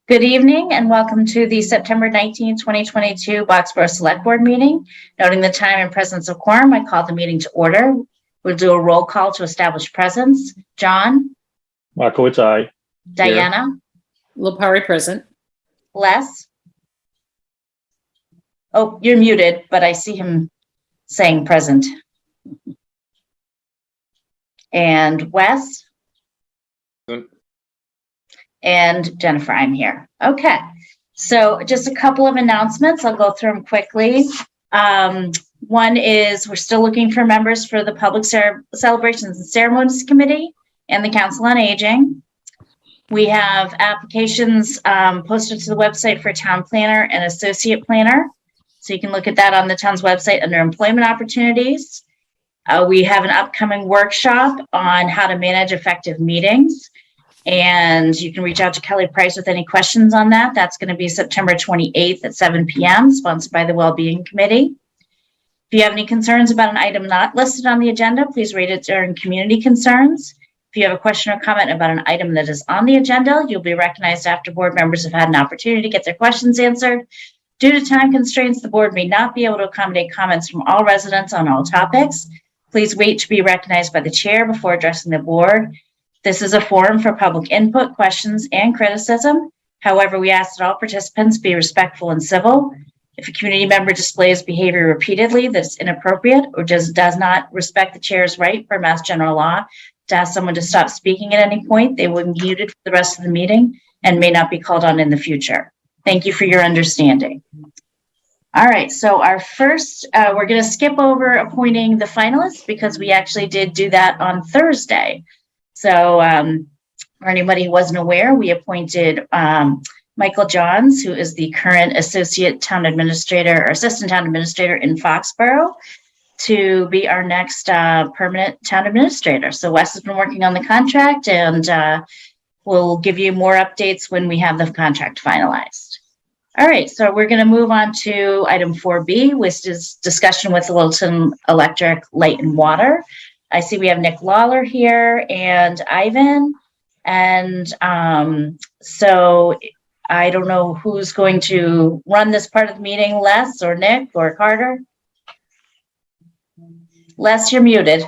Good evening and welcome to the September 19, 2022 Boxborough Select Board meeting. Noting the time and presence of quorum, I call the meeting to order. We'll do a roll call to establish presence. John? Markowitz, aye. Diana? Lopari present. Les? Oh, you're muted, but I see him saying present. And Wes? And Jennifer, I'm here. Okay, so just a couple of announcements. I'll go through them quickly. One is we're still looking for members for the Public Celebrations and Ceremonies Committee and the Council on Aging. We have applications posted to the website for town planner and associate planner. So you can look at that on the town's website under employment opportunities. We have an upcoming workshop on how to manage effective meetings. And you can reach out to Kelly Price with any questions on that. That's going to be September 28th at 7 p.m., sponsored by the Wellbeing Committee. If you have any concerns about an item not listed on the agenda, please rate it during community concerns. If you have a question or comment about an item that is on the agenda, you'll be recognized after board members have had an opportunity to get their questions answered. Due to time constraints, the board may not be able to accommodate comments from all residents on all topics. Please wait to be recognized by the chair before addressing the board. This is a forum for public input, questions, and criticism. However, we ask that all participants be respectful and civil. If a community member displays behavior repeatedly that's inappropriate or just does not respect the chair's right per Mass General Law to ask someone to stop speaking at any point, they will be muted for the rest of the meeting and may not be called on in the future. Thank you for your understanding. All right, so our first, we're going to skip over appointing the finalists because we actually did do that on Thursday. So for anybody who wasn't aware, we appointed Michael Johns, who is the current assistant town administrator in Foxborough, to be our next permanent town administrator. So Wes has been working on the contract, and we'll give you more updates when we have the contract finalized. All right, so we're going to move on to item 4B, which is discussion with Littleton Electric, Light and Water. I see we have Nick Lawler here and Ivan. And so I don't know who's going to run this part of the meeting, Les or Nick or Carter. Les, you're muted.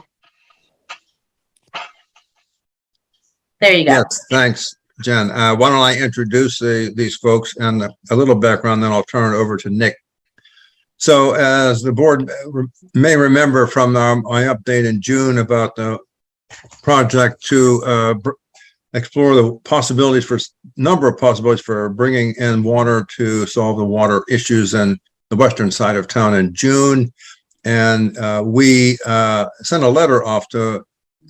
There you go. Yes, thanks, Jen. Why don't I introduce these folks and a little background, then I'll turn it over to Nick. So as the board may remember from my update in June about the project to explore the possibilities for number of possibilities for bringing in water to solve the water issues in the western side of town in June. And we sent a letter off to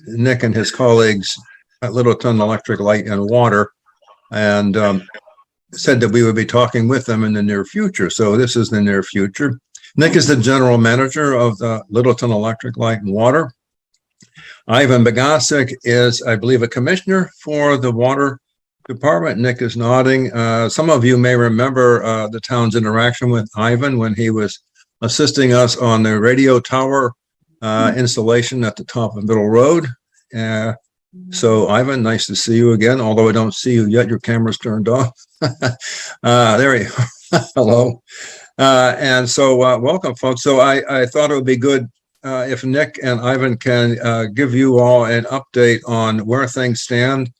Nick and his colleagues at Littleton Electric, Light and Water, and said that we would be talking with them in the near future. So this is the near future. Nick is the general manager of the Littleton Electric, Light and Water. Ivan Bagasic is, I believe, a commissioner for the water department. Nick is nodding. Some of you may remember the town's interaction with Ivan when he was assisting us on the radio tower installation at the top of Middle Road. So Ivan, nice to see you again, although I don't see you yet. Your camera's turned off. There you are. Hello. And so welcome, folks. So I thought it would be good if Nick and Ivan can give you all an update on where things stand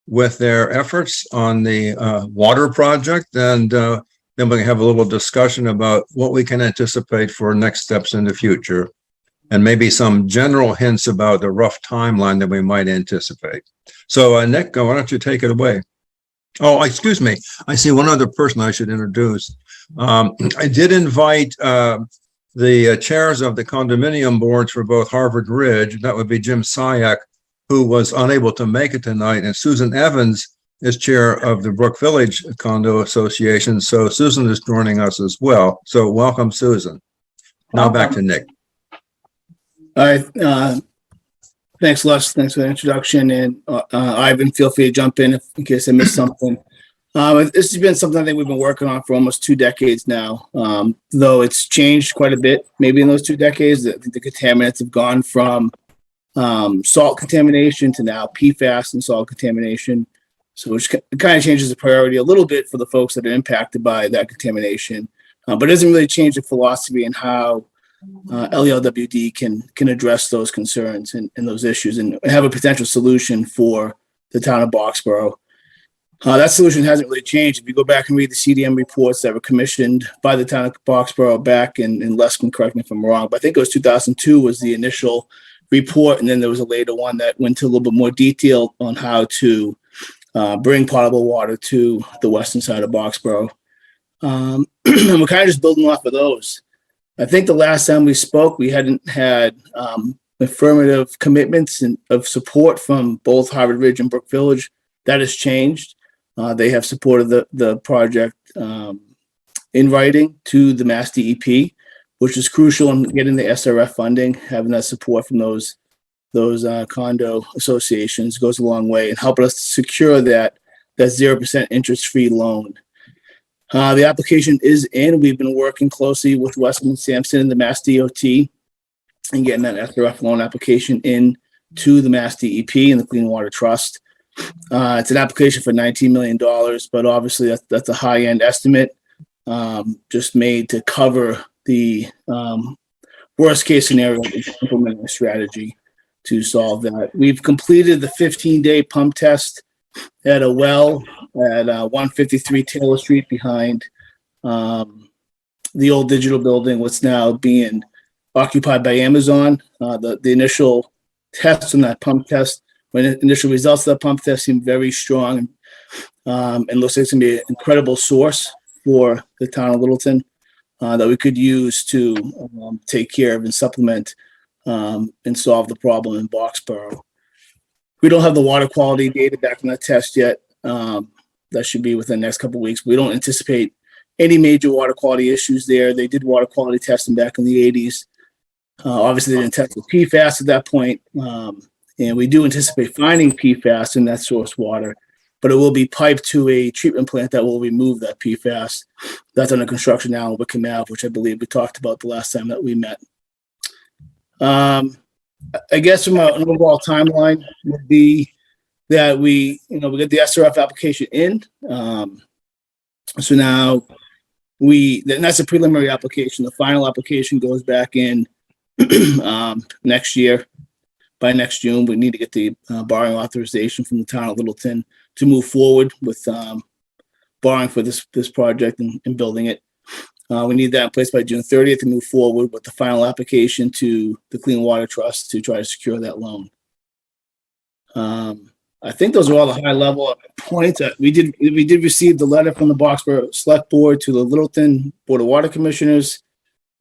with their efforts on the water project. And then we can have a little discussion about what we can anticipate for next steps in the future, and maybe some general hints about the rough timeline that we might anticipate. So Nick, why don't you take it away? Oh, excuse me. I see one other person I should introduce. I did invite the chairs of the condominium boards for both Harvard Ridge. That would be Jim Syak, who was unable to make it tonight, and Susan Evans is chair of the Brook Village Condo Association. So Susan is joining us as well. So welcome, Susan. Now back to Nick. All right. Thanks, Les. Thanks for the introduction. And Ivan, feel free to jump in in case I missed something. This has been something I think we've been working on for almost 2 decades now, though it's changed quite a bit. Maybe in those 2 decades, I think the contaminants have gone from salt contamination to now PFAS and salt contamination. So which kind of changes the priority a little bit for the folks that are impacted by that contamination, but it doesn't really change the philosophy and how LELWD can address those concerns and those issues and have a potential solution for the town of Boxborough. That solution hasn't really changed. If you go back and read the CDM reports that were commissioned by the town of Boxborough back in Les can correct me if I'm wrong, but I think it was 2002 was the initial report, and then there was a later one that went into a little bit more detail on how to bring potable water to the western side of Boxborough. And we're kind of just building off of those. I think the last time we spoke, we hadn't had affirmative commitments of support from both Harvard Ridge and Brook Village. That has changed. They have supported the project in writing to the Mass DEP, which is crucial in getting the SRF funding. Having that support from those condo associations goes a long way and helping us secure that 0% interest-free loan. The application is in. We've been working closely with Weston and Sampson and the Mass DOT and getting that SRF loan application in to the Mass DEP and the Clean Water Trust. It's an application for $19 million, but obviously that's a high-end estimate just made to cover the worst-case scenario of implementing a strategy to solve that. We've completed the 15-day pump test at a well at 153 Taylor Street behind the old digital building, what's now being occupied by Amazon. The initial tests on that pump test, when initial results of that pump test seem very strong and looks like it's going to be an incredible source for the town of Littleton that we could use to take care of and supplement and solve the problem in Boxborough. We don't have the water quality data back from that test yet. That should be within the next couple of weeks. We don't anticipate any major water quality issues there. They did water quality testing back in the 80s. Obviously, they didn't test the PFAS at that point. And we do anticipate finding PFAS in that source water, but it will be piped to a treatment plant that will remove that PFAS. That's under construction now in Wickham Ave, which I believe we talked about the last time that we met. I guess from an overall timeline would be that we get the SRF application in. So now and that's a preliminary application. The final application goes back in next year. By next June, we need to get the borrowing authorization from the town of Littleton to move forward with borrowing for this project and building it. We need that in place by June 30th to move forward with the final application to the Clean Water Trust to try to secure that loan. I think those are all the high level points. We did receive the letter from the Boxborough Select Board to the Littleton Board of Water Commissioners,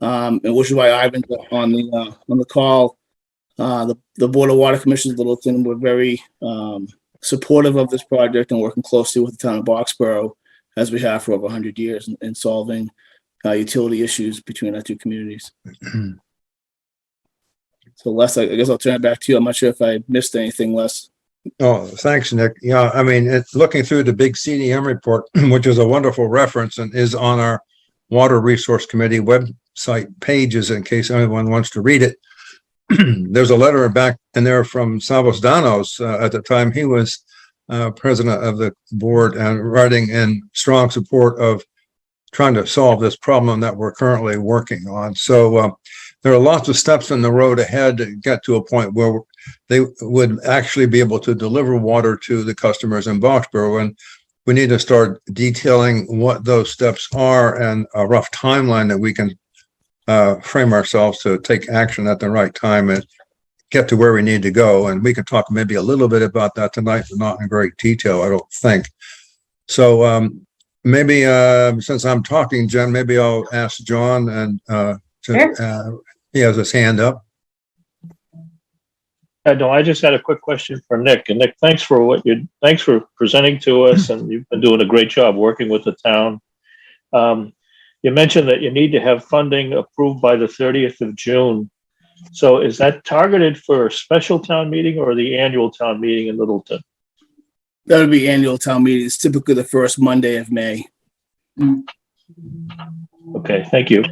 and which is why Ivan's on the call. The Board of Water Commissioners of Littleton were very supportive of this project and working closely with the town of Boxborough, as we have for over 100 years, in solving utility issues between our two communities. So Les, I guess I'll turn it back to you. I'm not sure if I missed anything, Les. Oh, thanks, Nick. Yeah, I mean, it's looking through the big CDM report, which is a wonderful reference and is on our Water Resource Committee website pages in case anyone wants to read it. There's a letter back in there from Salvos Danos at the time he was president of the board and writing in strong support of trying to solve this problem that we're currently working on. So there are lots of steps in the road ahead to get to a point where they would actually be able to deliver water to the customers in Boxborough. And we need to start detailing what those steps are and a rough timeline that we can frame ourselves to take action at the right time and get to where we need to go. And we can talk maybe a little bit about that tonight, but not in great detail, I don't think. So maybe since I'm talking, Jen, maybe I'll ask John and Sure. He has his hand up. No, I just had a quick question for Nick. And Nick, thanks for presenting to us, and you've been doing a great job working with the town. You mentioned that you need to have funding approved by the 30th of June. So is that targeted for a special town meeting or the annual town meeting in Littleton? That would be annual town meeting. It's typically the first Monday of May. Okay, thank you.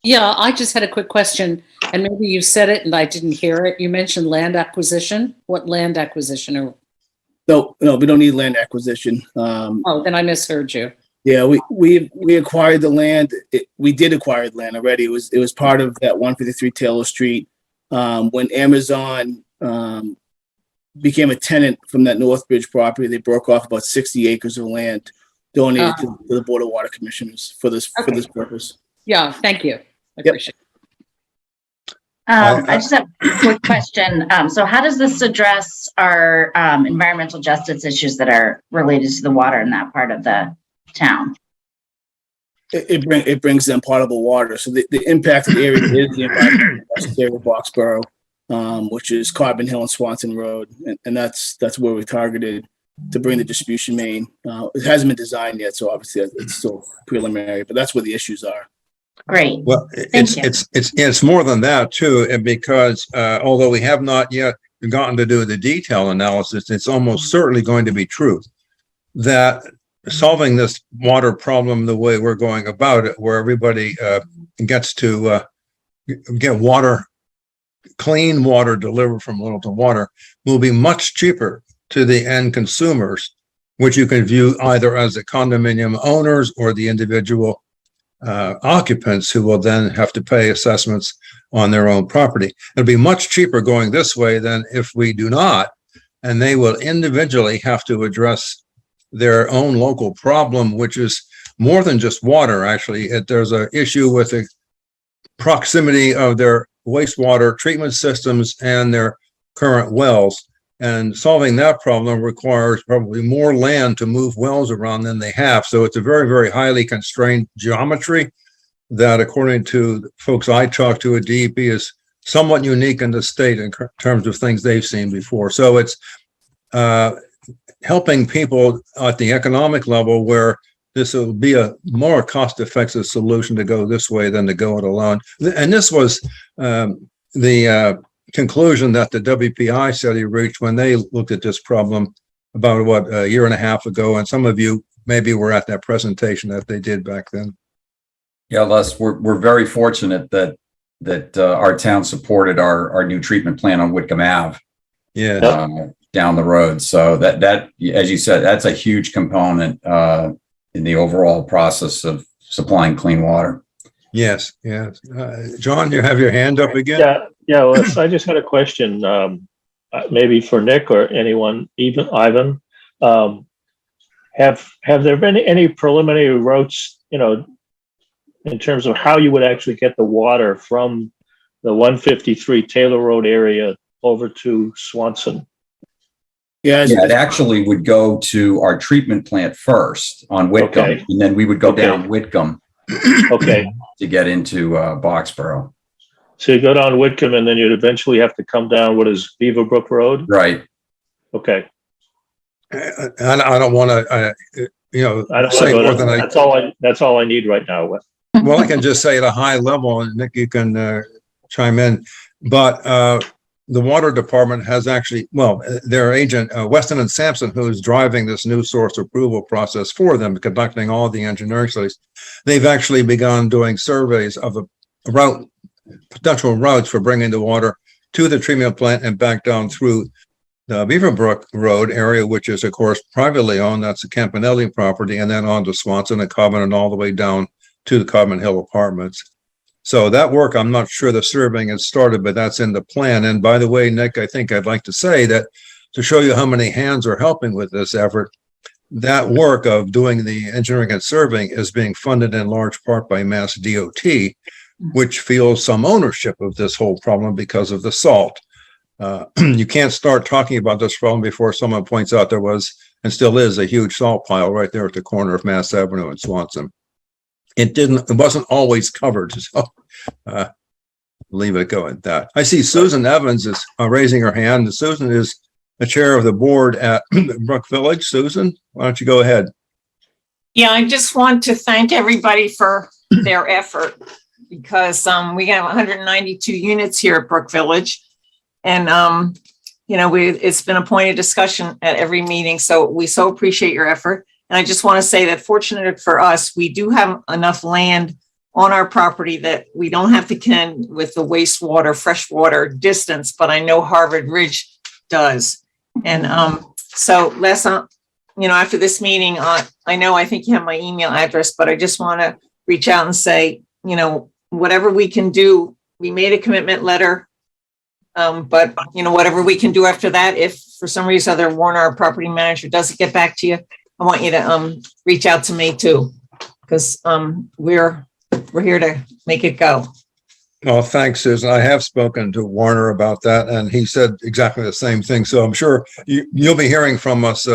Yeah, I just had a quick question, and maybe you said it and I didn't hear it. You mentioned land acquisition. What land acquisition? No, we don't need land acquisition. Oh, then I misheard you. Yeah, we acquired the land. We did acquire the land already. It was part of that 153 Taylor Street. When Amazon became a tenant from that Northbridge property, they broke off about 60 acres of land donated to the Board of Water Commissioners for this purpose. Yeah, thank you. I Yep. appreciate it. I just have a quick question. So how does this address our environmental justice issues that are related to the water in that part of the town? It brings in potable water. So the impacted area is the environmental justice area of Boxborough, which is Carbon Hill and Swanson Road, and that's where we targeted to bring the distribution main. It hasn't been designed yet, so obviously it's still preliminary, but that's where the issues are. Great. Well, Thank you. it's more than that too, and because although we have not yet gotten to do the detail analysis, it's almost certainly going to be true that solving this water problem the way we're going about it, where everybody gets to get water, clean water delivered from Littleton Water, will be much cheaper to the end consumers, which you can view either as the condominium owners or the individual occupants who will then have to pay assessments on their own property. It'll be much cheaper going this way than if we do not, and they will individually have to address their own local problem, which is more than just water. Actually, there's an issue with the proximity of their wastewater treatment systems and their current wells. And solving that problem requires probably more land to move wells around than they have. So it's a very, very highly constrained geometry that, according to folks I talked to at DEP, is somewhat unique in the state in terms of things they've seen before. So it's helping people at the economic level where this will be a more cost-effective solution to go this way than to go it alone. And this was the conclusion that the WPI study reached when they looked at this problem about a year and a half ago, and some of you maybe were at that presentation that they did back then. Yeah, Les, we're very fortunate that our town supported our new treatment plant on Whitcomb Ave. Yeah, down the road. So that as you said, that's a huge component in the overall process of supplying clean water. yes. John, you have your hand up again? Yeah, Les, I just had a question, maybe for Nick or anyone, even Ivan. Have there been any preliminary routes, in terms of how you would actually get the water from the 153 Taylor Road area over to Swanson? Yeah, it actually would go to our treatment plant first on Whitcomb, Okay. and then we would go Okay. down Whitcomb Okay, to get into Boxborough. so you go down Whitcomb and then you'd eventually have to come down, what is Beaverbrook Road? Right. Okay. I don't want to, I don't say want more to than go I. that's all I need right now. Well, I can just say at a high level, and Nick, you can chime in, but the water department has actually, their agent, Weston and Sampson, who is driving this new source approval process for them, conducting all the engineering studies, they've actually begun doing surveys of the potential routes for bringing the water to the treatment plant and back down through the Beaverbrook Road area, which is, of course, privately owned. That's the Campanelli property, and then on to Swanson and Cobbin and all the way down to the Cobbin Hill Apartments. So that work, I'm not sure the surveying has started, but that's in the plan. And by the way, Nick, I think I'd like to say that to show you how many hands are helping with this effort, that work of doing the engineering and surveying is being funded in large part by Mass DOT, which feels some ownership of this whole problem because of the salt. You can't start talking about this problem before someone points out there was and still is a huge salt pile right there at the corner of Mass Avenue and Swanson. It wasn't always covered, so leave it go at that. I see Susan Evans is raising her hand. Susan is the chair of the board at Brook Village. Susan, why don't you go ahead? Yeah, I just want to thank everybody for their effort because we have 192 units here at Brook Village. And, it's been a point of discussion at every meeting. So we so appreciate your effort. And I just want to say that fortunate for us, we do have enough land on our property that we don't have to contend with the wastewater, freshwater distance, but I know Harvard Ridge does. And So Les, after this meeting, I think you have my email address, but I just want to reach out and say, whatever we can do, we made a commitment letter. But whatever we can do after that, if for some reason other Warner, our property manager, doesn't get back to you, I want you to reach out to me too, because we're here to make it go. Well, thanks, Susan. I have spoken to Warner about that, and he said exactly the same thing. So I'm sure you'll be hearing from us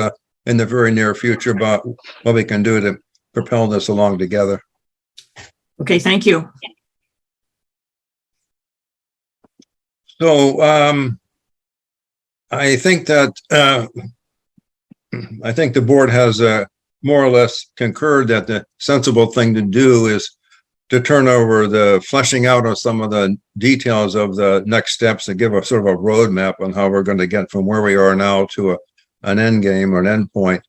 in the very near future about what we can do to propel this along together. Okay, thank you. So I think that the board has more or less concurred that the sensible thing to do is to turn over the fleshing out of some of the details of the next steps and give a sort of a roadmap on how we're going to get from where we are now to an end game or an end point.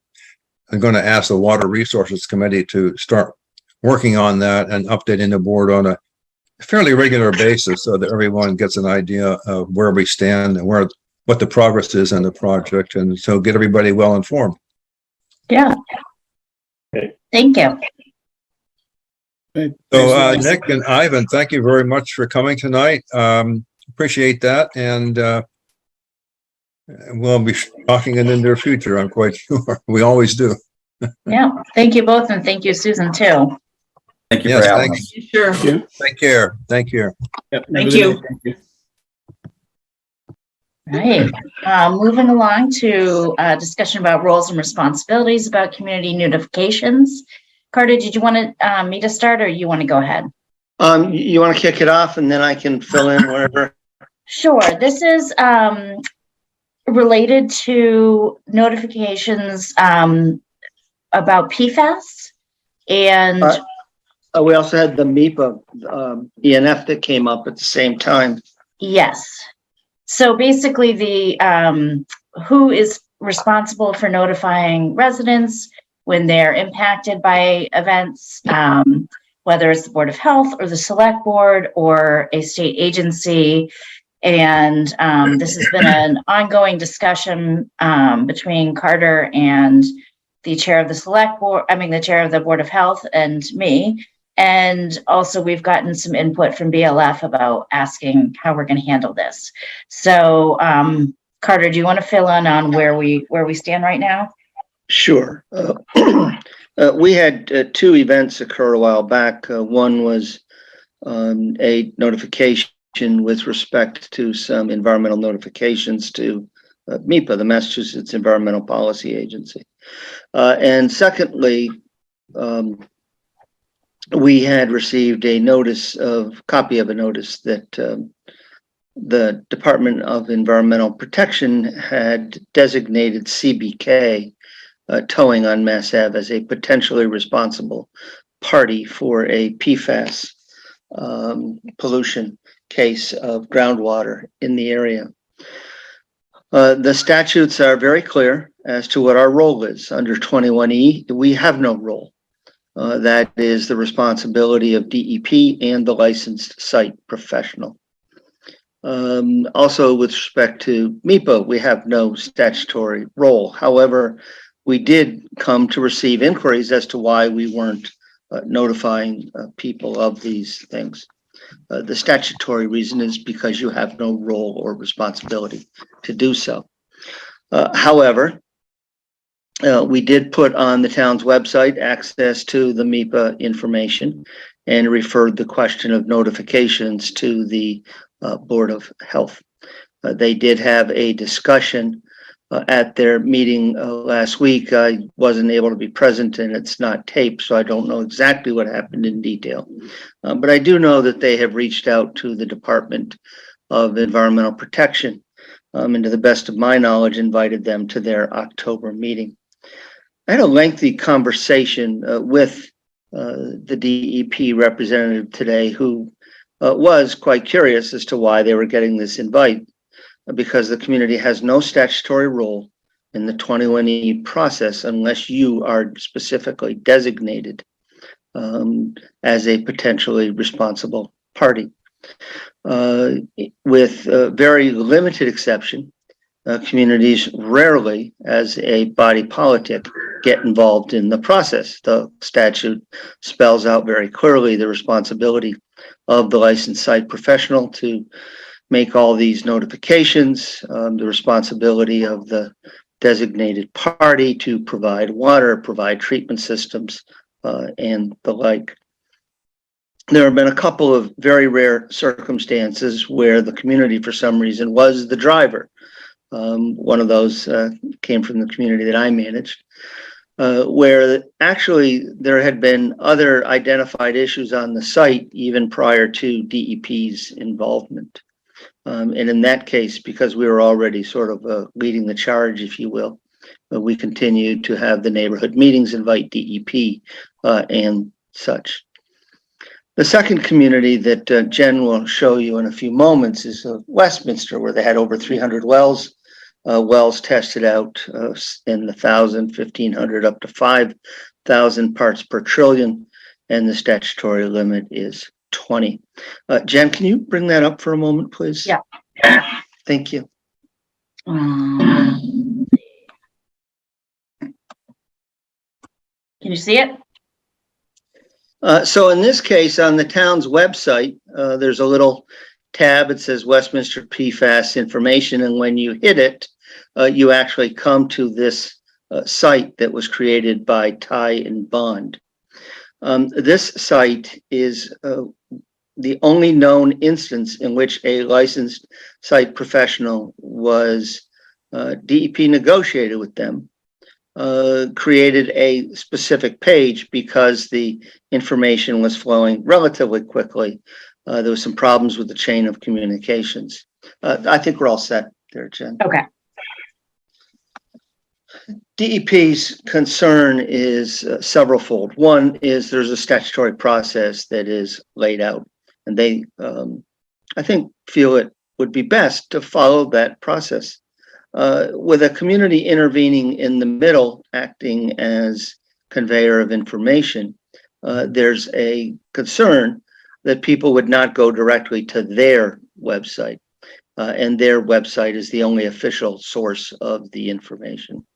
I'm going to ask the Water Resources Committee to start working on that and updating the board on a fairly regular basis so that everyone gets an idea of where we stand and what the progress is in the project, and so get everybody well informed. Yeah. Okay. Thank you. So Nick and Ivan, thank you very much for coming tonight. Appreciate that, and we'll be talking in the near future, I'm quite sure. We always do. Yeah. Thank you both, and thank you, Susan, too. Thank you Yes, for having thank us. Sure. Take care. Thank you. Yep, Thank have a good you. night. Thank you. Right. Moving along to discussion about roles and responsibilities about community notifications. Carter, did you want me to start, or you want to go ahead? You want to kick it off and then I can fill in wherever? Sure. This is related to notifications about PFAS, and We also had the MEPA ENF that came up at the same time. yes. So basically, the who is responsible for notifying residents when they're impacted by events, whether it's the Board of Health or the Select Board or a state agency. And this has been an ongoing discussion between Carter and the chair of the Select Board, the chair of the Board of Health and me. And also we've gotten some input from BLF about asking how we're going to handle this. So Carter, do you want to fill in on where we stand right now? Sure. We had two events occur a while back. One was a notification with respect to some environmental notifications to MEPA, the Massachusetts Environmental Policy Agency. And secondly, we had received a copy of a notice that the Department of Environmental Protection had designated CBK towing on Mass Ave as a potentially responsible party for a PFAS pollution case of groundwater in the area. The statutes are very clear as to what our role is. Under 21E, we have no role. That is the responsibility of DEP and the licensed site professional. Also, with respect to MEPA, we have no statutory role. However, we did come to receive inquiries as to why we weren't notifying people of these things. The statutory reason is because you have no role or responsibility to do so. However, we did put on the town's website access to the MEPA information and referred the question of notifications to the Board of Health. They did have a discussion at their meeting last week. I wasn't able to be present and it's not taped, so I don't know exactly what happened in detail. But I do know that they have reached out to the Department of Environmental Protection and to the best of my knowledge, invited them to their October meeting. I had a lengthy conversation with the DEP representative today who was quite curious as to why they were getting this invite, because the community has no statutory role in the 21E process unless you are specifically designated as a potentially responsible party. With very limited exception, communities rarely, as a body politic, get involved in the process. The statute spells out very clearly the responsibility of the licensed site professional to make all these notifications, the responsibility of the designated party to provide water, provide treatment systems, and the like. There have been a couple of very rare circumstances where the community, for some reason, was the driver. One of those came from the community that I managed, where actually there had been other identified issues on the site even prior to DEP's involvement. And in that case, because we were already sort of leading the charge, if you will, we continued to have the neighborhood meetings, invite DEP and such. The second community that Jen will show you in a few moments is Westminster, where they had over 300 wells. Wells tested out in the 1,000, 1,500, up to 5,000 parts per trillion, and the statutory limit is 20. Jen, can you bring that up for a moment, please? Yeah. Thank you. Can you see it? So in this case, on the town's website, there's a little tab. It says Westminster PFAS information, and when you hit it, you actually come to this site that was created by Ty and Bond. This site is the only known instance in which a licensed site professional was DEP negotiated with them, created a specific page because the information was flowing relatively quickly. There was some problems with the chain of communications. I think we're all set there, Jen. Okay. DEP's concern is severalfold. One is there's a statutory process that is laid out, and they, I think, feel it would be best to follow that process. With a community intervening in the middle, acting as conveyor of information, there's a concern that people would not go directly to their website, and their website is the only official source of the information.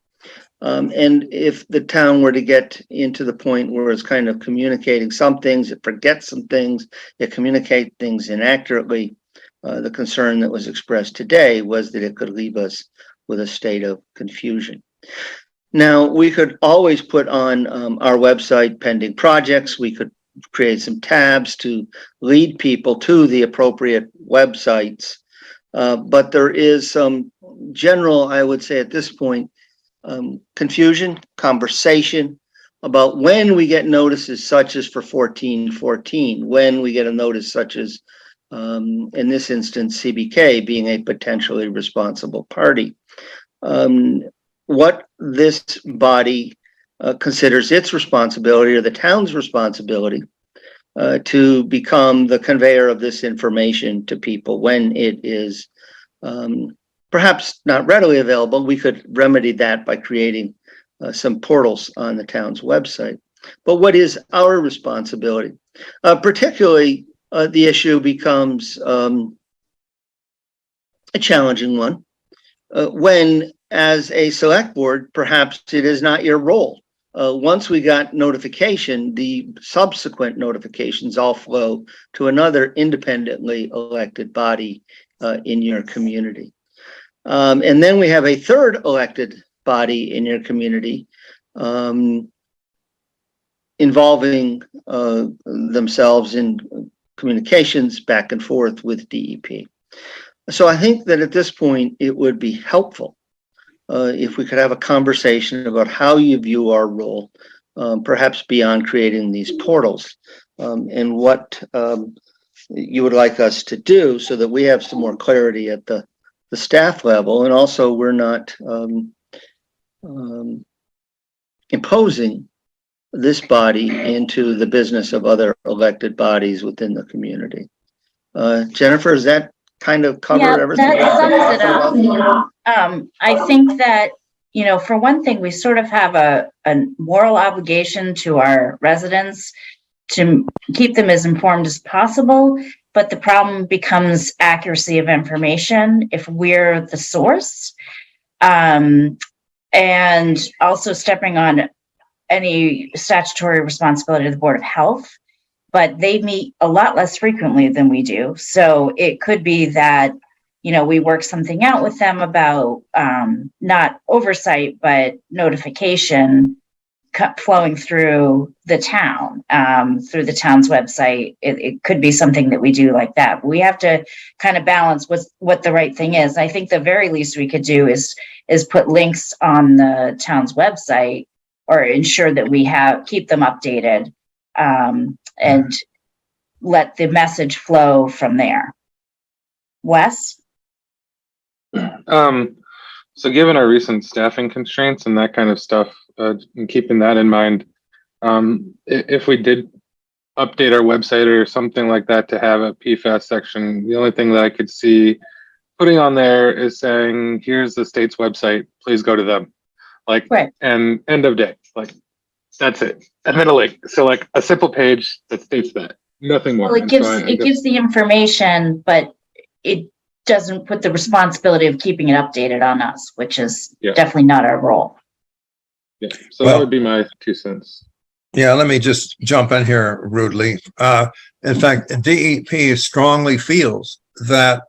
And if the town were to get into the point where it's kind of communicating some things, it forgets some things, it communicates things inaccurately, the concern that was expressed today was that it could leave us with a state of confusion. Now, we could always put on our website pending projects. We could create some tabs to lead people to the appropriate websites. But there is some general, I would say at this point, confusion, conversation about when we get notices such as for 1414, when we get a notice such as, in this instance, CBK being a potentially responsible party. What this body considers its responsibility, or the town's responsibility, to become the conveyor of this information to people when it is perhaps not readily available. We could remedy that by creating some portals on the town's website. But what is our responsibility? Particularly, the issue becomes a challenging one when, as a select board, perhaps it is not your role. Once we got notification, the subsequent notifications all flow to another independently elected body in your community. And then we have a third elected body in your community involving themselves in communications back and forth with DEP. So I think that at this point, it would be helpful if we could have a conversation about how you view our role, perhaps beyond creating these portals, and what you would like us to do so that we have some more clarity at the staff level, and also we're not imposing this body into the business of other elected bodies within the community. Jennifer, does that kind of cover everything? That sums it up. I think that, you know, for one thing, we sort of have a moral obligation to our residents to keep them as informed as possible. but the problem becomes accuracy of information if we're the source. And also stepping on any statutory responsibility of the Board of Health, but they meet a lot less frequently than we do. So it could be that, you know, we work something out with them about not oversight, but notification flowing through the town, through the town's website. It could be something that we do like that. We have to kind of balance what the right thing is. I think the very least we could do is put links on the town's website, or ensure that we keep them updated, and let the message flow from there. Wes? So given our recent staffing constraints and that kind of stuff, and keeping that in mind, if we did update our website or something like that to have a PFAS section, the only thing that I could see putting on there is saying, here's the state's website, please go to them. Like, Right. And end of day, like, that's it. And then a link. So like a simple page that states that, nothing more. Well, it And gives so I guess- gives the information, but it doesn't put the responsibility of keeping it updated on us, which is Yeah. definitely not our role. Yeah, so Well- that would be my 2 cents. Yeah, let me just jump in here rudely. In fact, DEP strongly feels that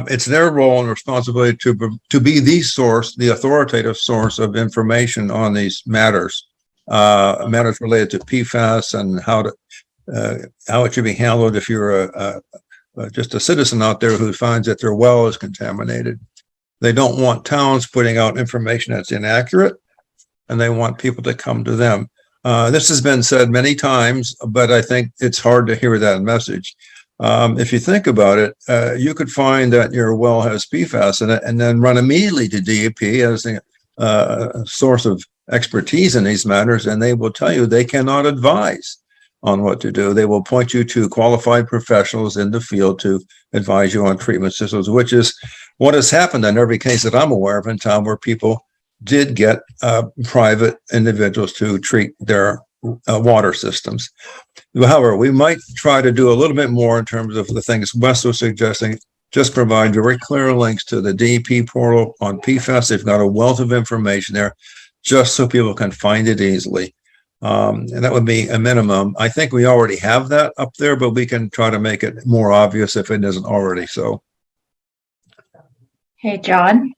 it's their role and responsibility to be the source, the authoritative source of information on these matters, matters related to PFAS and how it should be handled if you're just a citizen out there who finds that their well is contaminated. They don't want towns putting out information that's inaccurate, and they want people to come to them. This has been said many times, but I think it's hard to hear that message. If you think about it, you could find that your well has PFAS in it and then run immediately to DEP as a source of expertise in these matters, and they will tell you they cannot advise on what to do. They will point you to qualified professionals in the field to advise you on treatment systems, which is what has happened in every case that I'm aware of in town where people did get private individuals to treat their water systems. However, we might try to do a little bit more in terms of the things Wes was suggesting. Just provide very clear links to the DEP portal on PFAS. They've got a wealth of information there just so people can find it easily. And that would be a minimum. I think we already have that up there, but we can try to make it more obvious if it isn't already so. Hey, John?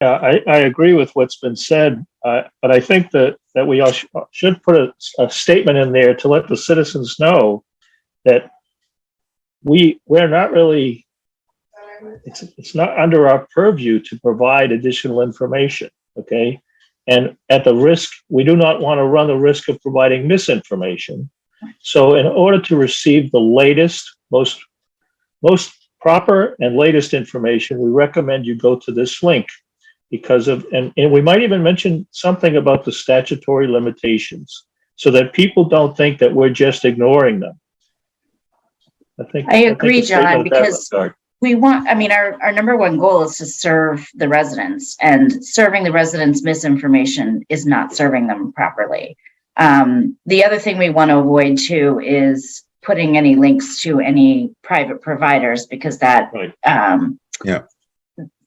I agree with what's been said, but I think that we all should put a statement in there to let the citizens know that we're not really, it's not under our purview to provide additional information, okay? And at the risk, we do not want to run the risk of providing misinformation. So in order to receive the latest, most proper and latest information, we recommend you go to this link. Because of, and we might even mention something about the statutory limitations so that people don't think that we're just ignoring them. I agree, John, because we want, I mean, our number one goal is to serve the residents, and serving the residents misinformation is not serving them properly. The other thing we want to avoid too is putting any links to any private providers, because that, Right. Yeah.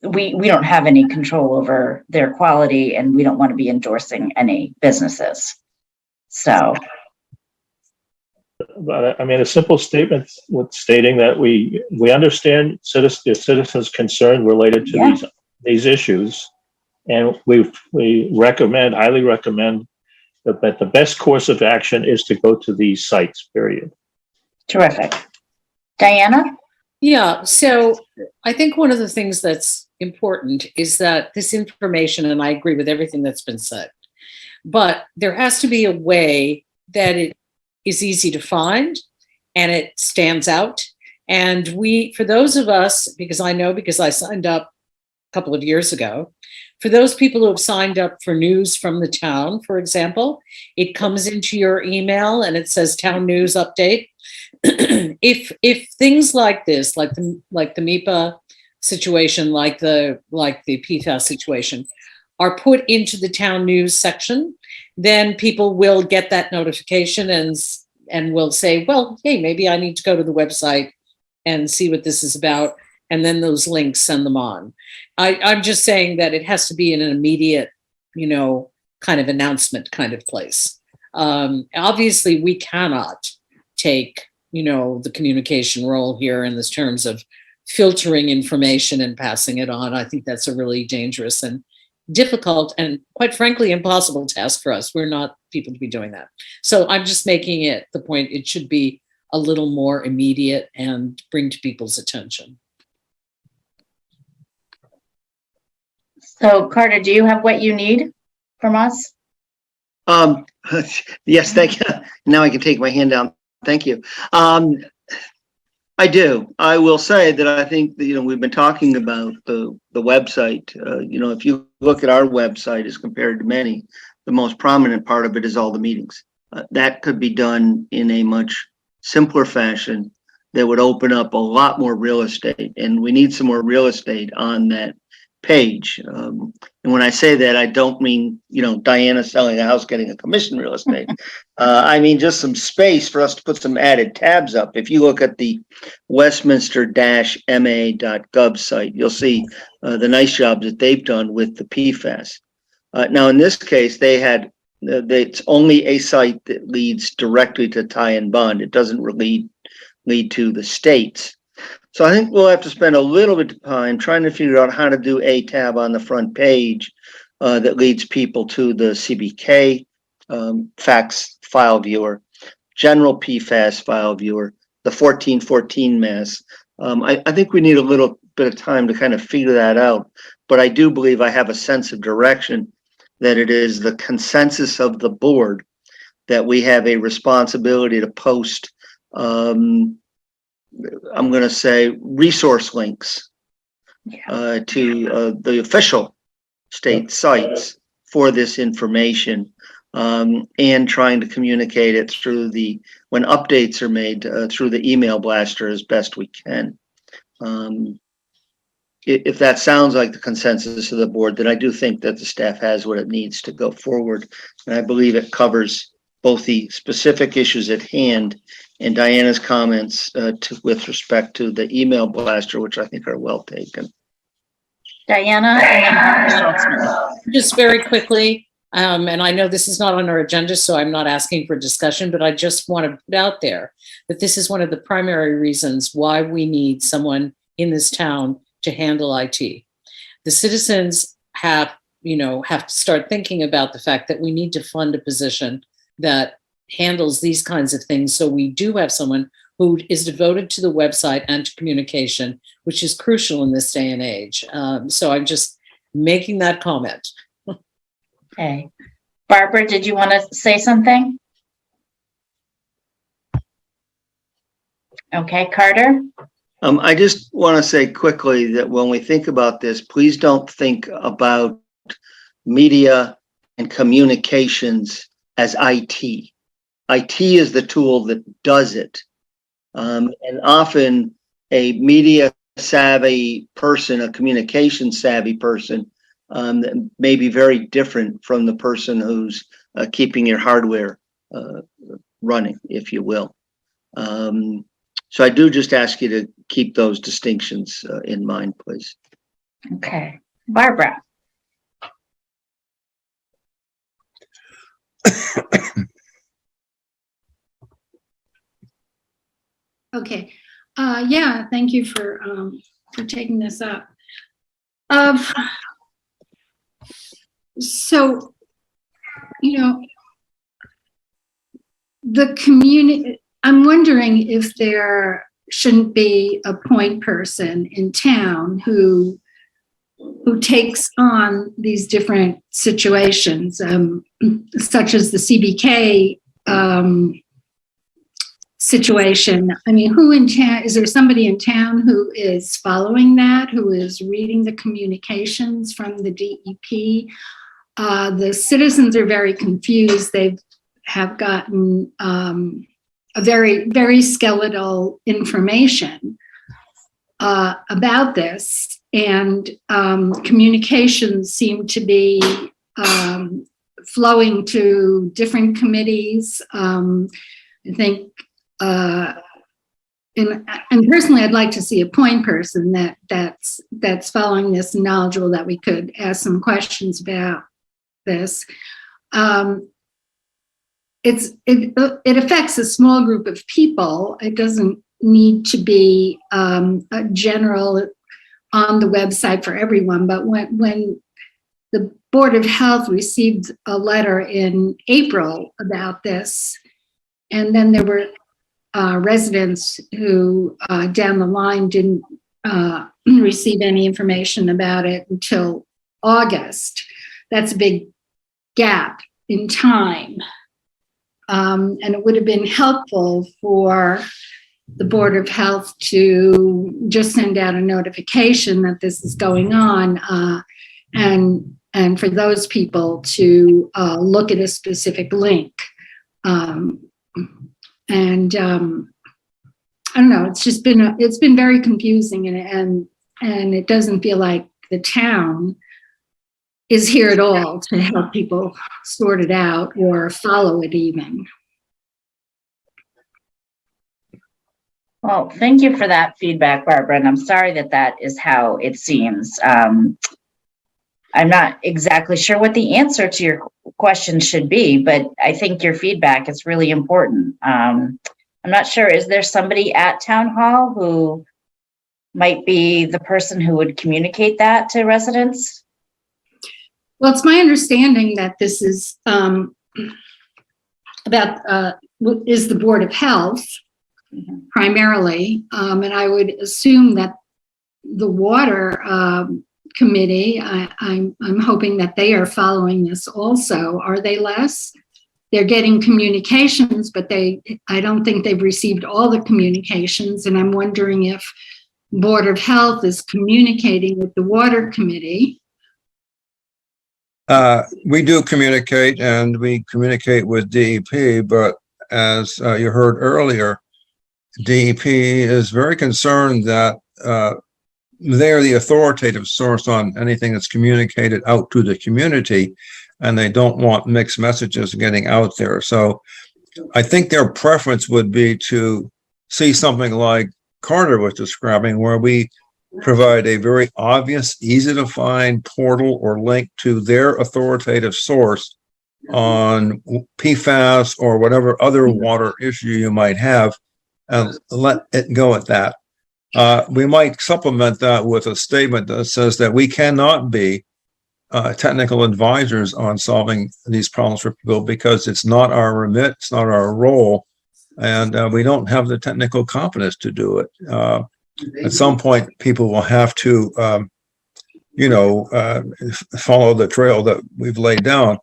We don't have any control over their quality, and we don't want to be endorsing any businesses. So. But I mean, a simple statement with stating that we understand the citizens' concern related to these issues, and we highly recommend that the best course of action is to go to these sites, period. Terrific. Diana? Yeah, so I think one of the things that's important is that this information, and I agree with everything that's been said, but there has to be a way that it is easy to find and it stands out. And for those of us, because I signed up a couple of years ago, for those people who have signed up for news from the town, for example, it comes into your email and it says town news update. If things like this, like the MIPA situation, like the PFAS situation, are put into the town news section, then people will get that notification and we'll say, well, hey, maybe I need to go to the website and see what this is about. And then those links, send them on. I'm just saying that it has to be in an immediate, kind of announcement kind of place. Obviously, we cannot take, the communication role here in this terms of filtering information and passing it on. I think that's a really dangerous and difficult and, quite frankly, impossible task for us. We're not people to be doing that. So I'm just making it the point. It should be a little more immediate and bring to people's attention. So Carter, do you have what you need from us? Yes, thank you. Now I can take my hand down. Thank you. I do. I will say that I think that, we've been talking about the website. If you look at our website as compared to many, the most prominent part of it is all the meetings. That could be done in a much simpler fashion that would open up a lot more real estate. And we need some more real estate on that page. And when I say that, I don't mean, Diana selling a house, getting a commission real estate. I mean, just some space for us to put some added tabs up. If you look at the westminster-ma.gov site, you'll see the nice job that they've done with the PFAS. Now, in this case, it's only a site that leads directly to tie and bond. It doesn't lead to the states. So I think we'll have to spend a little bit of time trying to figure out how to do a tab on the front page that leads people to the CBK fax file viewer, general PFAS file viewer, the 1414 mass. I think we need a little bit of time to kind of figure that out, but I do believe I have a sense of direction that it is the consensus of the board that we have a responsibility to post I'm going to say resource links to the official state sites for this information, and trying to communicate it through when updates are made through the email blaster as best we can. If that sounds like the consensus of the board, then I do think that the staff has what it needs to go forward. And I believe it covers both the specific issues at hand and Diana's comments with respect to the email blaster, which I think are well taken. Diana, and then Mark Schultzman. Just very quickly, and I know this is not on our agenda, so I'm not asking for discussion, but I just want to put out there that this is one of the primary reasons why we need someone in this town to handle IT. The citizens have to start thinking about the fact that we need to fund a position that handles these kinds of things. So we do have someone who is devoted to the website and to communication, which is crucial in this day and age. So I'm just making that comment. Okay. Barbara, did you want to say something? Okay, Carter? I just want to say quickly that when we think about this, please don't think about media and communications as IT. IT is the tool that does it. And often a media savvy person, a communication savvy person, may be very different from the person who's keeping your hardware running, if you will. So I do just ask you to keep those distinctions in mind, please. Okay. Barbara. Okay. Yeah, thank you for taking this up. So, the community, I'm wondering if there shouldn't be a point person in town who takes on these different situations, such as the CBK situation. I mean, who in town, is there somebody in town who is following that, who is reading the communications from the DEP? The citizens are very confused. They have gotten a very, very skeletal information about this, and communications seem to be flowing to different committees. I think, and personally, I'd like to see a point person that's following this and knowledgeable that we could ask some questions about this. It affects a small group of people. It doesn't need to be a general on the website for everyone. But when the Board of Health received a letter in April about this, and then there were residents who down the line didn't receive any information about it until August. That's a big gap in time. And it would have been helpful for the Board of Health to just send out a notification that this is going on, and for those people to look at a specific link. And I don't know, it's been very confusing, and it doesn't feel like the town is here at all to help people sort it out or follow it even. Well, thank you for that feedback, Barbara, and I'm sorry that is how it seems. I'm not exactly sure what the answer to your question should be, but I think your feedback is really important. I'm not sure, is there somebody at Town Hall who might be the person who would communicate that to residents? Well, it's my understanding that this is is the Board of Health primarily, and I would assume that the Water Committee, I'm hoping that they are following this also. Are they less? They're getting communications, but I don't think they've received all the communications, and I'm wondering if Board of Health is communicating with the Water Committee. We do communicate, and we communicate with DEP, but as you heard earlier, DEP is very concerned that they're the authoritative source on anything that's communicated out to the community, and they don't want mixed messages getting out there. So I think their preference would be to see something like Carter was describing, where we provide a very obvious, easy to find portal or link to their authoritative source on PFAS or whatever other water issue you might have, and let it go at that. We might supplement that with a statement that says that we cannot be technical advisors on solving these problems for people because it's not our remit, it's not our role, and we don't have the technical competence to do it. At some point, people will have to, follow the trail that we've laid down.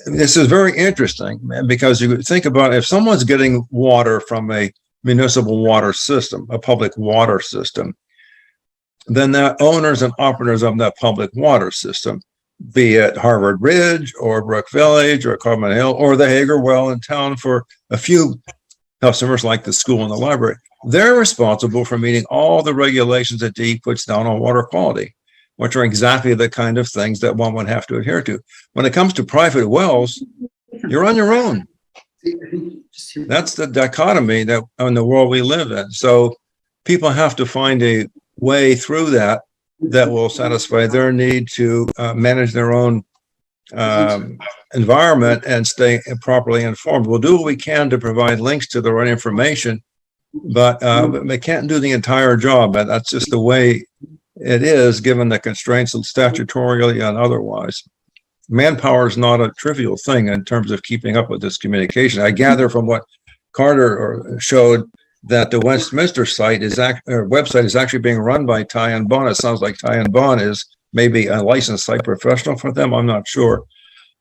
This is very interesting because you think about if someone's getting water from a municipal water system, a public water system, then the owners and operators of that public water system, be it Harvard Ridge or Brook Village or Carbon Hill or the Hager Well in town for a few customers like the school and the library, they're responsible for meeting all the regulations that DEP puts down on water quality, which are exactly the kind of things that one would have to adhere to. When it comes to private wells, you're on your own. That's the dichotomy that in the world we live in. So people have to find a way through that will satisfy their need to manage their own environment and stay properly informed. We'll do what we can to provide links to the right information, but they can't do the entire job. And that's just the way it is, given the constraints statutorily and otherwise. Manpower is not a trivial thing in terms of keeping up with this communication. I gather from what Carter showed that the Westminster site website is actually being run by Ty and Bond. It sounds like Ty and Bond is maybe a licensed site professional for them. I'm not sure.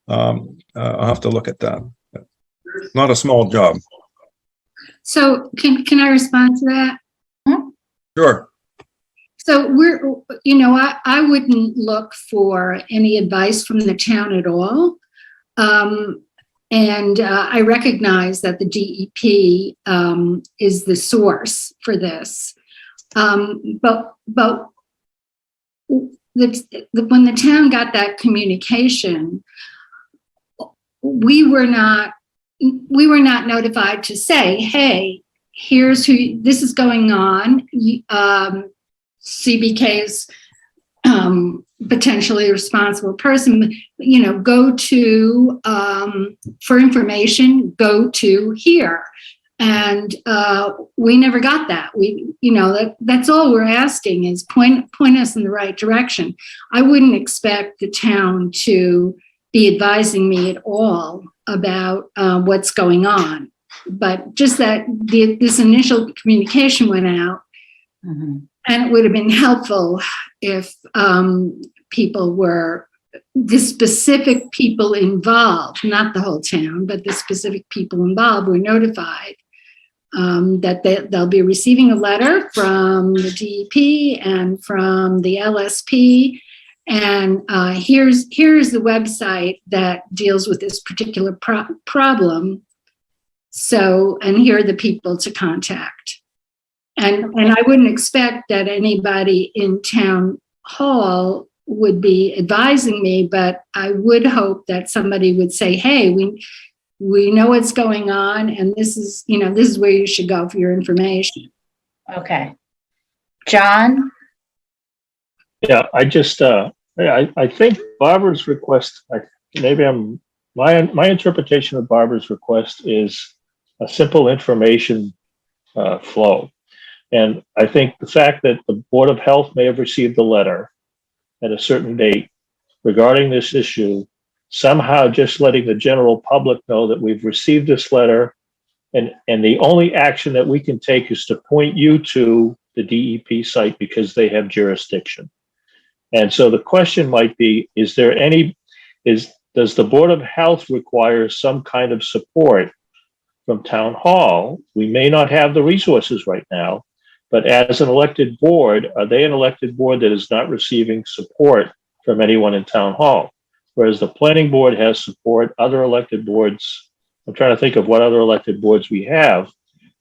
I'll have to look at that. Not a small job. So can I respond to that? Sure. So I wouldn't look for any advice from the town at all. And I recognize that the DEP is the source for this. But when the town got that communication, we were not we were not notified to say, hey, here's who, this is going on. CBK's potentially responsible person, go to, for information, go to here. And we never got that. That's all we're asking is point us in the right direction. I wouldn't expect the town to be advising me at all about what's going on, but just that this initial communication went out. Mhm. And it would have been helpful if the specific people involved, not the whole town, but the specific people involved were notified that they'll be receiving a letter from the DEP and from the LSP. And here's the website that deals with this particular problem. So, and here are the people to contact. And I wouldn't expect that anybody in town hall would be advising me, but I would hope that somebody would say, hey, we know what's going on, and this is where you should go for your information. Okay. John? Yeah, I just, I think Barbara's request, my interpretation of Barbara's request is a simple information flow. And I think the fact that the Board of Health may have received a letter at a certain date regarding this issue, somehow just letting the general public know that we've received this letter, and the only action that we can take is to point you to the DEP site because they have jurisdiction. And so the question might be, does the Board of Health require some kind of support from Town Hall? We may not have the resources right now, but as an elected board, are they an elected board that is not receiving support from anyone in Town Hall? Whereas the planning board has support, other elected boards, I'm trying to think of what other elected boards we have.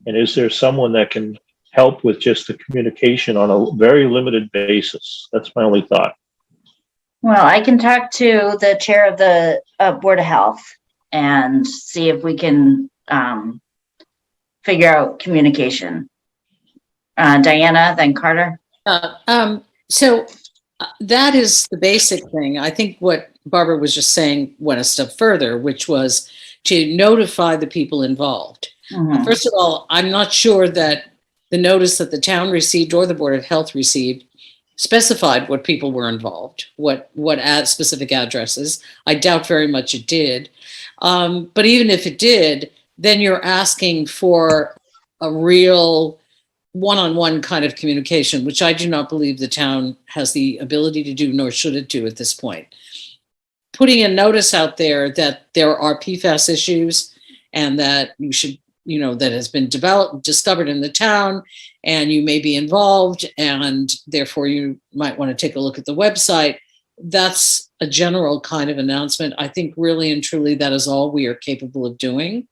And is there someone that can help with just the communication on a very limited basis? That's my only thought. Well, I can talk to the chair of the Board of Health and see if we can figure out communication. Diana, then Carter. So that is the basic thing. I think what Barbara was just saying went a step further, which was to notify the people involved. Mhm. First of all, I'm not sure that the notice that the town received or the Board of Health received specified what people were involved, what specific addresses. I doubt very much it did. But even if it did, then you're asking for a real one-on-one kind of communication, which I do not believe the town has the ability to do, nor should it do at this point. Putting a notice out there that there are PFAS issues and that you should, that has been discovered in the town, and you may be involved, and therefore you might want to take a look at the website. That's a general kind of announcement. I think really and truly that is all we are capable of doing.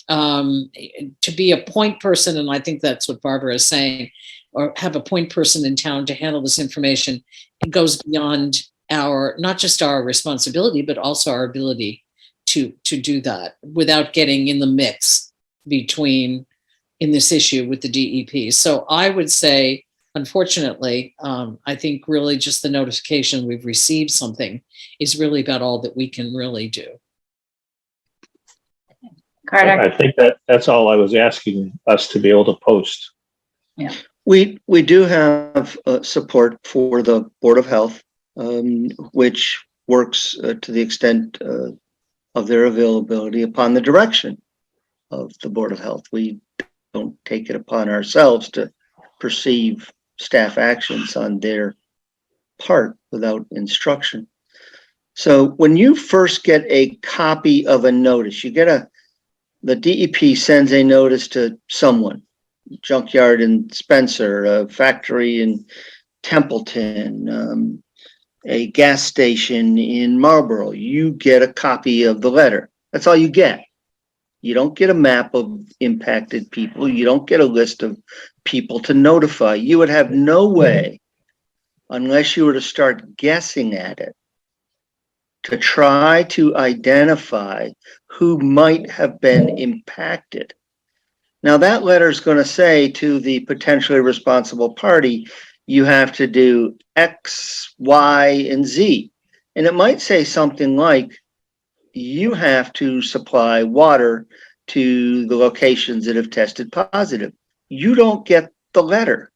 To be a point person, and I think that's what Barbara is saying, or have a point person in town to handle this information, it goes beyond not just our responsibility, but also our ability to do that without getting in the mix in this issue with the DEP. So I would say, unfortunately, I think really just the notification we've received something is really about all that we can really do. Carter. I think that's all I was asking us to be able to post. Yeah. We do have support for the Board of Health, which works to the extent of their availability upon the direction of the Board of Health. We don't take it upon ourselves to perceive staff actions on their part without instruction. So when you first get a copy of a notice, the DEP sends a notice to someone, junkyard in Spencer, a factory in Templeton, a gas station in Marlboro. You get a copy of the letter. That's all you get. You don't get a map of impacted people. You don't get a list of people to notify. You would have no way, unless you were to start guessing at it, to try to identify who might have been impacted. Now, that letter is going to say to the potentially responsible party, you have to do X, Y, and Z. And it might say something like, you have to supply water to the locations that have tested positive. You don't get the letter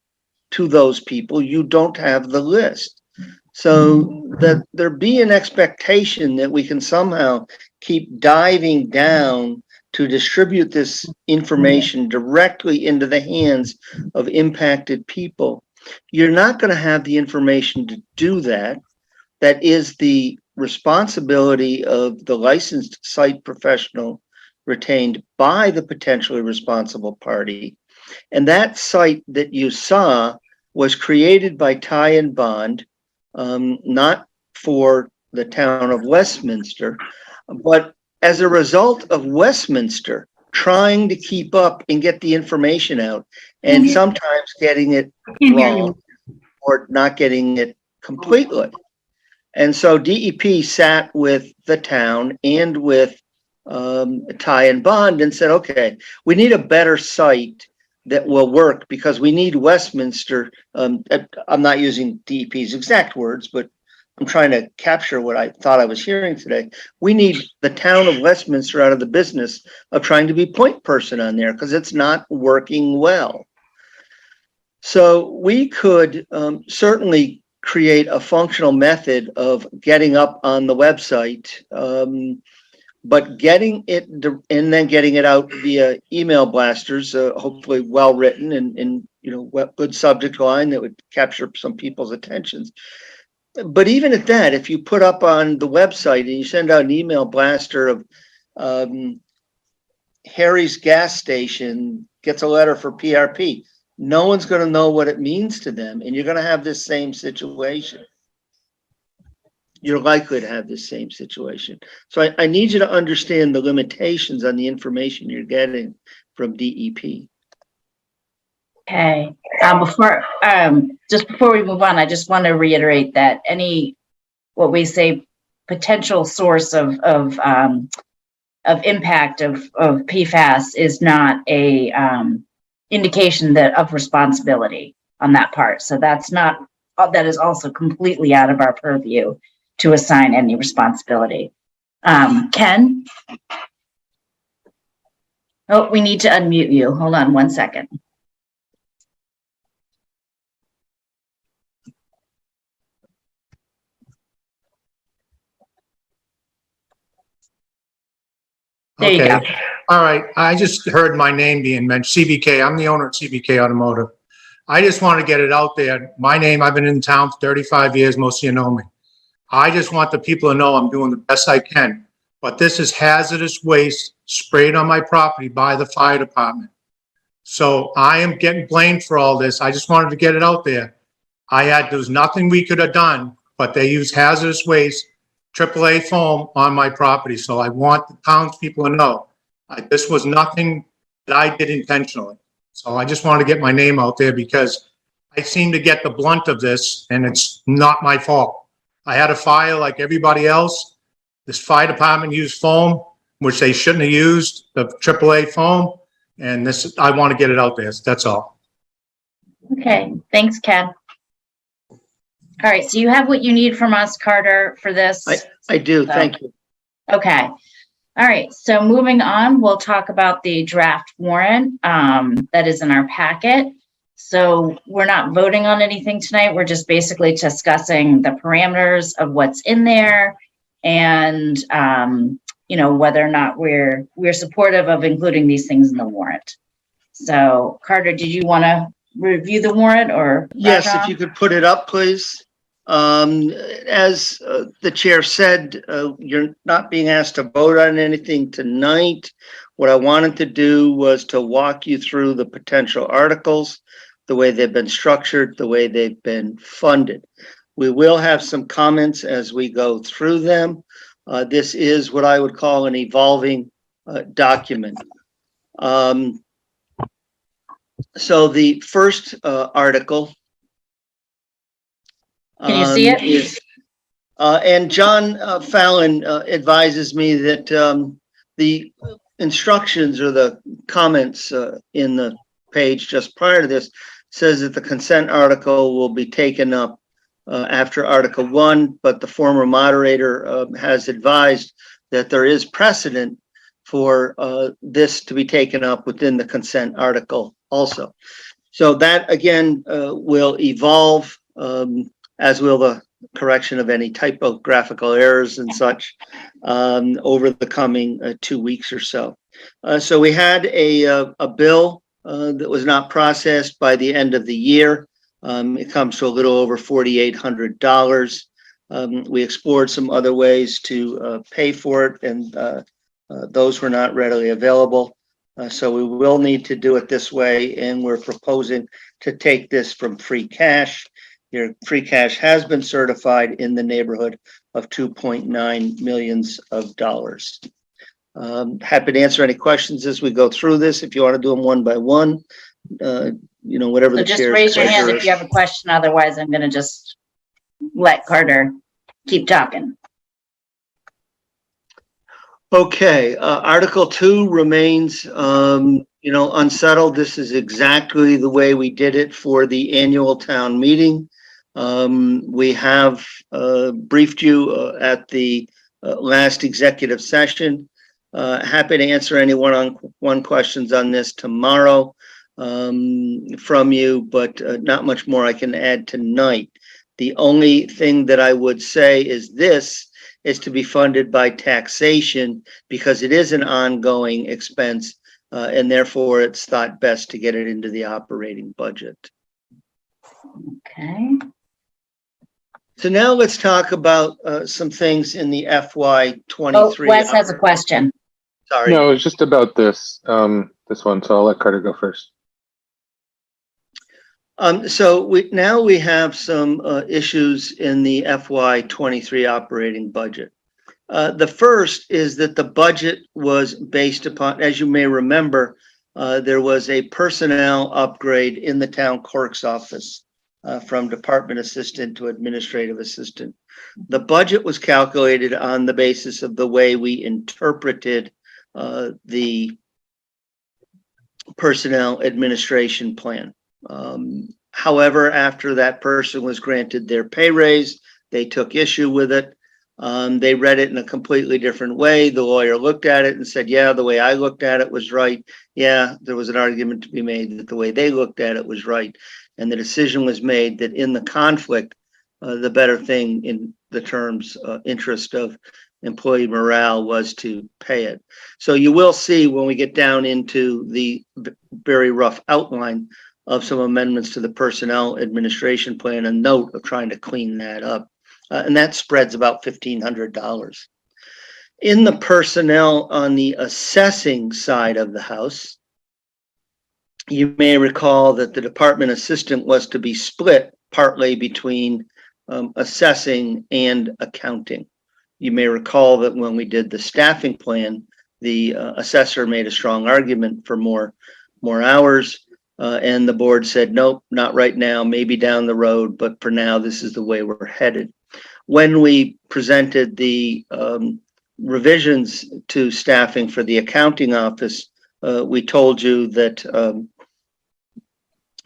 to those people. You don't have the list. So that there be an expectation that we can somehow keep diving down to distribute this information directly into the hands of impacted people. You're not going to have the information to do that. That is the responsibility of the licensed site professional retained by the potentially responsible party. And that site that you saw was created by Ty and Bond, not for the town of Westminster, but as a result of Westminster trying to keep up and get the information out, and sometimes getting it wrong or not getting it completely. And so DEP sat with the town and with Ty and Bond and said, okay, we need a better site that will work because we need Westminster. I'm not using DEP's exact words, but I'm trying to capture what I thought I was hearing today. We need the town of Westminster out of the business of trying to be point person on there because it's not working well. So we could certainly create a functional method of getting up on the website, but getting it and then getting it out via email blasters, hopefully well written and good subject line that would capture some people's attentions. But even at that, if you put up on the website and you send out an email blaster of Harry's gas station gets a letter for PRP, no one's going to know what it means to them, and you're going to have this same situation. You're likely to have this same situation. So I need you to understand the limitations on the information you're getting from DEP. Okay. Just before we move on, I just want to reiterate that what we say potential source of impact of PFAS is not a indication of responsibility on that part. So that is also completely out of our purview to assign any responsibility. Ken? Oh, we need to unmute you. Hold on one second. There you go. All right. I just heard my name being mentioned. CBK. I'm the owner of CBK Automotive. I just want to get it out there. My name, I've been in town for 35 years. Most of you know me. I just want the people to know I'm doing the best I can. But this is hazardous waste sprayed on my property by the fire department. So I am getting blamed for all this. I just wanted to get it out there. There was nothing we could have done, but they used hazardous waste, AAA foam on my property. So I want the townspeople to know this was nothing that I did intentionally. So I just wanted to get my name out there because I seem to get the blunt of this and it's not my fault. I had a fire like everybody else. This fire department used foam, which they shouldn't have used, the AAA foam. And I want to get it out there. That's all. Okay. Thanks, Ken. All right. So you have what you need from us, Carter, for this? I do. Thank you. Okay. All right. So moving on, we'll talk about the draft warrant that is in our packet. So we're not voting on anything tonight. We're just basically discussing the parameters of what's in there and, whether or not we're supportive of including these things in the warrant. So Carter, did you want to review the warrant or? Yes, if you could put it up, please. As the chair said, you're not being asked to vote on anything tonight. What I wanted to do was to walk you through the potential articles, the way they've been structured, the way they've been funded. We will have some comments as we go through them. This is what I would call an evolving document. So the first article. Can you see it? And John Fallon advises me that the instructions or the comments in the page just prior to this says that the consent article will be taken up after Article 1, but the former moderator has advised that there is precedent for this to be taken up within the consent article also. So that again will evolve, as will the correction of any typographical errors and such over the coming 2 weeks or so. So we had a bill that was not processed by the end of the year. It comes to a little over $4,800. We explored some other ways to pay for it, and those were not readily available. So we will need to do it this way, and we're proposing to take this from free cash. Your free cash has been certified in the neighborhood of $2.9 million. Happy to answer any questions as we go through this. If you want to do them one by one, whatever So the just chair's raise your hand pleasure if is. you have a question. Otherwise, I'm going to just let Carter keep talking. Okay, Article 2 remains, unsettled. This is exactly the way we did it for the annual town meeting. We have briefed you at the last executive session. Happy to answer any one-on-one questions on this tomorrow from you, but not much more I can add tonight. The only thing that I would say is this is to be funded by taxation because it is an ongoing expense, and therefore it's thought best to get it into the operating budget. Okay. So now let's talk about some things in the FY23. Oh, Wes has a question. Sorry. No, it's just about this one. So I'll let Carter go first. So we have some issues in the FY23 operating budget. The first is that the budget was based upon, as you may remember, there was a personnel upgrade in the town clerk's office from department assistant to administrative assistant. The budget was calculated on the basis of the way we interpreted the personnel administration plan. However, after that person was granted their pay raise, they took issue with it. They read it in a completely different way. The lawyer looked at it and said, yeah, the way I looked at it was right. Yeah, there was an argument to be made that the way they looked at it was right. And the decision was made that in the conflict, the better thing in the terms interest of employee morale was to pay it. So you will see when we get down into the very rough outline of some amendments to the personnel administration plan, a note of trying to clean that up. And that spreads about $1,500. In the personnel on the assessing side of the house, you may recall that the department assistant was to be split partly between assessing and accounting. You may recall that when we did the staffing plan, the assessor made a strong argument for more hours, and the board said, nope, not right now, maybe down the road, but for now, this is the way we're headed. When we presented the revisions to staffing for the accounting office, we told you that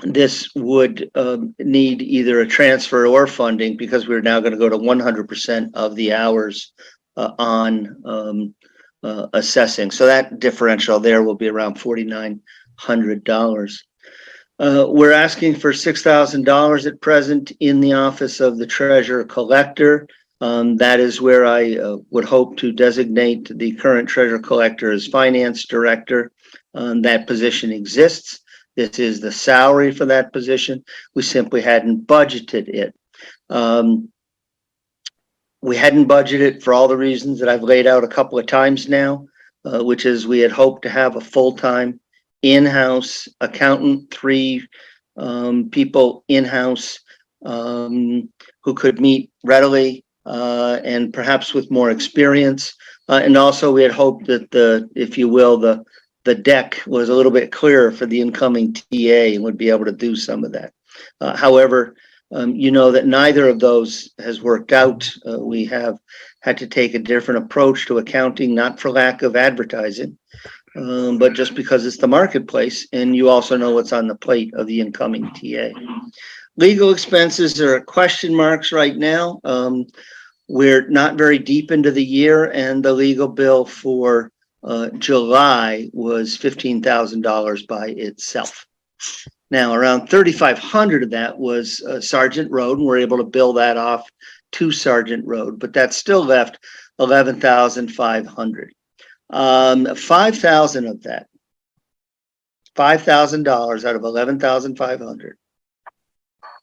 this would need either a transfer or funding because we're now going to go to 100% of the hours on assessing. So that differential there will be around $4,900. We're asking for $6,000 at present in the office of the treasurer collector. That is where I would hope to designate the current treasurer collector as finance director. That position exists. This is the salary for that position. We simply hadn't budgeted it. We hadn't budgeted for all the reasons that I've laid out a couple of times now, which is we had hoped to have a full-time in-house accountant, 3 people in-house who could meet readily and perhaps with more experience. And also we had hoped that if you will, the deck was a little bit clearer for the incoming TA and would be able to do some of that. However, You know that neither of those has worked out. We have had to take a different approach to accounting, not for lack of advertising, but just because it's the marketplace, and you also know what's on the plate of the incoming TA. Legal expenses are question marks right now. We're not very deep into the year, and the legal bill for July was $15,000 by itself. Now, around 3,500 of that was Sergeant Road, and we're able to bill that off to Sergeant Road, but that still left 11,500. 5,000 of that, $5,000 out of 11,500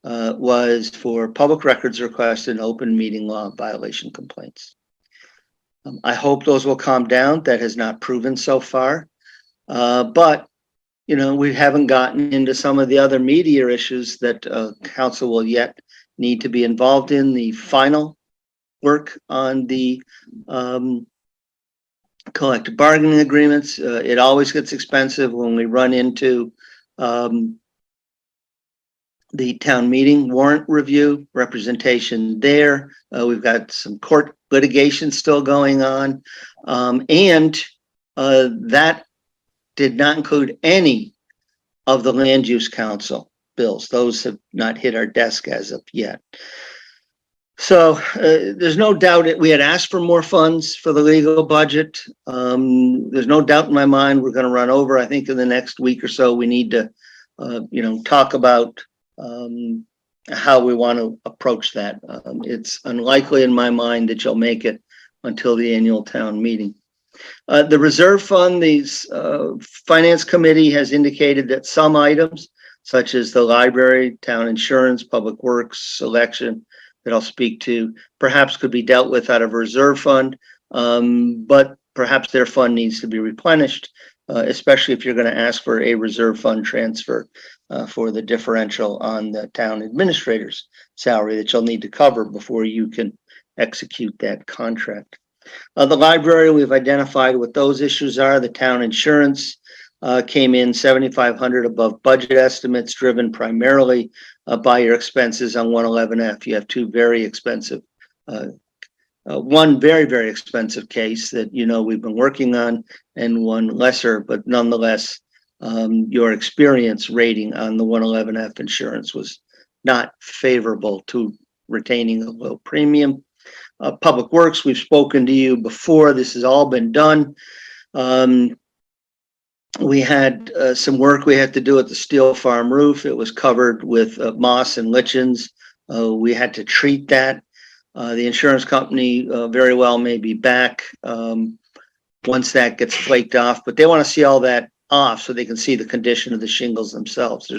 was for public records requests and open meeting law violation complaints. I hope those will calm down. That has not proven so far, but you know, we haven't gotten into some of the other media issues that council will yet need to be involved in. The final work on the collective bargaining agreements. It always gets expensive when we run into the town meeting warrant review representation there. We've got some court litigation still going on, and that did not include any of the land use council bills. Those have not hit our desk as of yet. So there's no doubt that we had asked for more funds for the legal budget. There's no doubt in my mind we're going to run over. I think in the next week or so we need to, you know, talk about how we want to approach that. It's unlikely in my mind that you'll make it until the annual town meeting. The reserve fund, the finance committee has indicated that some items, such as the library, town insurance, public works, election, that I'll speak to, perhaps could be dealt with out of reserve fund, but perhaps their fund needs to be replenished, especially if you're going to ask for a reserve fund transfer for the differential on the town administrator's salary that you'll need to cover before you can execute that contract. The library, we've identified what those issues are. The town insurance came in $7,500 above budget estimates, driven primarily by your expenses on 111F. You have two very expensive, one very, very expensive case that you know we've been working on, and one lesser, but nonetheless, your experience rating on the 111F insurance was not favorable to retaining a low premium. Public Works, we've spoken to you before. This has all been done. We had some work we had to do at the steel farm roof. It was covered with moss and lichens. We had to treat that. The insurance company very well may be back once that gets flaked off, but they want to see all that off so they can see the condition of the shingles themselves.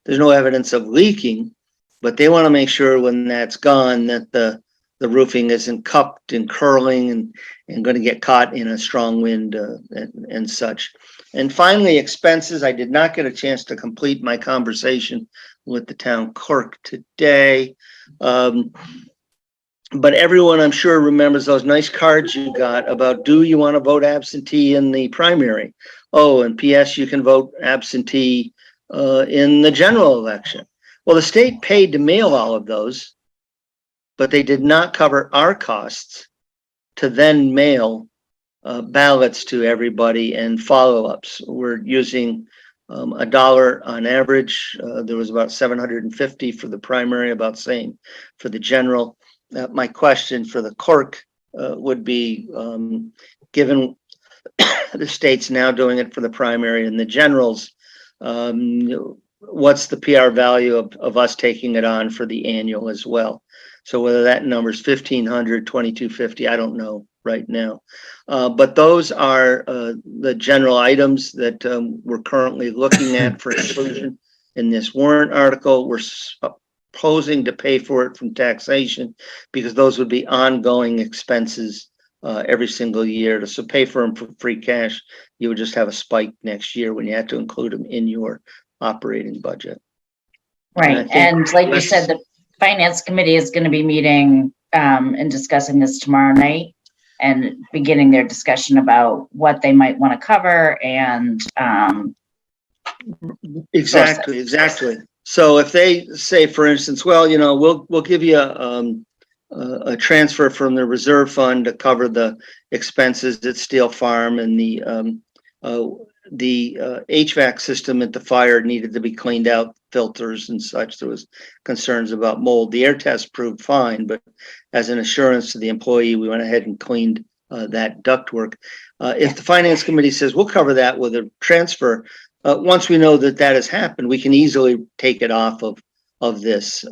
There's no evidence of leaking, but they want to make sure when that's gone that the roofing isn't cupped and curling and going to get caught in a strong wind and such. And finally, expenses. I did not get a chance to complete my conversation with the town clerk today. But everyone, I'm sure, remembers those nice cards you got about, do you want to vote absentee in the primary? Oh, and P.S. you can vote absentee in the general election. Well, the state paid to mail all of those, but they did not cover our costs to then mail ballots to everybody and follow-ups. We're using $1 on average. There was about 750 for the primary, about same for the general. My question for the clerk would be, given the state's now doing it for the primary and the generals, what's the PR value of us taking it on for the annual as well? So whether that number is 1,500, 2,250, I don't know right now. But those are the general items that we're currently looking at for inclusion in this warrant article. We're proposing to pay for it from taxation because those would be ongoing expenses every single year. So pay for them for free cash, you would just have a spike next year when you have to include them in your operating budget. Right, and like you said, the Finance Committee is going to be meeting and discussing this tomorrow night and beginning their discussion about what they might want to cover and Exactly. So if they say, for instance, well, you know, we'll give you a transfer from the reserve fund to cover the expenses at Steel Farm, and the HVAC system at the fire needed to be cleaned out, filters and such. There was concerns about mold. The air test proved fine, but as an assurance to the employee, we went ahead and cleaned that ductwork. If the finance committee says we'll cover that with a transfer, once we know that that has happened, we can easily take it off of this.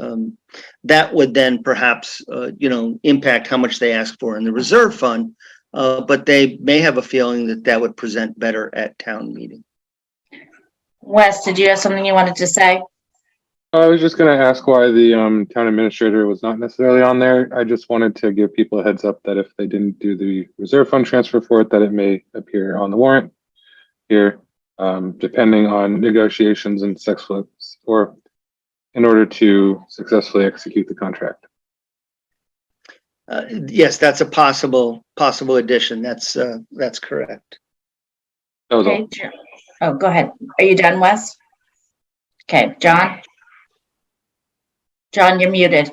That would then perhaps, you know, impact how much they ask for in the reserve fund, but they may have a feeling that that would present better at town meeting. Wes, did you have something you wanted to say? I was just going to ask why the town administrator was not necessarily on there. I just wanted to give people a heads up that if they didn't do the reserve fund transfer for it, that it may appear on the warrant here, depending on negotiations and or in order to successfully execute the contract. Yes, that's a possible addition. That's correct. That was all. Okay, sure. Oh, go ahead. Are you done, Wes? Okay, John? John, you're muted.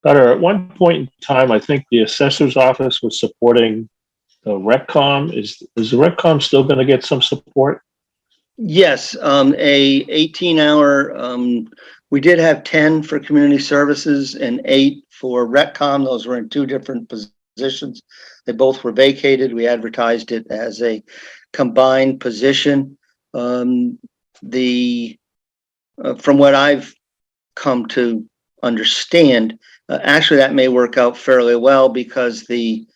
Better. At one point in time, I think the assessor's office was supporting the RecCom. Is the RecCom still going to get some support? Yes, a 18-hour, we did have 10 for community services and 8 for RecCom. Those were in 2 different positions. They both were vacated. We advertised it as a combined position. From what I've come to understand, actually that may work out fairly well, because the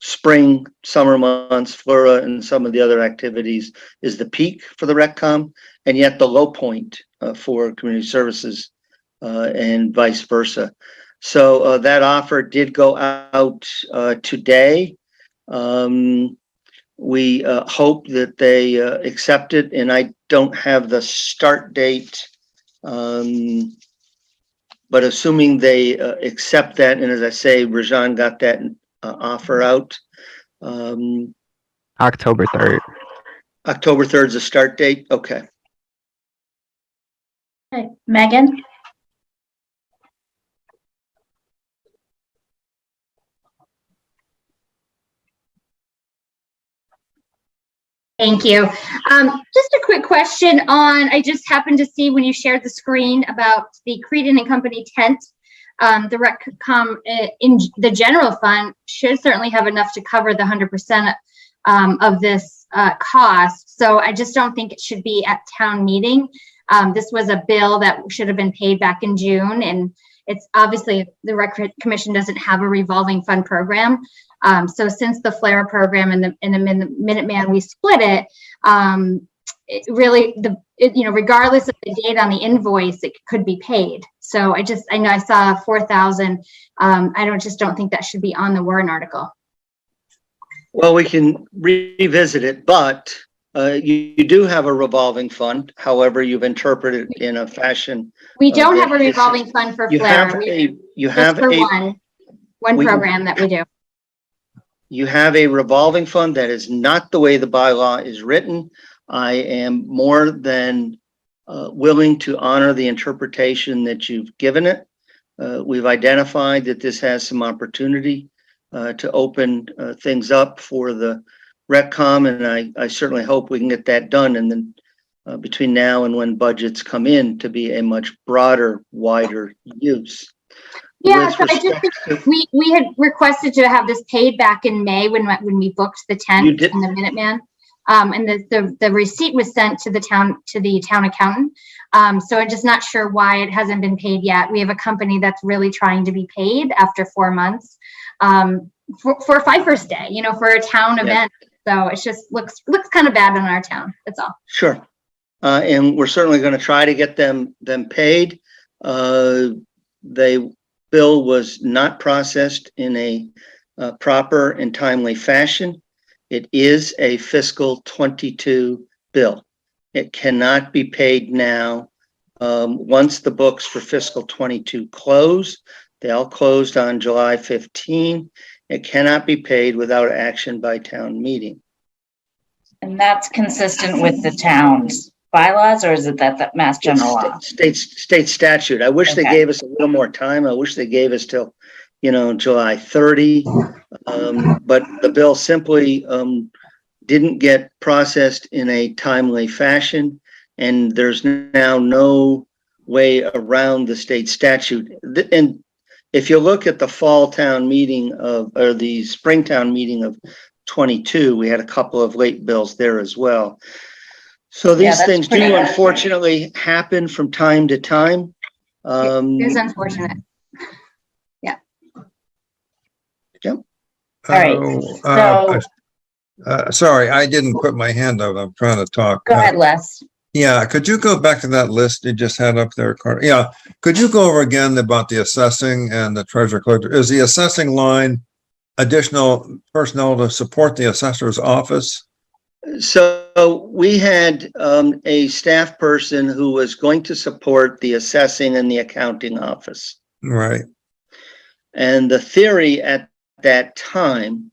spring, summer months, Flora, and some of the other activities is the peak for the RecCom, and yet the low point for community services, and vice versa. So that offer did go out today. We hope that they accept it, and I don't have the start date, but assuming they accept that, and as I say, Rajan got that offer out. October 3rd. October 3rd is the start date. Okay. Okay, Megan? Thank you. Just a quick question on, I just happened to see when you shared the screen about the Creedon and Company tent, the RecCom in the general fund should certainly have enough to cover the 100% of this cost. So I just don't think it should be at town meeting. This was a bill that should have been paid back in June, and it's obviously the Rec Commission doesn't have a revolving fund program. So since the FLARE program and the Minuteman, we split it, it really, regardless of the date on the invoice, it could be paid. So I know I saw 4,000. I just don't think that should be on the warrant article. Well, we can revisit it, but you do have a revolving fund. However, you've interpreted it in a fashion. We don't have a revolving fund for FLARE. You have one program that we do. You have a revolving fund. That is not the way the bylaw is written. I am more than willing to honor the interpretation that you've given it. We've identified that this has some opportunity to open things up for the RecCom, and I certainly hope we can get that done. And then between now and when budgets come in, to be a much broader, wider use. Yeah, so I just think we had requested to have this paid back in May when we booked the tent and the Minuteman, and the receipt was sent to the town accountant. So I'm just not sure why it hasn't been paid yet. We have a company that's really trying to be paid after 4 months for Pfeiffer's Day, for a town event. So it just looks kind of bad in our town. That's all. Sure, and we're certainly going to try to get them paid. Bill was not processed in a proper and timely fashion. It is a fiscal 22 bill. It cannot be paid now. Once the books for fiscal 22 close, they all closed on July 15. It cannot be paid without action by town meeting. And that's consistent with the town's bylaws, or is it that Mass General law? State statute. I wish they Okay. gave us a little more time. I wish they gave us till, July 30. But the bill simply, didn't get processed in a timely fashion. And there's now no way around the state statute. And if you look at the fall town meeting or the Springtown meeting of 22, we had a couple of late bills there as well. So these that's things pretty do bad. unfortunately happen from time to time. It is unfortunate. All right, Sorry, I didn't put my hand up. I'm trying to talk. Go ahead, Les. Yeah, could you go back to that list you just had up there, Carter? Yeah, could you go over again about the assessing and the treasurer collector? Is the assessing line additional personnel to support the assessor's office? So we had a staff person who was going to support the assessing and the accounting office. Right. And the theory at that time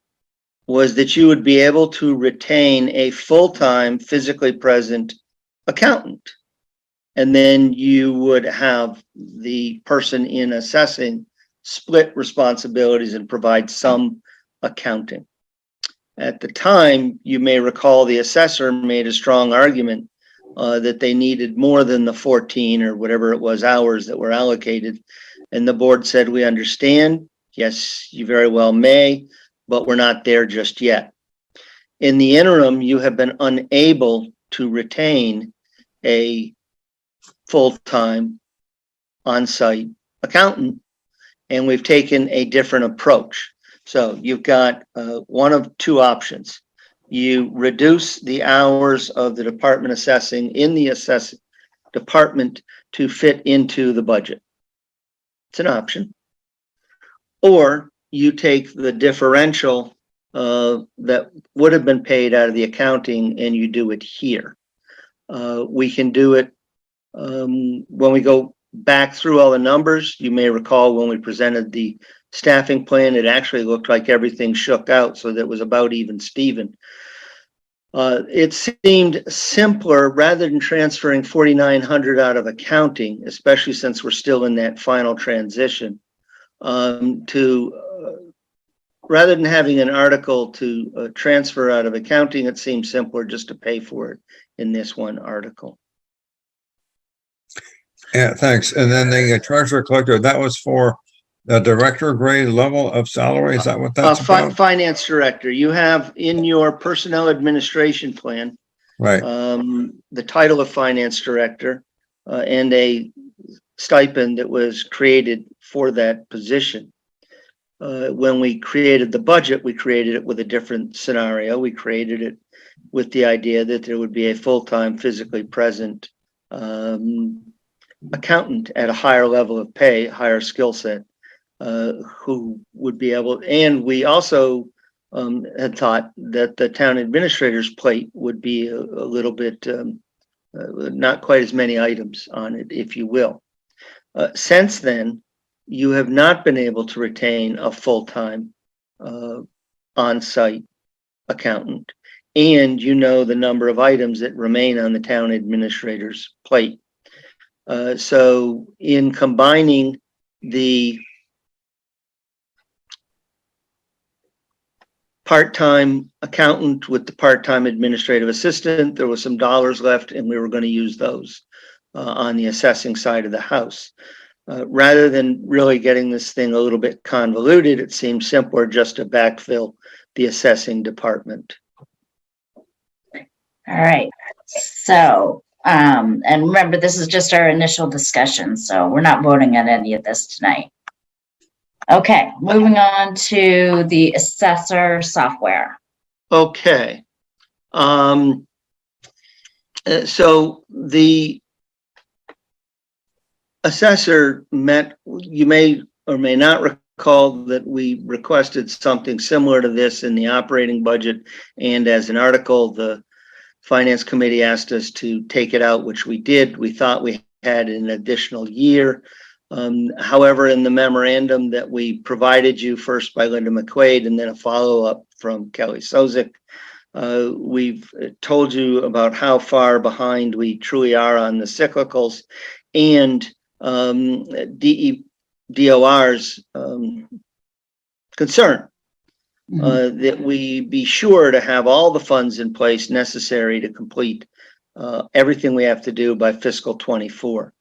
was that you would be able to retain a full-time physically present accountant. And then you would have the person in assessing split responsibilities and provide some accounting. At the time, you may recall the assessor made a strong argument that they needed more than the 14 or whatever it was hours that were allocated. And the board said, we understand. Yes, you very well may, but we're not there just yet. In the interim, you have been unable to retain a full-time on-site accountant, and we've taken a different approach. So you've got one of two options. You reduce the hours of the department assessing in the assessing department to fit into the budget. It's an option. Or you take the differential that would have been paid out of the accounting and you do it here. We can do it when we go back through all the numbers. You may recall when we presented the staffing plan, it actually looked like everything shook out, so that was about even Steven. It seemed simpler rather than transferring 4,900 out of accounting, especially since we're still in that final transition, rather than having an article to transfer out of accounting, it seems simpler just to pay for it in this one article. Yeah, thanks. And then the treasurer collector, that was for the director grade level of salary. Is that what that's about? Finance director, you have in your personnel administration plan, Right. the title of finance director and a stipend that was created for that position. When we created the budget, we created it with a different scenario. We created it with the idea that there would be a full-time physically present accountant at a higher level of pay, higher skill set, who would be able, and we also had thought that the town administrator's plate would be a little bit, not quite as many items on it, if you will. Since then, you have not been able to retain a full-time on-site accountant, and you know the number of items that remain on the town administrator's plate. So in combining the part-time accountant with the part-time administrative assistant, there was some dollars left and we were going to use those on the assessing side of the house. Rather than really getting this thing a little bit convoluted, it seems simpler just to backfill the assessing department. All right. So, and remember, this is just our initial discussion, so we're not voting on any of this tonight. Okay, moving on to the assessor software. Okay. So the assessor met, you may or may not recall that we requested something similar to this in the operating budget, and as an article, the finance committee asked us to take it out, which we did. We thought we had an additional year. However, in the memorandum that we provided you, first by Linda McQuaid and then a follow-up from Kelly Sozik, We've told you about how far behind we truly are on the cyclicals, and DOR's concern that we be sure to have all the funds in place necessary to complete everything we have to do by fiscal 24.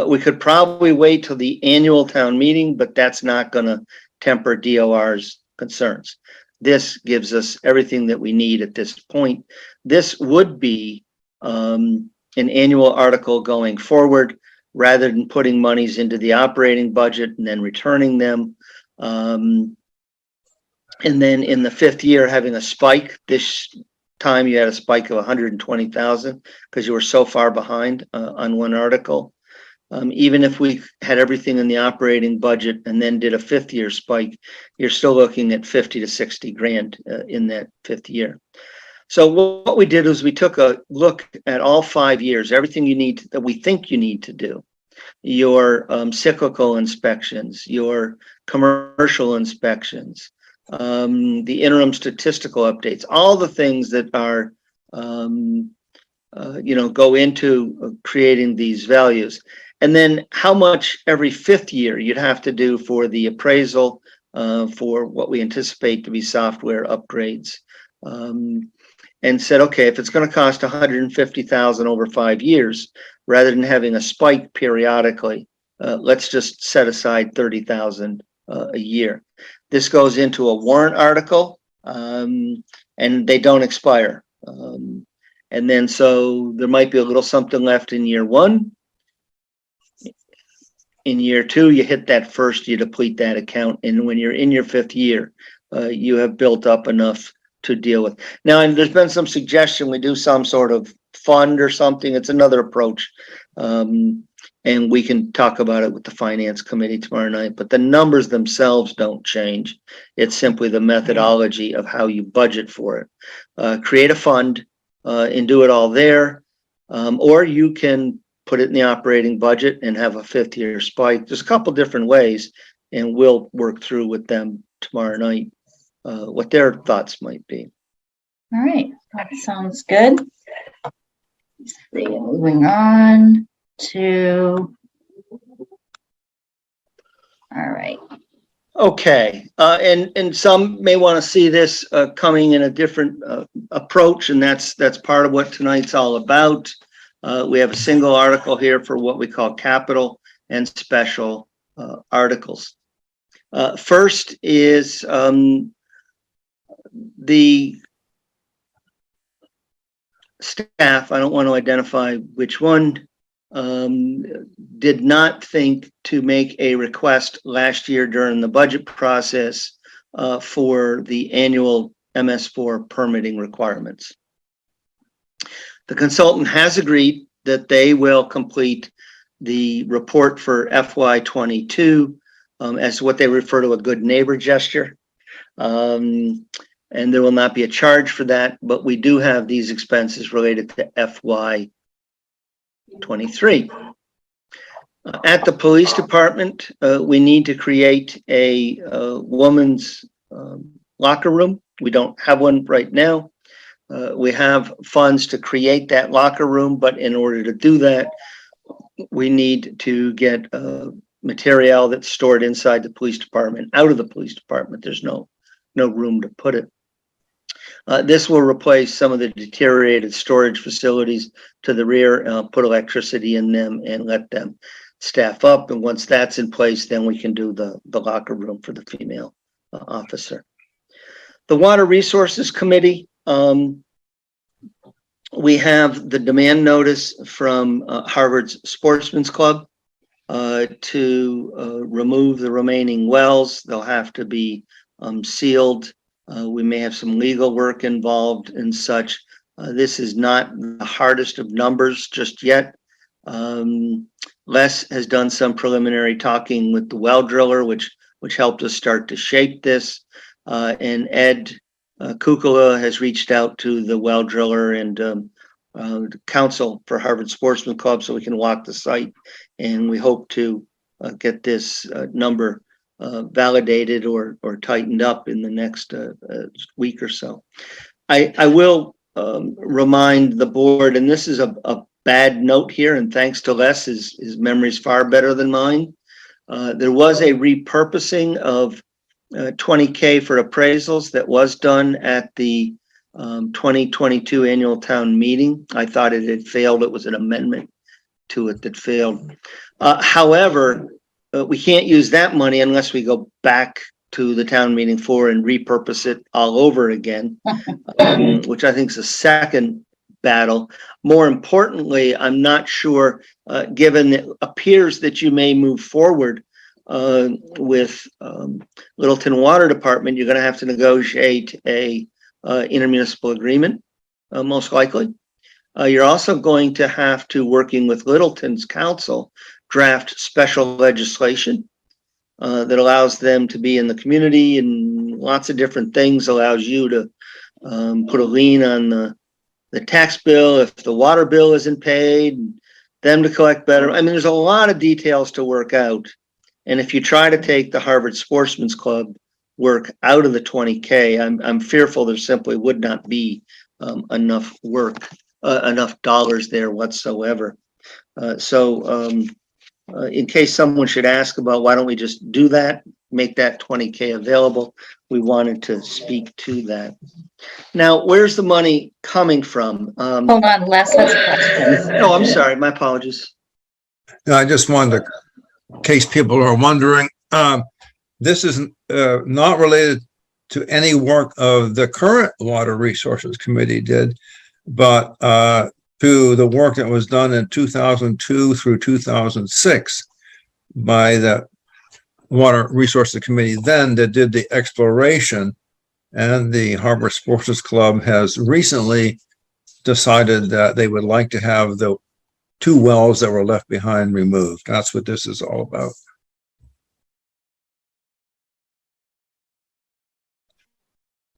We could probably wait till the annual town meeting, but that's not going to temper DOR's concerns. This gives us everything that we need at this point. This would be an annual article going forward rather than putting monies into the operating budget and then returning them. And then in the fifth year, having a spike. This time you had a spike of 120,000 because you were so far behind on one article. Even if we had everything in the operating budget and then did a fifth year spike, you're still looking at 50 to 60 grand in that fifth year. So what we did is we took a look at all 5 years, everything you need that we think you need to do, your cyclical inspections, your commercial inspections, the interim statistical updates, all the things that are, go into creating these values. And then how much every fifth year you'd have to do for the appraisal for what we anticipate to be software upgrades. And said, okay, if it's going to cost 150,000 over 5 years, rather than having a spike periodically, let's just set aside 30,000 a year. This goes into a warrant article, and they don't expire. And then so there might be a little something left in year one. In year two, you hit that first, you deplete that account. And when you're in your fifth year, you have built up enough to deal with. Now, and there's been some suggestion we do some sort of fund or something. It's another approach. And we can talk about it with the finance committee tomorrow night, but the numbers themselves don't change. It's simply the methodology of how you budget for it. Create a fund and do it all there. Or you can put it in the operating budget and have a fifth year spike. There's a couple different ways, and we'll work through with them tomorrow night what their thoughts might be. All right, that sounds good. Let's see, moving on to, all right. Okay, and some may want to see this coming in a different approach, and that's part of what tonight's all about. We have a single article here for what we call capital and special articles. First is the staff, I don't want to identify which one, did not think to make a request last year during the budget process for the annual MS4 permitting requirements. The consultant has agreed that they will complete the report for FY22 as what they refer to a good neighbor gesture. And there will not be a charge for that, but we do have these expenses related to FY23. At the police department, we need to create a woman's locker room. We don't have one right now. We have funds to create that locker room, but in order to do that, we need to get material that's stored inside the police department out of the police department. There's no room to put it. This will replace some of the deteriorated storage facilities to the rear, put electricity in them and let them staff up. And once that's in place, then we can do the locker room for the female officer. The Water Resources Committee, we have the demand notice from Harvard's Sportsman's Club to remove the remaining wells. They'll have to be sealed. We may have some legal work involved and such. This is not the hardest of numbers just yet. Les has done some preliminary talking with the well driller, which helped us start to shape this. And Ed Kukula has reached out to the well driller and counsel for Harvard Sportsman Club so we can walk the site. And we hope to get this number validated or tightened up in the next week or so. I will remind the board, and this is a bad note here, and thanks to Les, his memory's far better than mine. There was a repurposing of 20K for appraisals that was done at the 2022 annual town meeting. I thought it had failed. It was an amendment to it that failed. However, we can't use that money unless we go back to the town meeting floor and repurpose it all over again, which I think is a second battle. More importantly, I'm not sure, given it appears that you may move forward with Littleton Water Department, you're going to have to negotiate a intermunicipal agreement, most likely. You're also going to have to, working with Littleton's council, draft special legislation that allows them to be in the community and lots of different things, allows you to put a lien on the tax bill if the water bill isn't paid, them to collect better. I mean, there's a lot of details to work out. And if you try to take the Harvard Sportsman's Club work out of the 20K, I'm fearful there simply would not be enough work, enough dollars there whatsoever. In case someone should ask about why don't we just do that, make that 20K available, we wanted to speak to that. Now, where's the money coming from? Hold on, Les has a question. Oh, I'm sorry, my apologies. No, I just wanted to, in case people are wondering, this is not related to any work of the current Water Resources Committee did, but to the work that was done in 2002 through 2006 by the Water Resources Committee then that did the exploration, and the Harbor Sportsman's Club has recently decided that they would like to have the 2 wells that were left behind removed. That's what this is all about.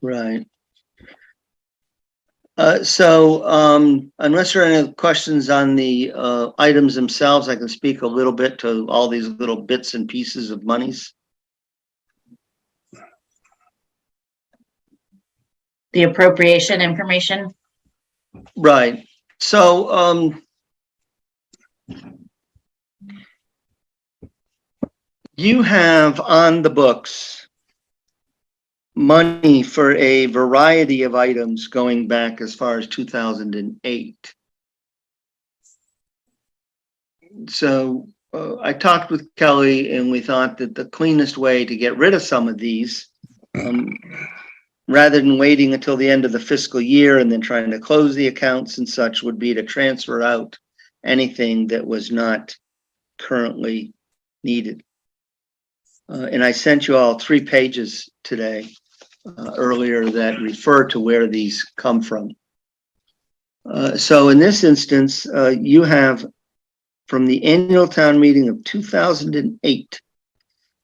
Right. Unless there are any questions on the items themselves, I can speak a little bit to all these little bits and pieces of monies. The appropriation information. Right. So you have on the books money for a variety of items going back as far as 2008. So I talked with Kelly, and we thought that the cleanest way to get rid of some of these, rather than waiting until the end of the fiscal year and then trying to close the accounts and such, would be to transfer out anything that was not currently needed. And I sent you all 3 pages today, earlier, that refer to where these come from. So in this instance, you have from the annual town meeting of 2008,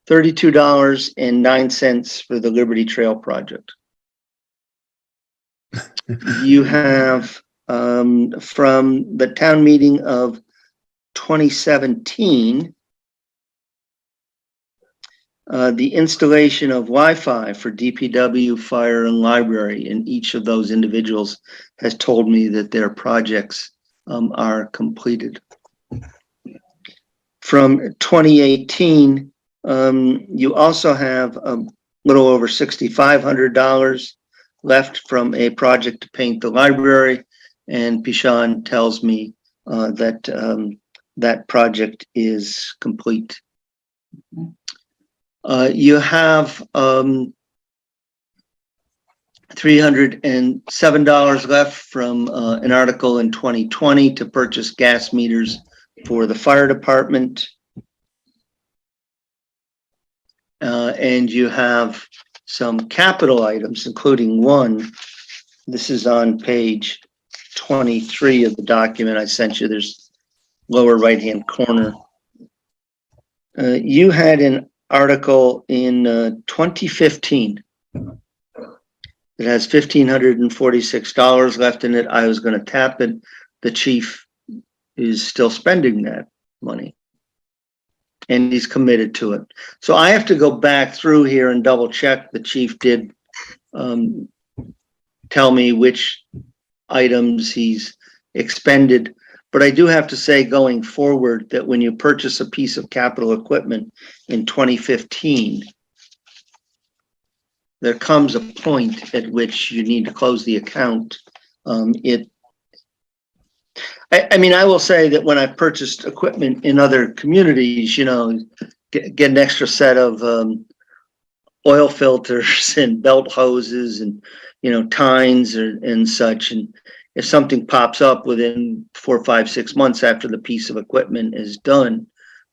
$32.09 for the Liberty Trail project. You have from the town meeting of 2017, the installation of Wi-Fi for DPW, fire, and library, and each of those individuals has told me that their projects are completed. From 2018, you also have a little over $6,500 left from a project to paint the library, and Pishan tells me that that project is complete. You have $307 left from an article in 2020 to purchase gas meters for the fire department. And you have some capital items, including one. This is on page 23 of the document I sent you. There's lower right-hand corner. You had an article in 2015 that has $1,546 left in it. I was going to tap it. The chief is still spending that money, and he's committed to it. So I have to go back through here and double check the chief did tell me which items he's expended. But I do have to say, going forward, that when you purchase a piece of capital equipment in 2015, there comes a point at which you need to close the account. I mean, I will say that when I purchased equipment in other communities, you know, get an extra set of oil filters and belt hoses and, you know, tines and such. And if something pops up within 4, 5, 6 months after the piece of equipment is done,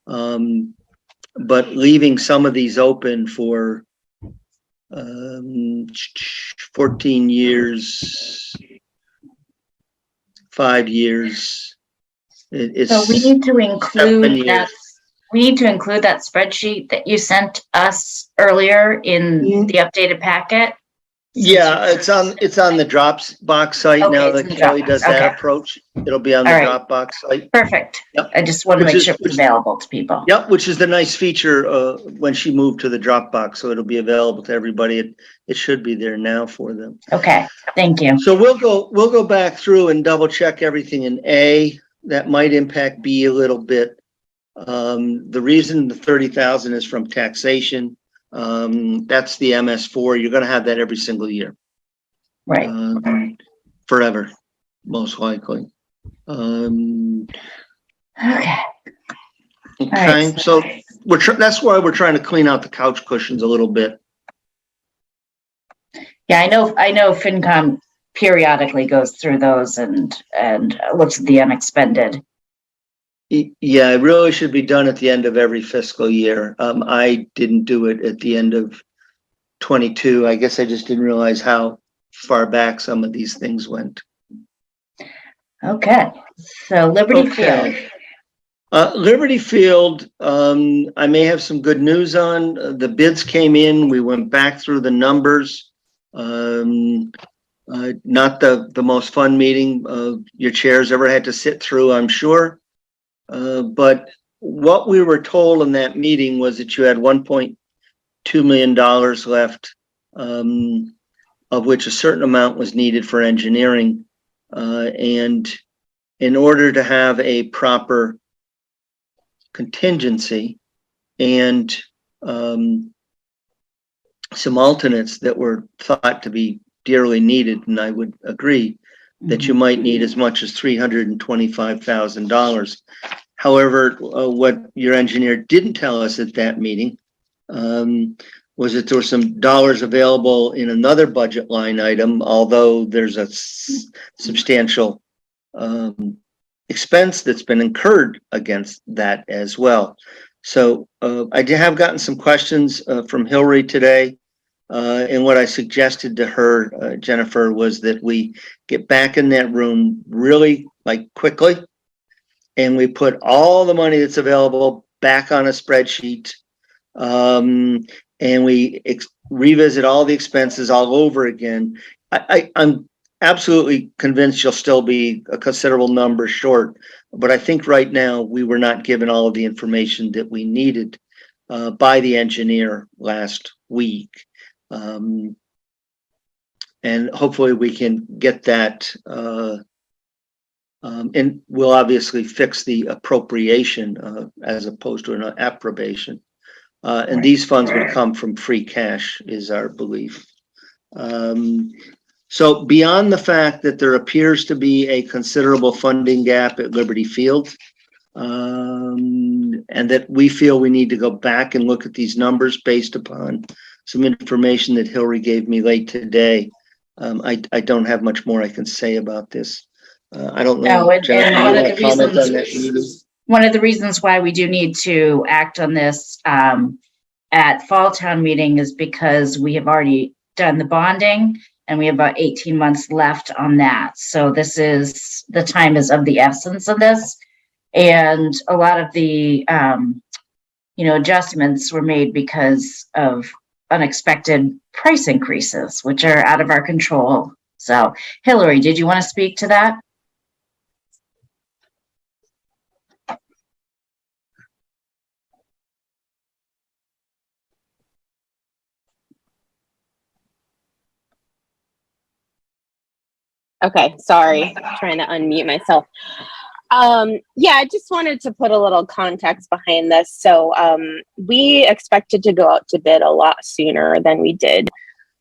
but leaving some of these open for 14 years, 5 years. So we need to include that. We need to include that spreadsheet that you sent us earlier in the updated packet. Yeah, it's on the Dropbox site Okay, now it's that in the Kelly Dropbox. does that Okay. approach. It'll be on the All right. Dropbox site. Perfect. Yep. I just want to Which make is- sure it's available to people. Yep, which is the nice feature when she moved to the Dropbox, so it'll be available to everybody. It should be there now for them. Okay, thank you. So we'll go back through and double check everything in A. That might impact B a little bit. The reason the 30,000 is from taxation. That's the MS4. You're going to have that every single year. Right. Forever, most likely. Okay. Okay, so that's why we're trying to clean out the couch cushions a little bit. Yeah, I know FinCom periodically goes through those and looks at the unexpended. Yeah, it really should be done at the end of every fiscal year. I didn't do it at the end of 22. I guess I just didn't realize how far back some of these things went. Okay, so Liberty Field. Liberty Field, I may have some good news on. The bids came in. We went back through the numbers. Not the most fun meeting your chairs ever had to sit through, I'm sure. But what we were told in that meeting was that you had $1.2 million left, of which a certain amount was needed for engineering. And in order to have a proper contingency and some alternates that were thought to be dearly needed, and I would agree that you might need as much as $325,000. However, what your engineer didn't tell us at that meeting was that there were some dollars available in another budget line item, although there's a substantial expense that's been incurred against that as well. So I have gotten some questions from Hillary today. And what I suggested to her, Jennifer, was that we get back in that room really quickly, and we put all the money that's available back on a spreadsheet, and we revisit all the expenses all over again. I'm absolutely convinced you'll still be a considerable number short, but I think right now we were not given all of the information that we needed by the engineer last week. And hopefully we can get that, and we'll obviously fix the appropriation as opposed to an approbation. And these funds would come from free cash is our belief. So beyond the fact that there appears to be a considerable funding gap at Liberty Field, and that we feel we need to go back and look at these numbers based upon some information that Hillary gave me late today. I don't have much more I can say about this. I don't know. No, and Jennifer, one of the reasons why we do need to act on this at Fall Town meeting is because we have already done the bonding and we have about 18 months left on that. So the time is of the essence of this. And a lot of the, adjustments were made because of unexpected price increases, which are out of our control. So Hillary, did you want to speak to that? Okay, sorry, trying to unmute myself. Yeah, I just wanted to put a little context behind this. So we expected to go out to bid a lot sooner than we did.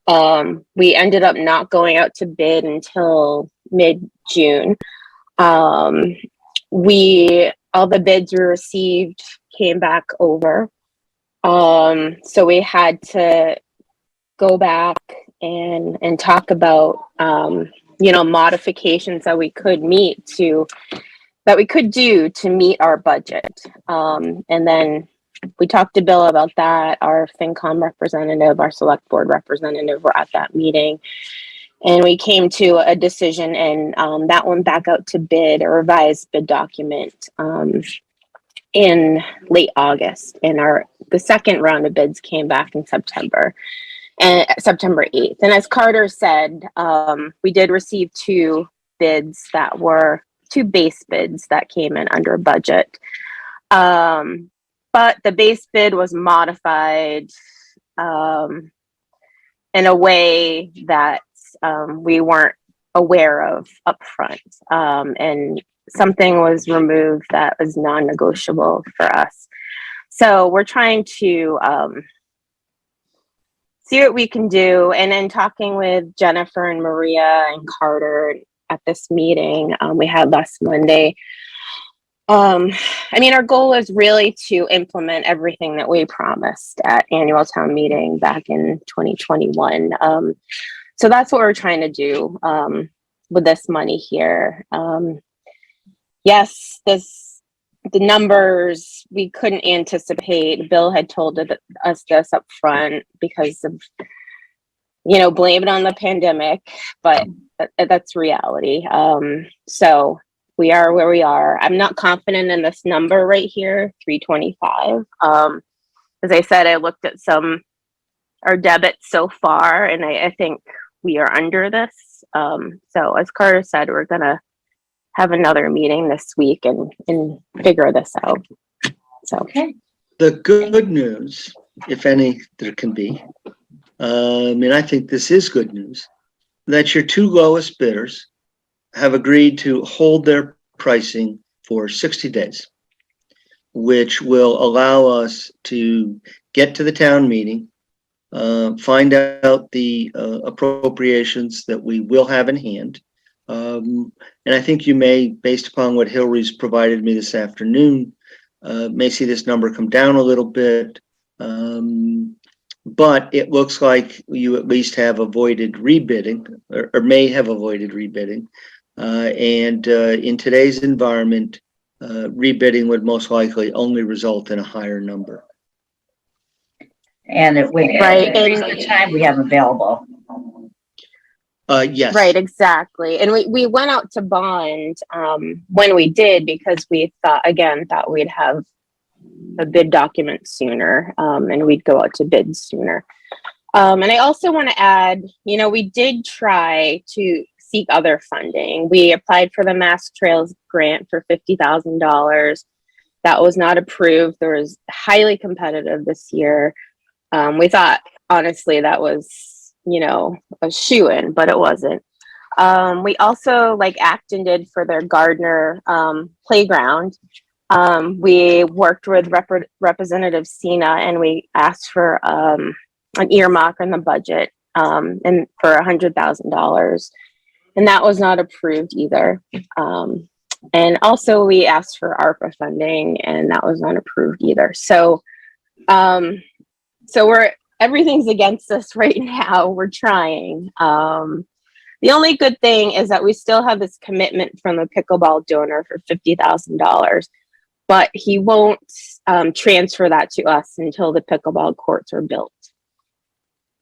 We ended up not going out to bid until mid-June. All the bids we received came back over. So we had to go back and talk about modifications that we could do to meet our budget. And then we talked to Bill about that. Our FinCom representative, our select board representative were at that meeting. And we came to a decision, and that went back out to bid, a revised bid document in late August. And the second round of bids came back in September 8th. And as Carter said, we did receive two base bids that came in under budget. But the base bid was modified in a way that we weren't aware of upfront. And something was removed that was non-negotiable for us. So we're trying to see what we can do. And then talking with Jennifer and Maria and Carter at this meeting we had last Monday. Our goal is really to implement everything that we promised at annual town meeting back in 2021. So that's what we're trying to do with this money here. Yes, the numbers we couldn't anticipate. Bill had told us this up front because of, blame it on the pandemic, but that's reality. So we are where we are. I'm not confident in this number right here, 325. As I said, I looked at our debits so far, and I think we are under this. So as Carter said, we're gonna have another meeting this week and figure this out. So Okay. The good news, if any there can be, I think this is good news, that your two lowest bidders have agreed to hold their pricing for 60 days, which will allow us to get to the town meeting, find out the appropriations that we will have in hand. And I think you may, based upon what Hillary's provided me this afternoon, may see this number come down a little bit. But it looks like you at least have avoided rebidding, or may have avoided rebidding. And in today's environment, rebidding would most likely only result in a higher number. And it would increase the time we have available. Yes. Right, exactly. And we went out to bond when we did because we thought we'd have a bid document sooner and we'd go out to bid sooner. And I also want to add, we did try to seek other funding. We applied for the Mass Trails grant for $50,000. That was not approved. There was highly competitive this year. We thought, honestly, that was, a shoo-in, but it wasn't. We also, like Acton did for their Gardner playground, we worked with Representative Sina and we asked for an earmark in the budget and for $100,000. And that was not approved either. And also we asked for ARPA funding and that was not approved either. So, everything's against us right now. We're trying. The only good thing is that we still have this commitment from the pickleball donor for $50,000, but he won't transfer that to us until the pickleball courts are built.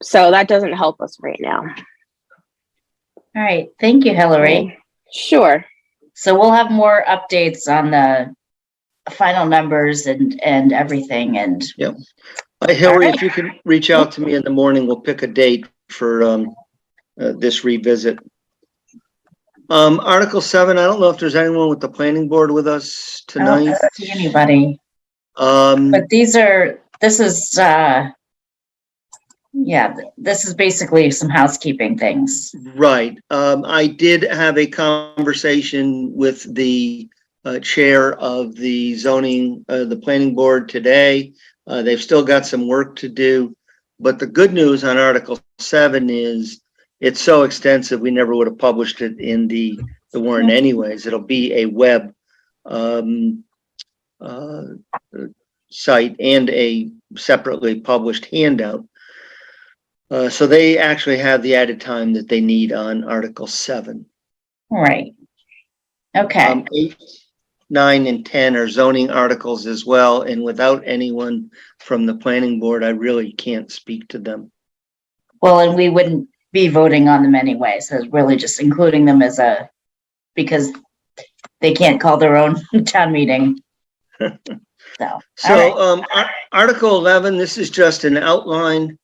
So that doesn't help us right now. All right. Thank you, Hillary. Sure. So we'll have more updates on the final numbers and everything. And yep. Hillary, right. If you can reach out to me in the morning, we'll pick a date for this revisit. Article 7, I don't know if there's anyone with the planning board with us tonight. I don't see anybody. But this is Yeah, this is basically some housekeeping things. Right. I did have a conversation with the chair of the zoning, the planning board today. They've still got some work to do, but the good news on Article 7 is it's so extensive, we never would have published it in the warrant anyways. It'll be a web site and a separately published handout. So they actually have the added time that they need on Article 7. Right. Okay. 8, 9, and 10 are zoning articles as well, and without anyone from the planning board, I really can't speak to them. Well, and we wouldn't be voting on them anyway, so it's really just including them as because they can't call their own town meeting. So, Article 11, this is just an outline.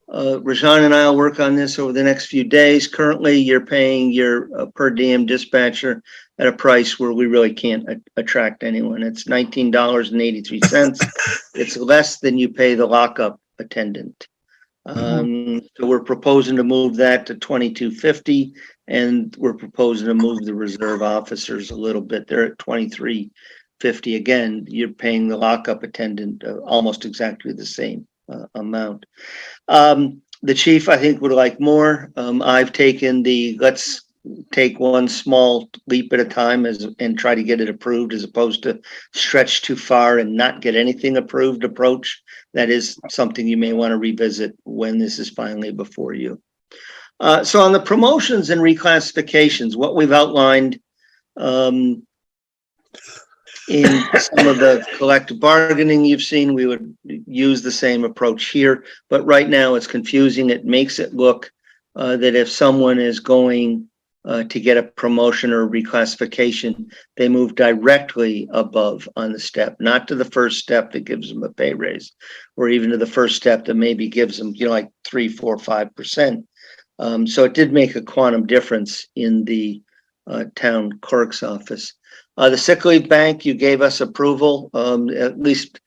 Rajan and I will work on this over the next few days. Currently, you're paying your per diem dispatcher at a price where we really can't attract anyone. It's $19.83. It's less than you pay the lockup attendant. So we're proposing to move that to $22.50, and we're proposing to move the reserve officers a little bit. They're at $23.50. Again, you're paying the lockup attendant almost exactly the same amount. The chief, I think, would like more. I've taken the let's take one small leap at a time and try to get it approved, as opposed to stretch too far and not get anything approved approach. That is something you may want to revisit when this is finally before you. So on the promotions and reclassifications, what we've outlined in some of the collective bargaining you've seen, we would use the same approach here, but right now it's confusing. It makes it look that if someone is going to get a promotion or reclassification, they move directly above on the step, not to the first step that gives them a pay raise, or even to the first step that maybe gives them, like 3, 4, 5%. So it did make a quantum difference in the town clerk's office. The sick leave bank, you gave us approval, at least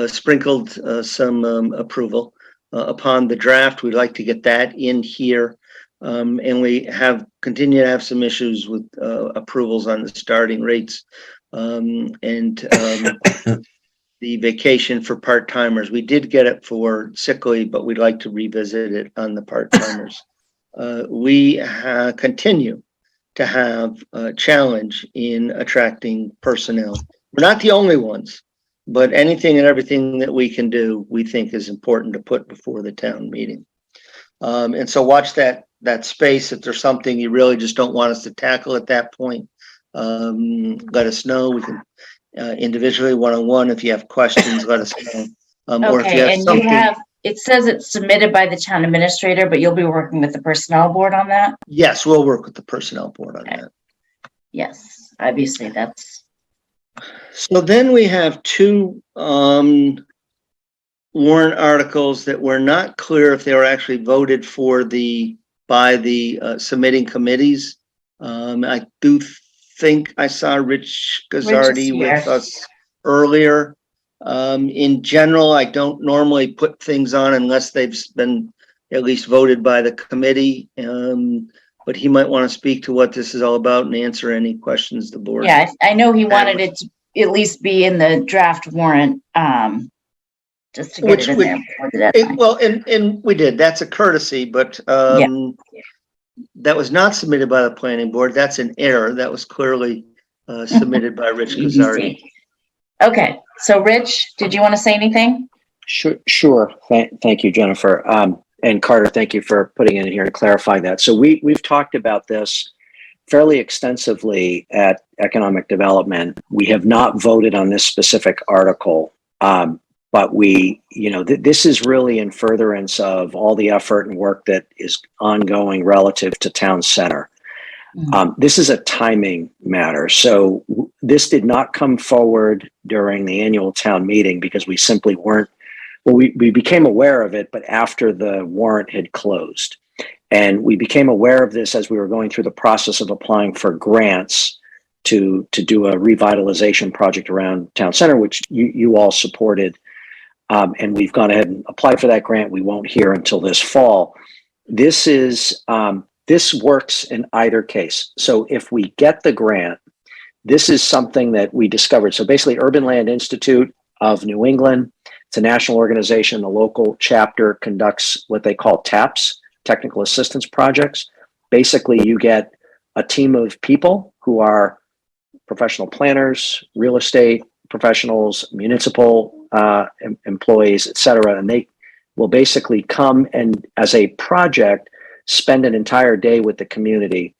sprinkled some approval upon the draft. We'd like to get that in here. And we continue to have some issues with approvals on the starting rates and the vacation for part-timers. We did get it for sick leave, but we'd like to revisit it on the part-timers. We continue to have a challenge in attracting personnel. We're not the only ones, but anything and everything that we can do, we think is important to put before the town meeting. And so watch that space. If there's something you really just don't want us to tackle at that point, let us know. We can individually, one-on-one, if you have questions, let us know. Or if you have something. It says it's submitted by the town administrator, but you'll be working with the personnel board on that? Yes, we'll work with the personnel board on that. Yes, obviously that's. So then we have 2 warrant articles that were not clear if they were actually voted for by the submitting committees. I do think I saw Rich Gazzardi with us earlier. In general, I don't normally put things on unless they've been at least voted by the committee. But he might want to speak to what this is all about and answer any questions the board. Yeah, I know he wanted it to at least be in the draft warrant, just to get it in there before the deadline. Well, and we did. That's a courtesy, but that was not submitted by the planning board. That's an error. That was clearly submitted by Rich Gazzardi. Okay, so Rich, did you want to say anything? Sure. Thank you, Jennifer. And Carter, thank you for putting it in here to clarify that. So we've talked about this fairly extensively at Economic Development. We have not voted on this specific article, but this is really in furtherance of all the effort and work that is ongoing relative to Town Center. This is a timing matter. So this did not come forward during the annual town meeting because we simply weren't, we became aware of it, but after the warrant had closed. And we became aware of this as we were going through the process of applying for grants to do a revitalization project around Town Center, which you all supported. and we've gone ahead and applied for that grant. We won't hear until this fall. This works in either case. So if we get the grant, this is something that we discovered. So basically, Urban Land Institute of New England, it's a national organization. The local chapter conducts what they call TAPS, Technical Assistance Projects. Basically, you get a team of people who are professional planners, real estate professionals, municipal employees, et cetera, and they will basically come and, as a project, spend an entire day with the community.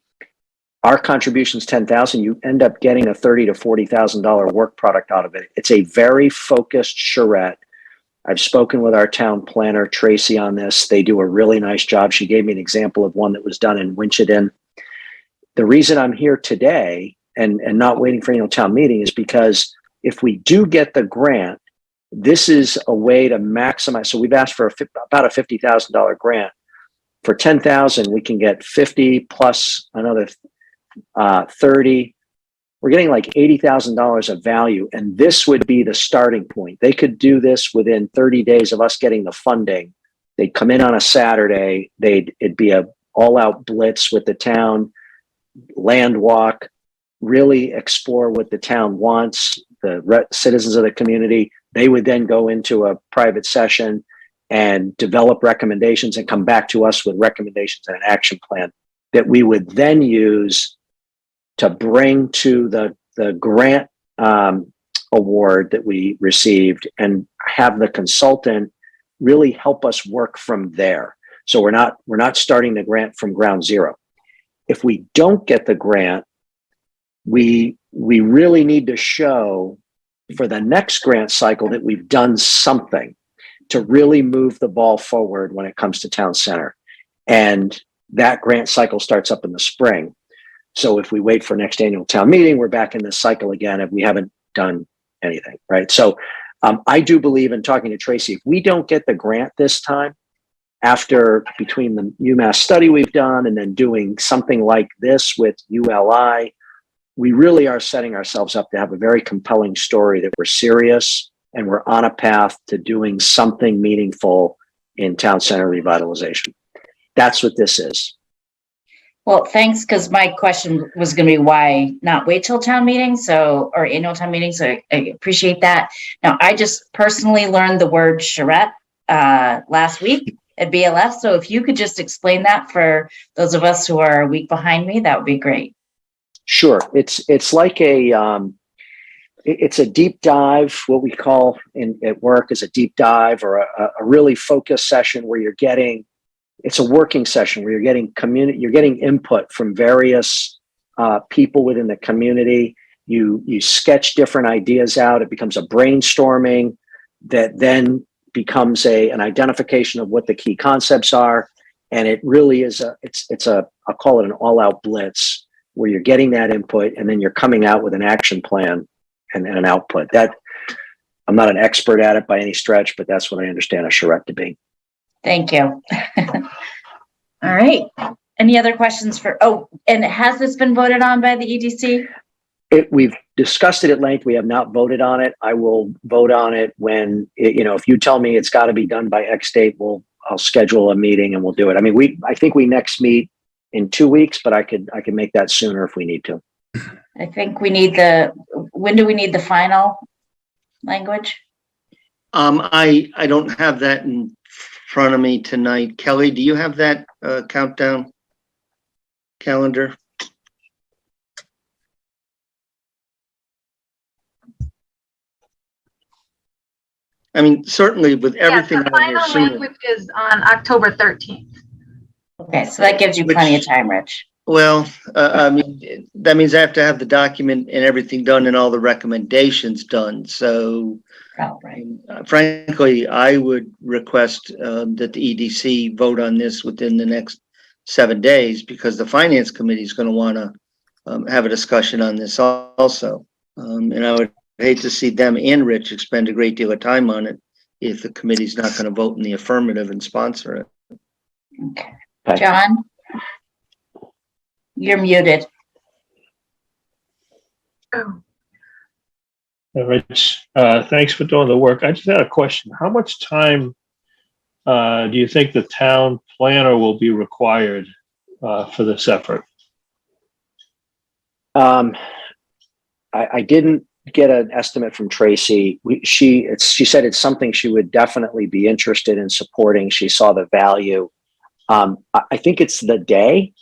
Our contribution is $10,000. You end up getting a $30,000 to $40,000 work product out of it. It's a very focused charrette. I've spoken with our town planner, Tracy, on this. They do a really nice job. She gave me an example of one that was done in Winchendon. The reason I'm here today and not waiting for town meeting is because if we do get the grant, this is a way to maximize. So we've asked for about a $50,000 grant. For $10,000, we can get 50 plus another 30. We're getting like $80,000 of value, and this would be the starting point. They could do this within 30 days of us getting the funding. They'd come in on a Saturday. It'd be a all-out blitz with the town, land walk, really explore what the town wants, the citizens of the community. They would then go into a private session and develop recommendations and come back to us with recommendations and an action plan that we would then use to bring to the grant award that we received and have the consultant really help us work from there. So we're not starting the grant from ground zero. If we don't get the grant, we really need to show for the next grant cycle that we've done something to really move the ball forward when it comes to town center. And that grant cycle starts up in the spring. So if we wait for next annual town meeting, we're back in this cycle again if we haven't done anything, right? So I do believe, in talking to Tracy, if we don't get the grant this time, after between the UMass study we've done and then doing something like this with ULI, we really are setting ourselves up to have a very compelling story that we're serious and we're on a path to doing something meaningful in town center revitalization. That's what this is. Well, thanks, because my question was going to be why not wait till town meeting, or annual town meeting, so I appreciate that. Now, I just personally learned the word charrette last week at BLF, so if you could just explain that for those of us who are a week behind me, that would be great. Sure. It's like it's a deep dive. What we call at work is a deep dive, or a really focused session where it's a working session where you're getting input from various people within the community. You sketch different ideas out. It becomes a brainstorming that then becomes an identification of what the key concepts are. And it really is I'll call it an all-out blitz, where you're getting that input and then you're coming out with an action plan and an output. That I'm not an expert at it by any stretch, but that's what I understand a charrette to be. Thank you. All right. Any other questions and has this been voted on by the EDC? We've discussed it at length. We have not voted on it. I will vote on it when, if you tell me it's got to be done by X date, I'll schedule a meeting and we'll do it. I mean, I think we next meet in 2 weeks, but I can make that sooner if we need to. I think we need when do we need the final language? I don't have that in front of me tonight. Kelly, do you have that countdown calendar? I mean, certainly with everything. The final language is on October 13th. Okay, so that gives you plenty of time, Rich. Well, I mean, that means I have to have the document and everything done and all the recommendations done. So, frankly, I would request that the EDC vote on this within the next 7 days, because the Finance Committee is going to want to have a discussion on this also. And I would hate to see them and Rich expend a great deal of time on it if the committee's not going to vote in the affirmative and sponsor it. Okay. John, you're muted. Oh. Rich, thanks for doing the work. I just had a question. How much time do you think the town planner will be required for this effort? I didn't get an estimate from Tracy. She said it's something she would definitely be interested in supporting. She saw the value. I think it's the day.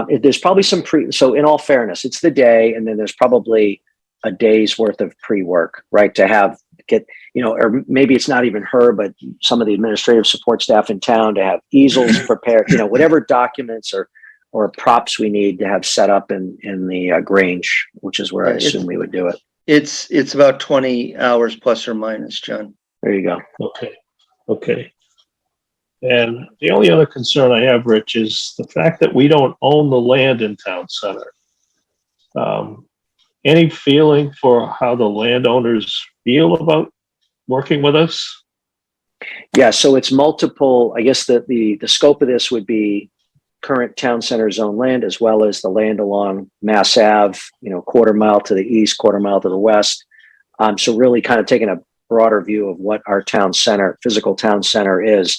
There's probably some so in all fairness, it's the day, and then there's probably a day's worth of pre-work, right? To get, or maybe it's not even her, but some of the administrative support staff in town to have easels prepared, whatever documents or props we need to have set up in the Grange, which is where I assume we would do it. It's about 20 hours plus or minus, John. There you go. Okay. And the only other concern I have, Rich, is the fact that we don't own the land in town center. Any feeling for how the landowners feel about working with us? Yeah, so it's multiple. I guess the scope of this would be current town center zone land, as well as the land along Mass Ave, quarter mile to the east, quarter mile to the west. So really kind of taking a broader view of what our town center, physical town center is.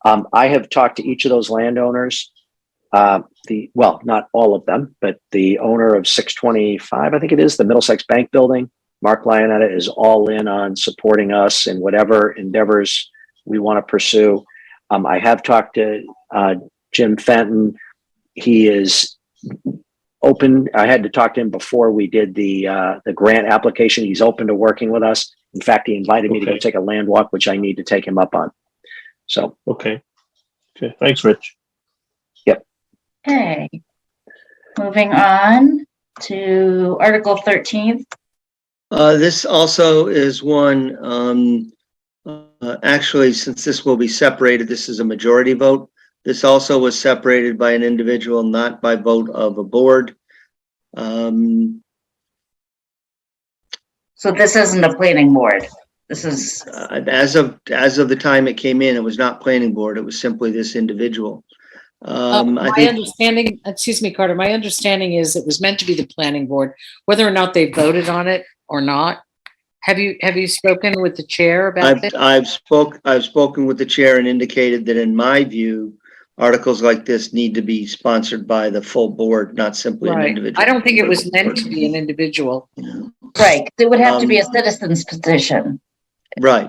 I have talked to each of those landowners, not all of them, but the owner of 625, I think it is, the Middlesex Bank building, Mark Lionetta, is all in on supporting us in whatever endeavors we want to pursue. I have talked to Jim Fenton. He is open. I had to talk to him before we did the grant application. He's open to working with us. In fact, he invited me to go take a land walk, which I need to take him up on. So. Okay. Thanks, Rich. Yep. Okay. Moving on to Article 13. This also is one, actually, since this will be separated, this is a majority vote. This also was separated by an individual, not by vote of a board. So this isn't a planning board. This is as of the time it came in, it was not planning board. It was simply this individual. Understanding, excuse me, Carter, my understanding is it was meant to be the planning board, whether or not they voted on it or not. Have you spoken with the chair about this? I've spoken with the chair and indicated that in my view, articles like this need to be sponsored by the full board, not simply an individual. I don't think it was meant to be an individual. Right. It would have to be a citizen's petition. Right.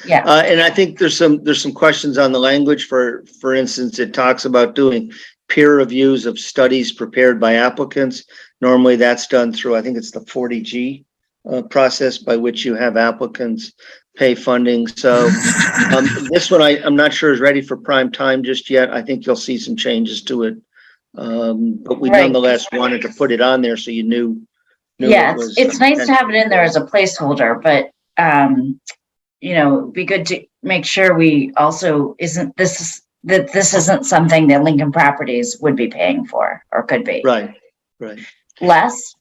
Yeah. And I think there's some questions on the language. For instance, it talks about doing peer reviews of studies prepared by applicants. Normally that's done through, I think it's the 40G process by which you have applicants pay funding. So this one I'm not sure is ready for prime time just yet. I think you'll see some changes to it. But we nonetheless wanted to put it on there so you knew. It's nice to have it in there as a placeholder, but it'd be good to make sure we also this isn't something that Lincoln Properties would be paying for or could be. Right. Les?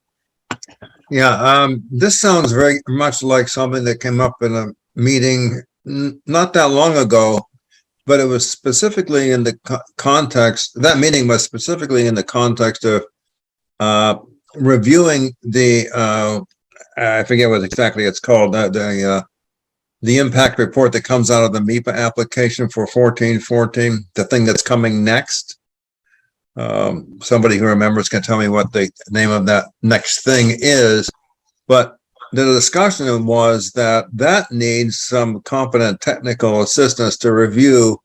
Yeah, this sounds very much like something that came up in a meeting not that long ago, but it was specifically in the context, that meeting was specifically in the context of reviewing the, I forget what exactly it's called, the impact report that comes out of the MEPA application for 1414, the thing that's coming next. Somebody who remembers can tell me what the name of that next thing is, but the discussion was that needs some competent technical assistance to review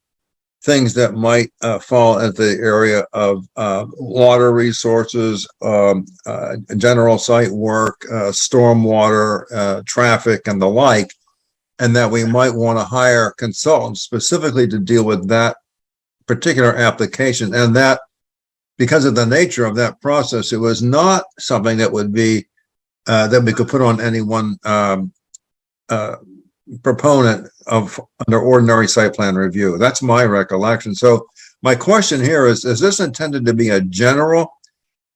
things that might fall at the area of water resources, general site work, stormwater, traffic, and the like, and that we might want to hire consultants specifically to deal with that particular application. And that, because of the nature of that process, it was not something that would be that we could put on any one proponent of under ordinary site plan review. That's my recollection. So my question here is this intended to be a general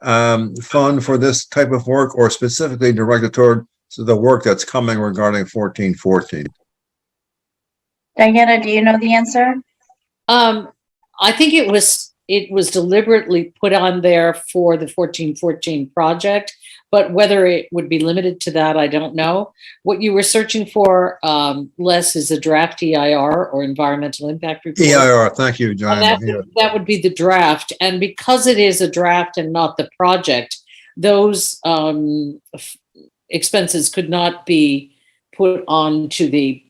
fund for this type of work, or specifically directed toward the work that's coming regarding 1414? Diana, do you know the answer? I think it was deliberately put on there for the 1414 project, but whether it would be limited to that, I don't know. What you were searching for, Les, is a draft EIR or environmental impact report. EIR, thank you, John. And that would be the draft. And because it is a draft and not the project, those expenses could not be put on to the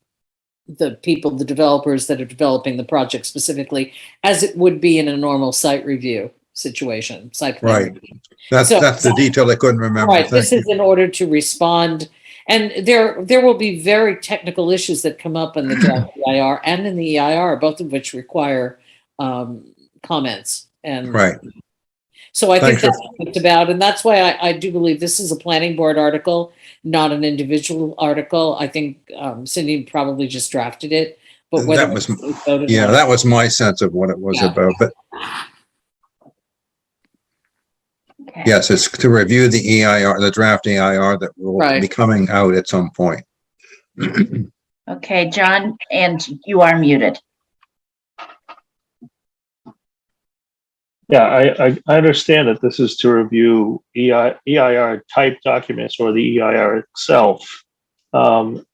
people, the developers that are developing the project specifically, as it would be in a normal site review situation, site plan Right. review. That's the detail I couldn't remember. Right, this Thank is in order to respond, and there will be very technical issues that come up in the draft EIR and in the EIR, both of which require comments. And Right. so I think Thanks for- that's what it's about, and that's why I do believe this is a planning board article, not an individual article. I think Cindy probably just drafted it, but whether That was, it's voted yeah, on- that was my sense of what it was Yeah. about, but Okay. yes, it's to review the EIR, the draft EIR that will Right. be coming out at some point. Okay, John, and you are muted. Yeah, I understand that this is to review EIR type documents or the EIR itself. And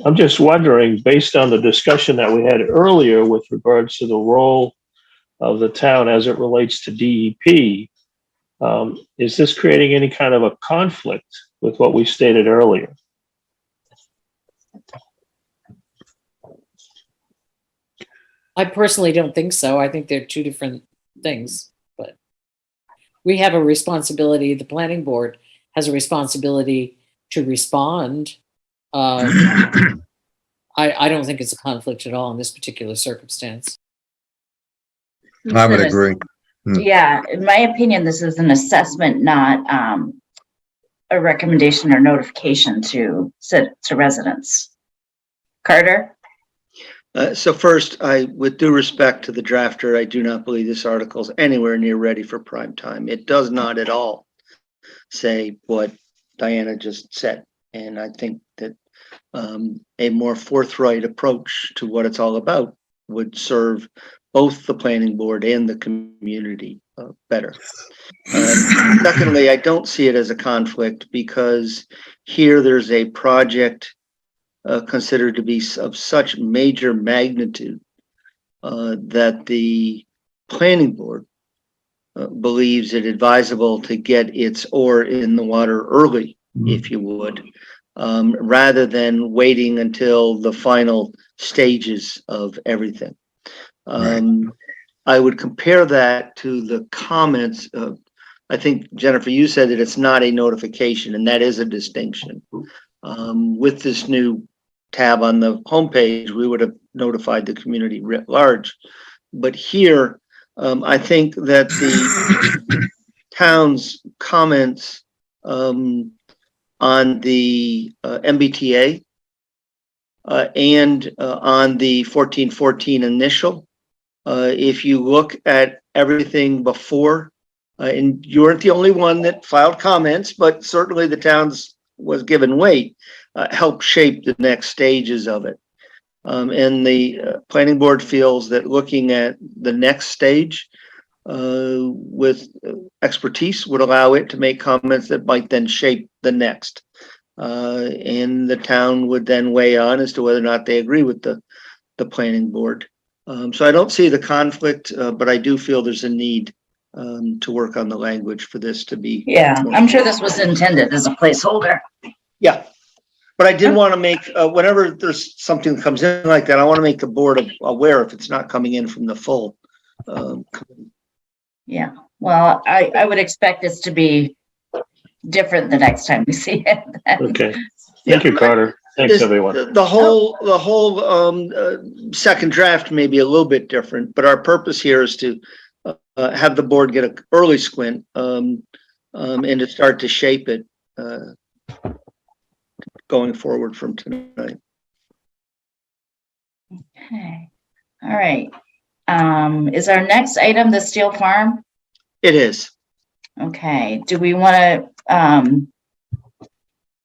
I'm just wondering, based on the discussion that we had earlier with regards to the role of the town as it relates to DEP, is this creating any kind of a conflict with what we stated earlier? I personally don't think so. I think they're two different things, but we have a responsibility, the planning board has a responsibility to respond. I don't think it's a conflict at all in this particular circumstance. I would agree. Yeah, in my opinion, this is an assessment, not a recommendation or notification to residents. Carter? So first, with due respect to the drafter, I do not believe this article is anywhere near ready for prime time. It does not at all say what Diana just said. And I think that a more forthright approach to what it's all about would serve both the planning board and the community better. Secondly, I don't see it as a conflict because here there's a project considered to be of such major magnitude that the planning board believes it advisable to get its oar in the water early, if you would, rather than waiting until the final stages of everything. I would compare that to the comments of, I think, Jennifer, you said that it's not a notification, and that is a distinction. With this new tab on the homepage, we would have notified the community writ large. But here, I think that the town's comments on the MBTA and on the 1414 initial, if you look at everything before, and you weren't the only one that filed comments, but certainly the town's was given weight, helped shape the next stages of it. And the planning board feels that looking at the next stage with expertise would allow it to make comments that might then shape the next. And the town would then weigh on as to whether or not they agree with the planning board. So I don't see the conflict, but I do feel there's a need to work on the language for this to be. Yeah, I'm sure this was intended as a placeholder. Yeah, but I did want to make, whenever there's something that comes in like that, I want to make the board aware if it's not coming in from the full. Yeah, well, I would expect this to be different the next time we see it. Okay. Thank you, Carter. Thanks, everyone. The whole second draft may be a little bit different, but our purpose here is to have the board get an early squint and to start to shape it going forward from tonight. Okay, all right. Is our next item the Steel Farm? It is. Okay, do we want to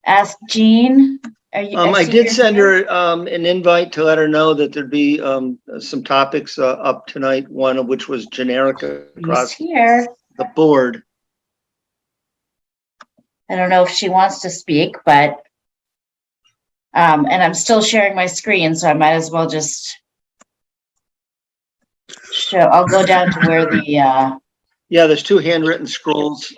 ask Jean? I did send her an invite to let her know that there'd be some topics up tonight, one of which was generic across here. the board. I don't know if she wants to speak, but and I'm still sharing my screen, so I might as well just show. I'll go down to where the Yeah, there's two handwritten scrolls.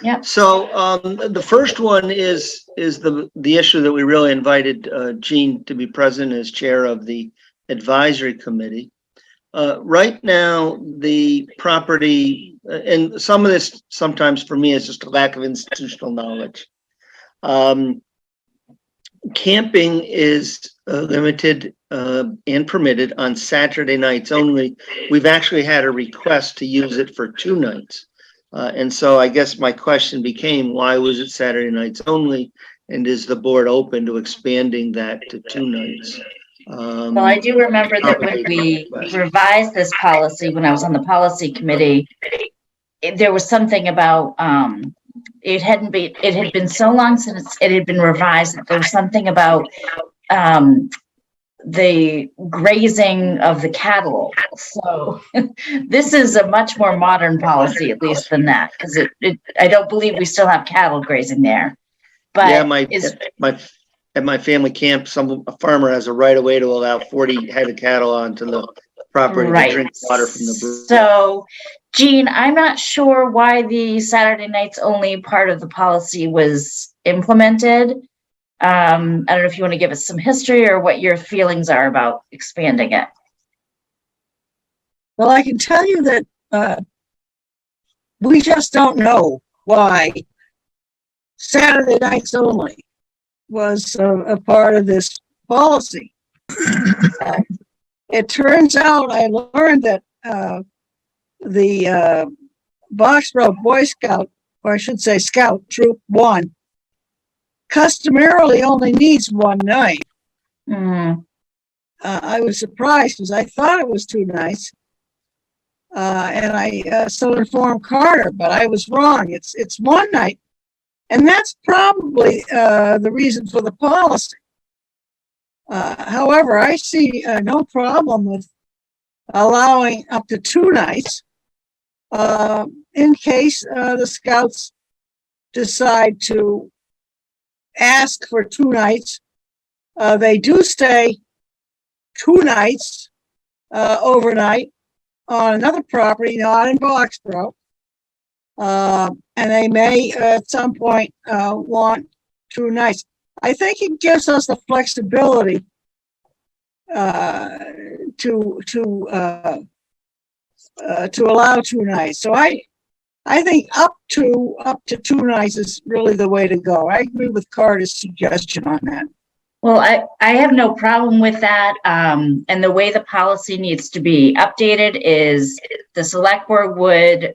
yeah. So the first one is the issue that we really invited Jean to be present as chair of the advisory committee. Right now, the property, and some of this sometimes for me is just a lack of institutional knowledge. Camping is limited and permitted on Saturday nights only. We've actually had a request to use it for 2 nights. And so I guess my question became, why was it Saturday nights only? And is the board open to expanding that to 2 nights? Well, I do remember that when we revised this policy, when I was on the policy committee, there was something about, it had been so long since it had been revised that there was something about, the grazing of the cattle. So this is a much more modern policy, at least than that, because I don't believe we still have cattle grazing there. But yeah, at my family camp, a farmer has a right of way to allow 40 head of cattle onto the property to drink water from the brook. So, Jean, I'm not sure why the Saturday nights only part of the policy was implemented. I don't know if you want to give us some history or what your feelings are about expanding it. Well, I can tell you that we just don't know why Saturday nights only was a part of this policy. It turns out I learned that the Boxborough Boy Scout, or I should say Scout Troop 1, customarily only needs 1 night. I was surprised because I thought it was 2 nights. And I so informed Carter, but I was wrong. It's 1 night. And that's probably the reason for the policy. However, I see no problem with allowing up to 2 nights in case the scouts decide to ask for 2 nights. They do stay 2 nights overnight on another property, not in Boxborough. And they may at some point want 2 nights. I think it gives us the flexibility to allow 2 nights. So I think up to 2 nights is really the way to go. I agree with Carter's suggestion on that. Well, I have no problem with that. And the way the policy needs to be updated is the select board would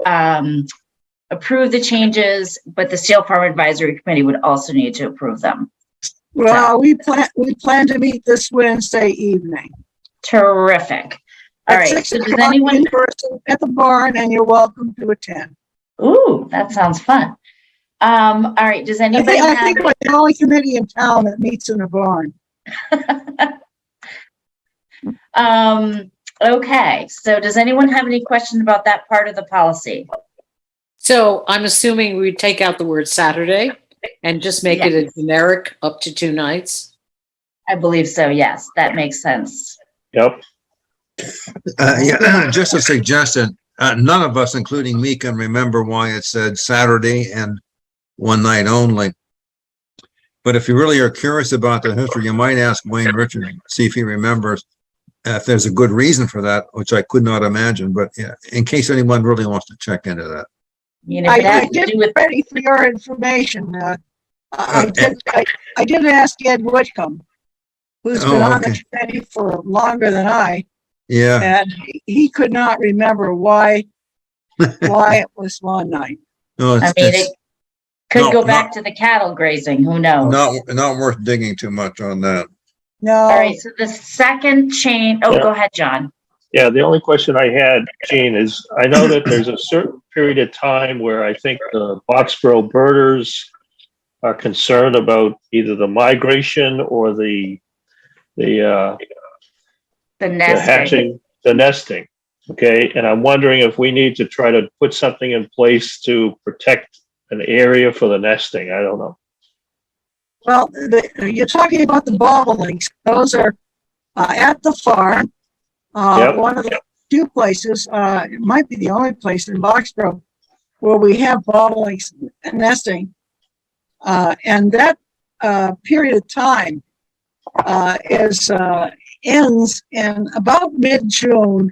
approve the changes, but the Steel Farm Advisory Committee would also need to approve them. Well, we plan to meet this Wednesday evening. Terrific. All right. So does anyone in person at the barn, and you're welcome to attend. Ooh, that sounds fun. All right. Does anybody I think we're the only committee in town that meets in a barn. Okay. So does anyone have any questions about that part of the policy? So I'm assuming we take out the word Saturday and just make it a generic up to 2 nights. I believe so. Yes, that makes sense. Yep. Yeah, just a suggestion. None of us, including me, can remember why it said Saturday and 1 night only. But if you really are curious about the history, you might ask Wayne Richard, see if he remembers if there's a good reason for that, which I could not imagine. But yeah, in case anyone really wants to check into that. You know, I did ready for your information. I did ask Ed Whitcomb, who's been on the committee for longer than I. Yeah. And he could not remember why it was 1 night. No, I mean, it could go back to the cattle grazing. Who knows? Not worth digging too much on that. No. All right. So the second change. Oh, go ahead, John. Yeah, the only question I had, Jean, is I know that there's a certain period of time where I think the Boxborough birders are concerned about either the migration or the hatching, the nesting. Okay, and I'm wondering if we need to try to put something in place to protect an area for the nesting. I don't know. Well, you're talking about the bobolinks. Those are at the farm. Yep. One of the few places, it might be the only place in Boxborough where we have bobolinks nesting. And that period of time ends in about mid-June,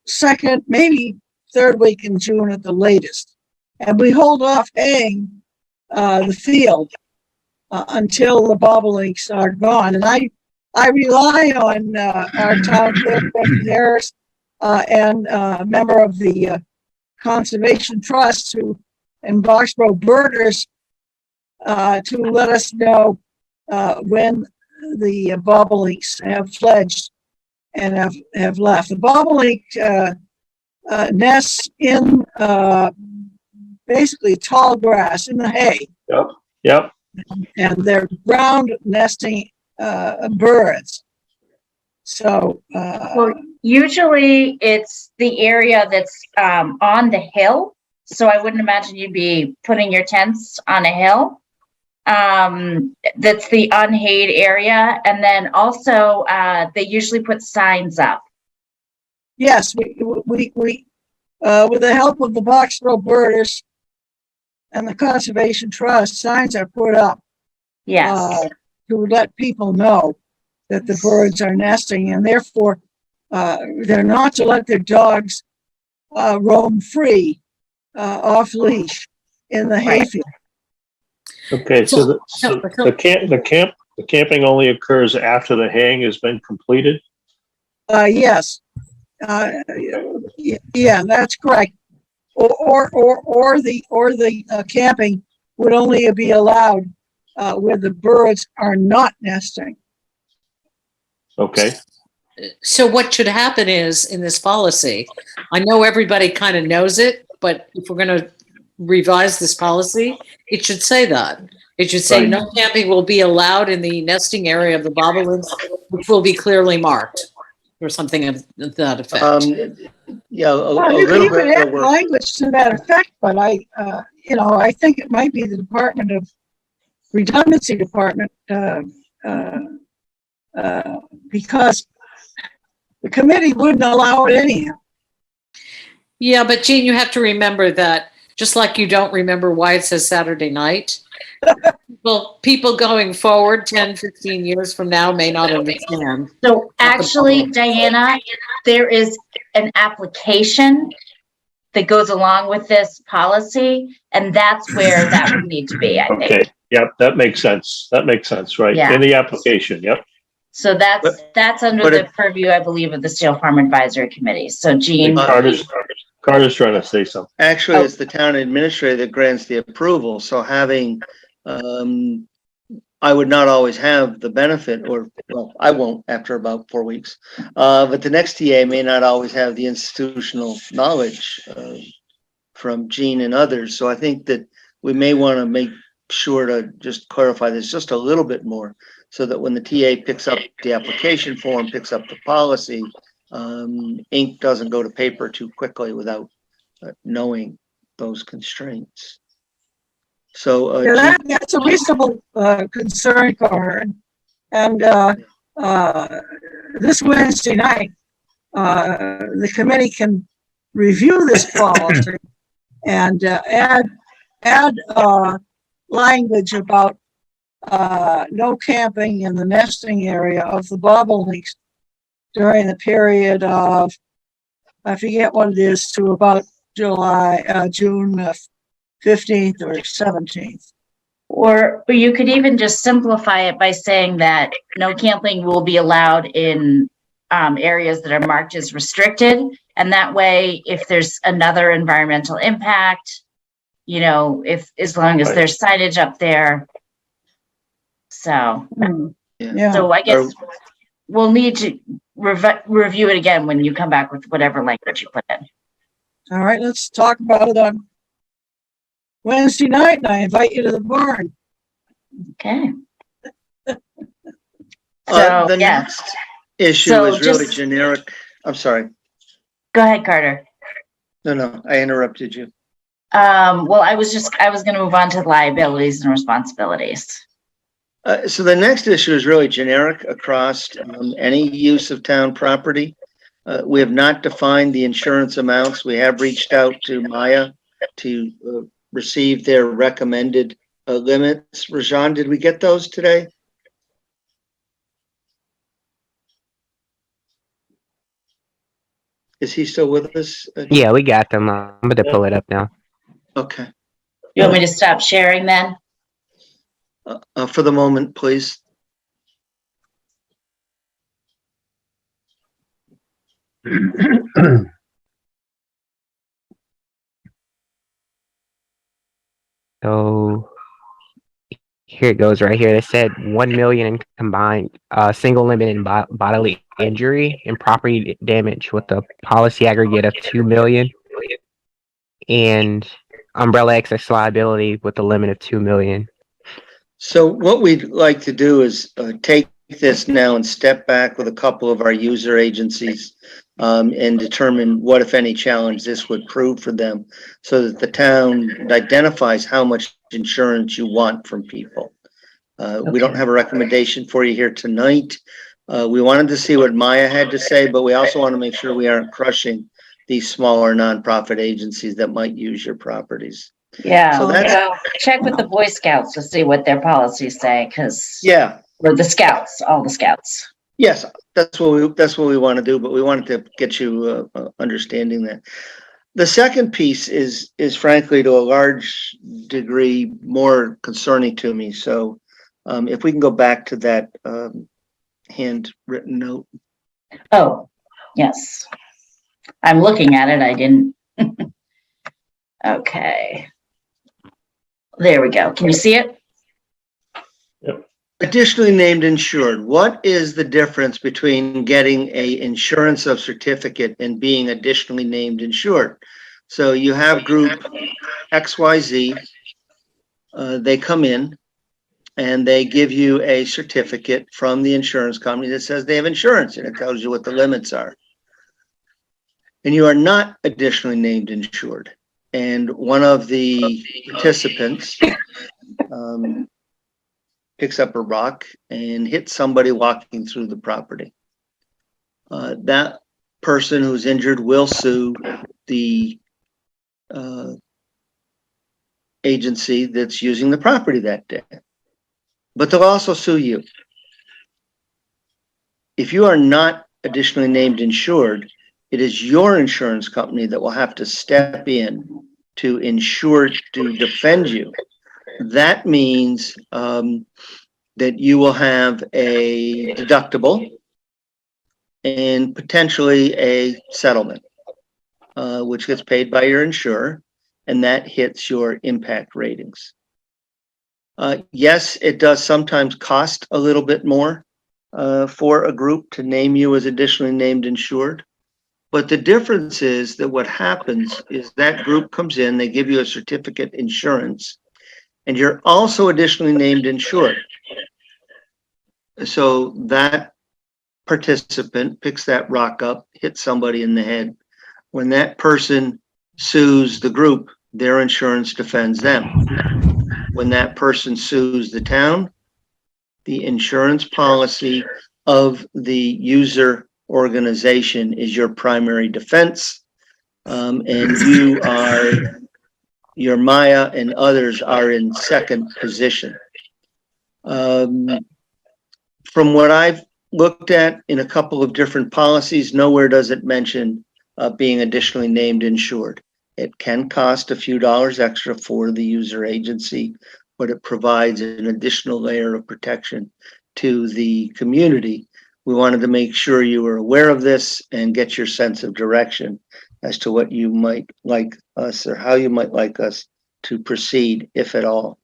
second, maybe third week in June at the latest. And we hold off haying the field until the bobolinks are gone. And I rely on our town clerk, Becky Harris, and a member of the Conservation Trust and Boxborough birders to let us know when the bobolinks have fledged and have left. The bobolink nests in basically tall grass in the hay. Yep. Yep. And they're ground nesting birds. So Well, usually it's the area that's on the hill. So I wouldn't imagine you'd be putting your tents on a hill. That's the unhayed area. And then also they usually put signs up. yes, we with the help of the Boxborough birders and the Conservation Trust, signs are put up Yes. to let people know that the birds are nesting, and therefore they're not to let their dogs roam free off leash in the hayfield. Okay, so the camping only occurs after the haying has been completed? Yes. Yeah, that's correct. Or the camping would only be allowed where the birds are not nesting. Okay. So what should happen is in this policy, I know everybody kind of knows it, but if we're going to revise this policy, it should say that. It should say Right. no camping will be allowed in the nesting area of the bobolinks, which will be clearly marked or something of that effect. Yeah, Well, a you little could bit add of work. language to that effect, but I think it might be the Department of Redundancy Department, because the committee wouldn't allow it anyhow. Yeah, but Jean, you have to remember that just like you don't remember why it says Saturday night, people going forward 10, 15 years from now may not understand. So actually, Diana, there is an application that goes along with this policy, and that's where that would need to be, I think. Okay. Yep. That makes sense. That makes sense. Right. Yeah. In the application. Yep. So that's under but the purview, I believe, of the Steel Farm Advisory Committee. So Jean. Carter's trying to say something. Actually, it's the town administrator that grants the approval, so having, I would not always have the benefit, or, well, I won't after about 4 weeks. But the next TA may not always have the institutional knowledge from Gene and others. So I think that we may want to make sure to just clarify this just a little bit more, so that when the TA picks up the application form, picks up the policy, ink doesn't go to paper too quickly without knowing those constraints. So Yeah, that's a reasonable concern, Carter. And this Wednesday night, the committee can review this policy and add language about no camping in the nesting area of the bobolinks during the period of, I forget what it is, to about June 15th or 17th. Or you could even just simplify it by saying that no camping will be allowed in areas that are marked as restricted. And that way, if there's another environmental impact, as long as there's signage up there. So, Yeah. so I guess we'll need to review it again when you come back with whatever language you put in. All right, let's talk about it on Wednesday night, and I invite you to the barn. Okay. the next issue is really generic. I'm sorry. Go ahead, Carter. No, I interrupted you. Well, I was going to move on to liabilities and responsibilities. So the next issue is really generic across any use of town property. We have not defined the insurance amounts. We have reached out to Maya to receive their recommended limits. Rajan, did we get those today? Is he still with us? Yeah, we got them. I'm going to pull it up now. Okay. You want me to stop sharing then? For the moment, please. So here it goes right here. It said 1 million in combined single limit in bodily injury and property damage with a policy aggregate of 2 million and umbrella excess liability with a limit of 2 million. So what we'd like to do is take this now and step back with a couple of our user agencies and determine what, if any, challenge this would prove for them so that the town identifies how much insurance you want from people. We don't have a recommendation for you here tonight. We wanted to see what Maya had to say, but we also want to make sure we aren't crushing these smaller nonprofit agencies that might use your properties. Yeah, So that's, check with the Boy Scouts to see what their policies say, because yeah. Or the Scouts, all the Scouts. Yes, that's what we want to do, but we wanted to get you understanding that. The second piece is frankly to a large degree more concerning to me. So if we can go back to that handwritten note. Oh, yes. I'm looking at it. I didn't. Okay. There we go. Can you see it? Yep. Additionally named insured. What is the difference between getting a insurance of certificate and being additionally named insured? So you have group XYZ. They come in and they give you a certificate from the insurance company that says they have insurance and it tells you what the limits are. And you are not additionally named insured. And one of the participants picks up a rock and hits somebody walking through the property. That person who's injured will sue the agency that's using the property that day. But they'll also sue you. If you are not additionally named insured, it is your insurance company that will have to step in to ensure to defend you. That means that you will have a deductible and potentially a settlement, which gets paid by your insurer, and that hits your impact ratings. Yes, it does sometimes cost a little bit more for a group to name you as additionally named insured. But the difference is that what happens is that group comes in, they give you a certificate insurance, and you're also additionally named insured. So that participant picks that rock up, hits somebody in the head. When that person sues the group, their insurance defends them. When that person sues the town, the insurance policy of the user organization is your primary defense, and your Maya and others are in second position. From what I've looked at in a couple of different policies, nowhere does it mention being additionally named insured. It can cost a few dollars extra for the user agency, but it provides an additional layer of protection to the community. We wanted to make sure you were aware of this and get your sense of direction as to what you might like us or how you might like us to proceed, if at all.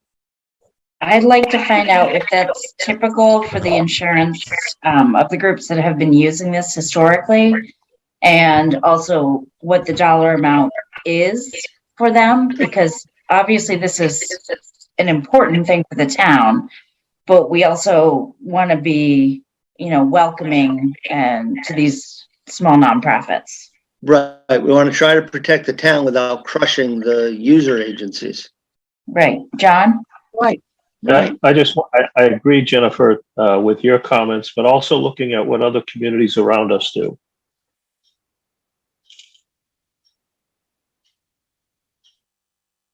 I'd like to find out if that's typical for the insurance of the groups that have been using this historically, and also what the dollar amount is for them, because obviously this is an important thing for the town, but we also want to be, welcoming and to these small nonprofits. Right, we want to try to protect the town without crushing the user agencies. Right, John? Right. Yeah, I agree, Jennifer, with your comments, but also looking at what other communities around us do.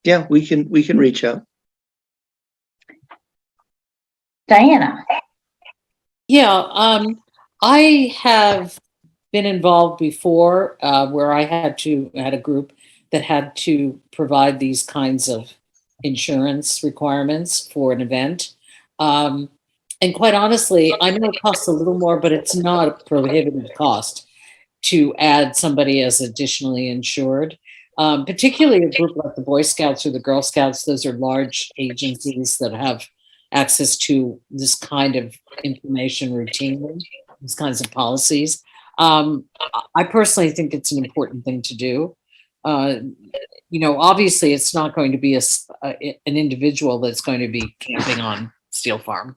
Yeah, we can reach out. Diana? Yeah, I have been involved before where I had a group that had to provide these kinds of insurance requirements for an event. And quite honestly, I know it costs a little more, but it's not a prohibitive cost to add somebody as additionally insured. Particularly a group like the Boy Scouts or the Girl Scouts, those are large agencies that have access to this kind of information routinely, these kinds of policies. I personally think it's an important thing to do. Obviously it's not going to be an individual that's going to be camping on Steel Farm.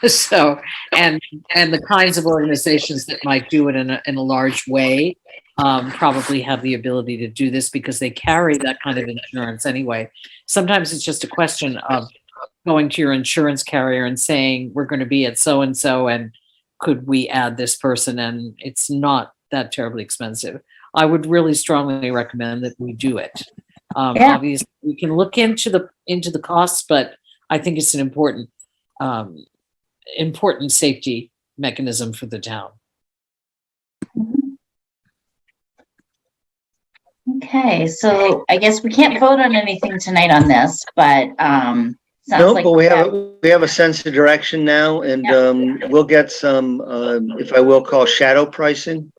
So, and the kinds of organizations that might do it in a large way probably have the ability to do this because they carry that kind of insurance anyway. Sometimes it's just a question of going to your insurance carrier and saying, we're going to be at so-and-so and could we add this person? And it's not that terribly expensive. I would really strongly recommend that we do it. Obviously we can look into the costs, but I think it's an important safety mechanism for the town. Okay, so I guess we can't vote on anything tonight on this, but sounds No, like but we have a sense of direction now, and we'll get some, if I will call shadow pricing.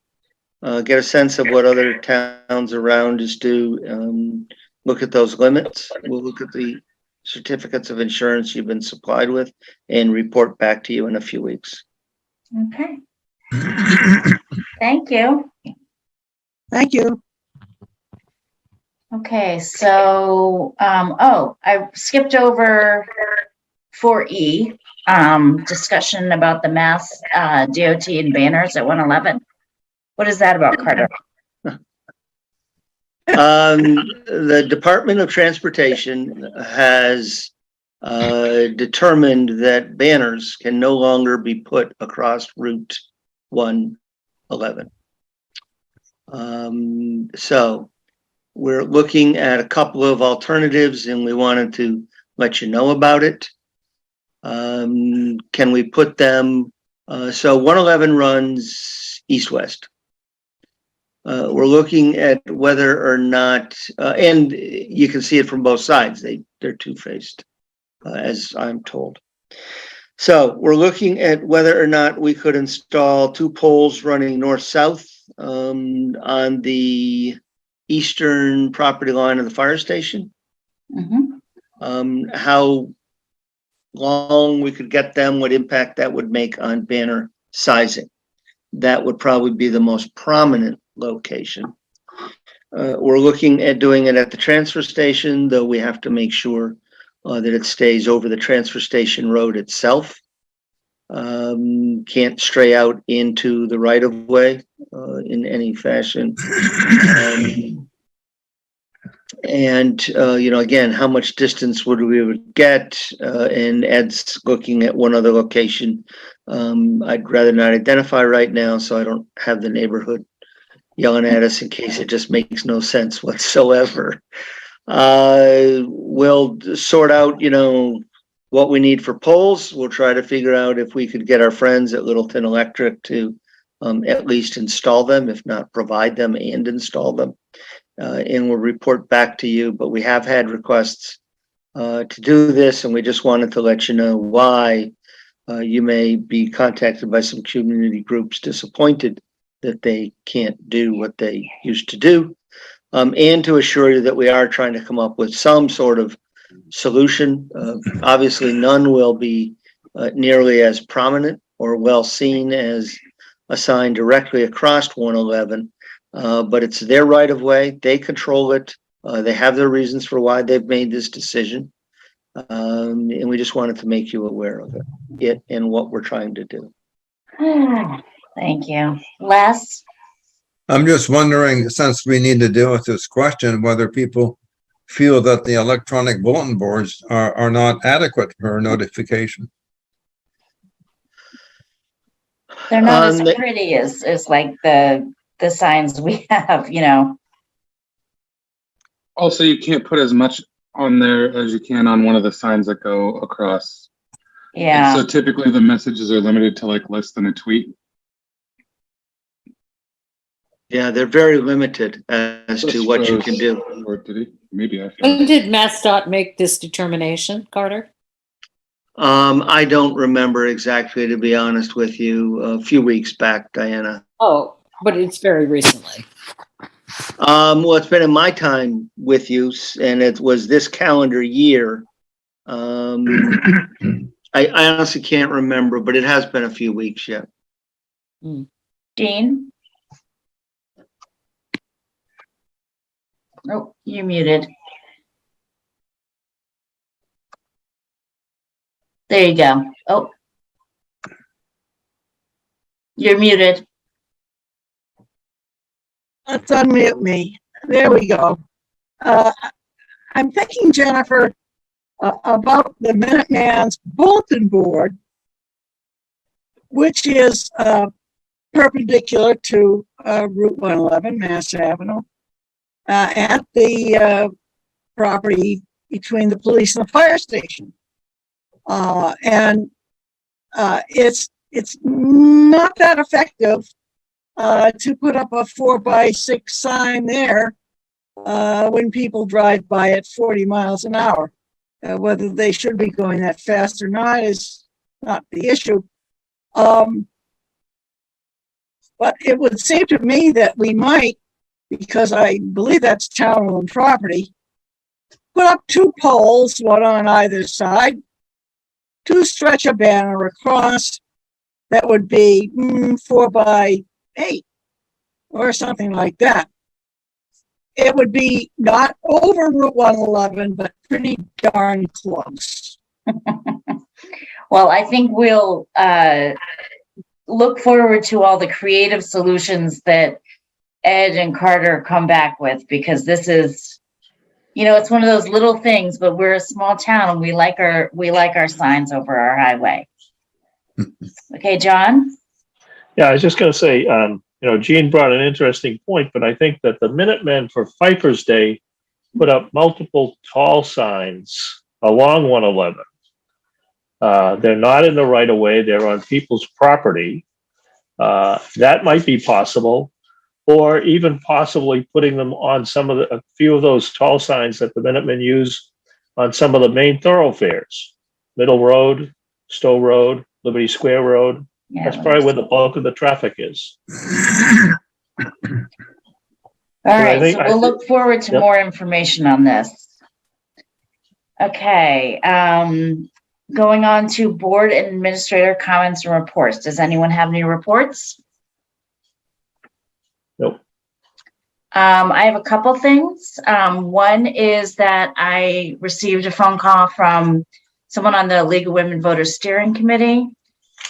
Get a sense of what other towns around us do. Look at those limits. We'll look at the certificates of insurance you've been supplied with and report back to you in a few weeks. Okay. Thank you. Thank you. Okay, so, I skipped over 4E, discussion about the Mass DOT and banners at 111. What is that about, Carter? The Department of Transportation has determined that banners can no longer be put across Route 111. So we're looking at a couple of alternatives and we wanted to let you know about it. Can we put them, so 111 runs east-west. We're looking at whether or not, and you can see it from both sides. They're two-faced, as I'm told. So we're looking at whether or not we could install 2 poles running north-south on the eastern property line of the fire station. How long we could get them, what impact that would make on banner sizing. That would probably be the most prominent location. We're looking at doing it at the transfer station, though we have to make sure that it stays over the transfer station road itself. Can't stray out into the right of way in any fashion. Again, how much distance would we get? And Ed's looking at one other location. I'd rather not identify right now, so I don't have the neighborhood yelling at us in case it just makes no sense whatsoever. We'll sort out, what we need for poles. We'll try to figure out if we could get our friends at Littleton Electric to at least install them, if not provide them and install them. And we'll report back to you, but we have had requests to do this, and we just wanted to let you know why. You may be contacted by some community groups disappointed that they can't do what they used to do, and to assure you that we are trying to come up with some sort of solution. Obviously, none will be nearly as prominent or well seen as a sign directly across 111. But it's their right of way. They control it. They have their reasons for why they've made this decision. And we just wanted to make you aware of it and what we're trying to do. Thank you. Les? I'm just wondering, since we need to deal with this question, whether people feel that the electronic bulletin boards are not adequate for notification. They're not as The- pretty as like the signs we have, you know. Also, you can't put as much on there as you can on one of the signs that go across. Yeah. So typically the messages are limited to like less than a tweet. Yeah, they're very limited as to what you can do. Or did he? Maybe I When did MassDOT make this determination, Carter? I don't remember exactly, to be honest with you, a few weeks back, Diana. Oh, but it's very recently. Well, it's been in my time with you, and it was this calendar year. I honestly can't remember, but it has been a few weeks yet. Jean? Oh, you're muted. There you go. Oh. You're muted. Let's unmute me. There we go. I'm thinking, Jennifer, about the Minuteman's bulletin board, which is perpendicular to Route 111, Mass Avenue, at the property between the police and the fire station. And it's not that effective to put up a 4x6 sign there when people drive by at 40 miles an hour. Whether they should be going that fast or not is not the issue. But it would seem to me that we might, because I believe that's town-owned property, put up 2 poles, one on either side, to stretch a banner across that would be 4x8 or something like that. It would be not over Route 111, but pretty darn close. Well, I think we'll look forward to all the creative solutions that Ed and Carter come back with, because this is, you know, it's one of those little things, but we're a small town and we like our signs over our highway. Okay, John? Yeah, I was just going to say, you know, Gene brought an interesting point, but I think that the Minutemen for Pfeiffer's Day put up multiple tall signs along 111. They're not in the right of way, they're on people's property. That might be possible, or even possibly putting them on a few of those tall signs that the Minutemen use on some of the main thoroughfares, Middle Road, Stowe Road, Liberty Square Road. Yeah, that's probably where the bulk of the traffic is. All right, so we'll look forward to more information on this. Okay, going on to board and administrator comments and reports. Does anyone have any reports? Nope. I have a couple things. One is that I received a phone call from someone on the League of Women Voters Steering Committee.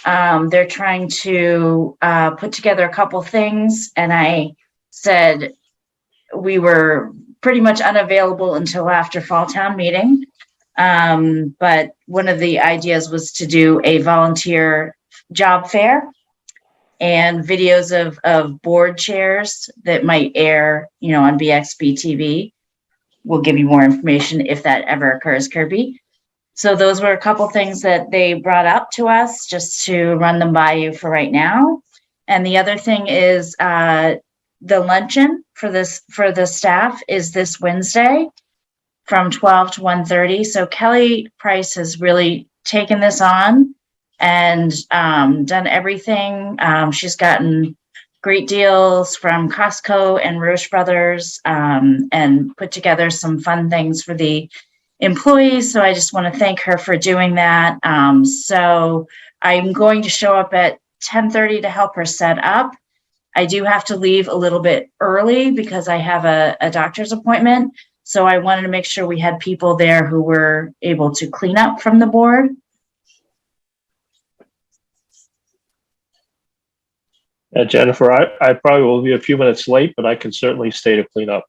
They're trying to put together a couple things, and I said we were pretty much unavailable until after fall town meeting. But one of the ideas was to do a volunteer job fair and videos of board chairs that might air, you know, on BXB-TV. We'll give you more information if that ever occurs, Kirby. So those were a couple things that they brought up to us just to run them by you for right now. And the other thing is the luncheon for the staff is this Wednesday from 12 to 1:30. So Kelly Price has really taken this on and done everything. She's gotten great deals from Costco and Roche Brothers and put together some fun things for the employees. So I just want to thank her for doing that. So I'm going to show up at 10:30 to help her set up. I do have to leave a little bit early because I have a doctor's appointment. So I wanted to make sure we had people there who were able to clean up from the board. Jennifer, I probably will be a few minutes late, but I can certainly stay to clean up.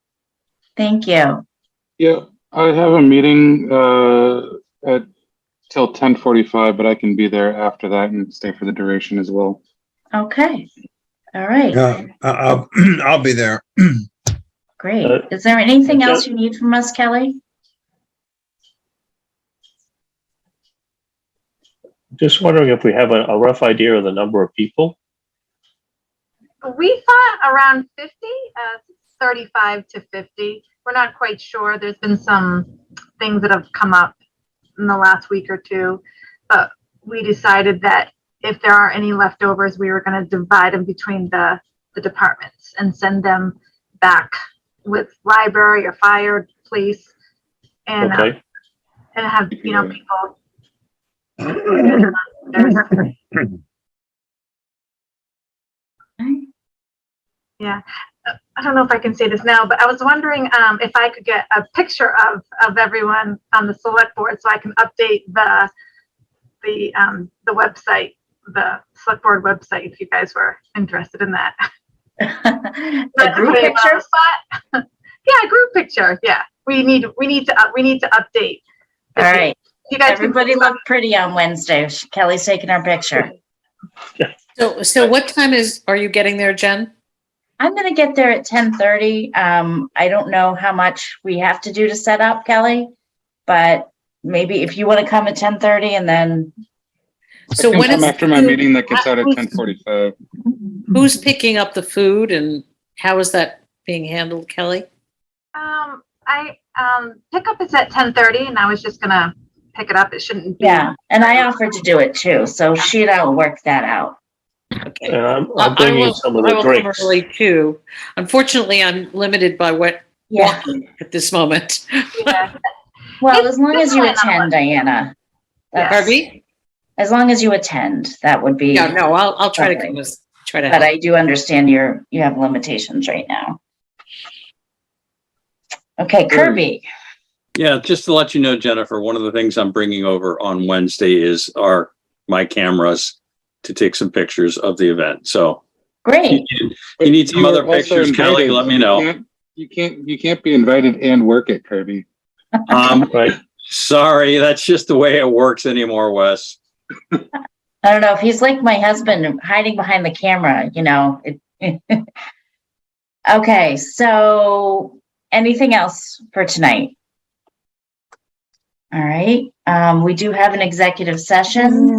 Thank you. Yeah, I have a meeting at till 10:45, but I can be there after that and stay for the duration as well. Okay. All right. Yeah, I'll be there. Great. Is there anything Yeah. else you need from us, Kelly? Just wondering if we have a rough idea of the number of people. We thought around 50, 35 to 50. We're not quite sure. There's been some things that have come up in the last week or two, but we decided that if there are any leftovers, we were going to divide them between the departments and send them back with library or fire, police, and Okay. and have people. Yeah, I don't know if I can say this now, but I was wondering if I could get a picture of everyone on the select board so I can update the website, the select board website, if you guys were interested in that. A group picture? Yeah, a group picture. Yeah, we need to update. All right. You guys, everybody look pretty on Wednesday. Kelly's taking our picture. So what time are you getting there, Jen? I'm going to get there at 10:30. I don't know how much we have to do to set up, Kelly, but maybe if you want to come at 10:30 and then. So I when can come is after my meeting that gets out at 10:45. Who's picking up the food and how is that being handled, Kelly? I pickup is at 10:30, and I was just gonna pick it up. It shouldn't be. Yeah, and I offered to do it too, so she and I will work that out. Okay. And I'm bringing some of the I will come drinks. early too. Unfortunately, I'm limited by what walking at this moment. Yeah. Well, as long as you attend, Diana. Pardon me? As long as you attend, that would be. Yeah, no, I'll try to lovely. try to. But I do understand you have limitations right now. Okay, Kirby. Yeah, just to let you know, Jennifer, one of the things I'm bringing over on Wednesday is my cameras to take some pictures of the event. So great. You need some other pictures, Kelly, let me know. You can't be invited and work at Kirby. Right. Sorry, that's just the way it works anymore, Wes. I don't know if he's like my husband hiding behind the camera, Okay, so anything else for tonight? All right, we do have an executive session.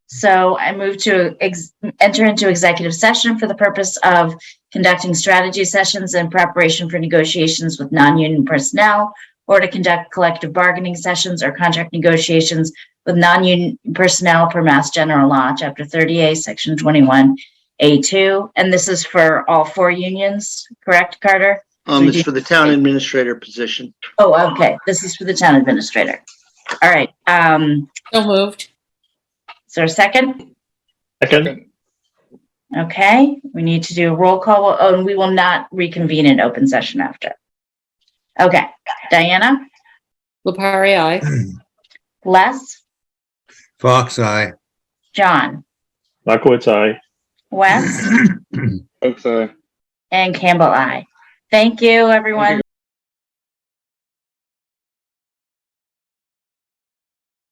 So I move to enter into executive session for the purpose of conducting strategy sessions in preparation for negotiations with non-union personnel, or to conduct collective bargaining sessions or contract negotiations with non-union personnel per Mass General Law, Chapter 30A, Section 21A2. And this is for all 4 unions, correct, Carter? It's for the town administrator position. Oh, okay. This is for the town administrator. All right. So moved. Is there a second? Second. Okay. We need to do a roll call. Oh, and we will not reconvene in open session after. Okay. Diana? Lupari, aye. Les? Fox eye. John? Markowitz, aye. Wes? Folks, And Campbell, aye. Thank you, everyone.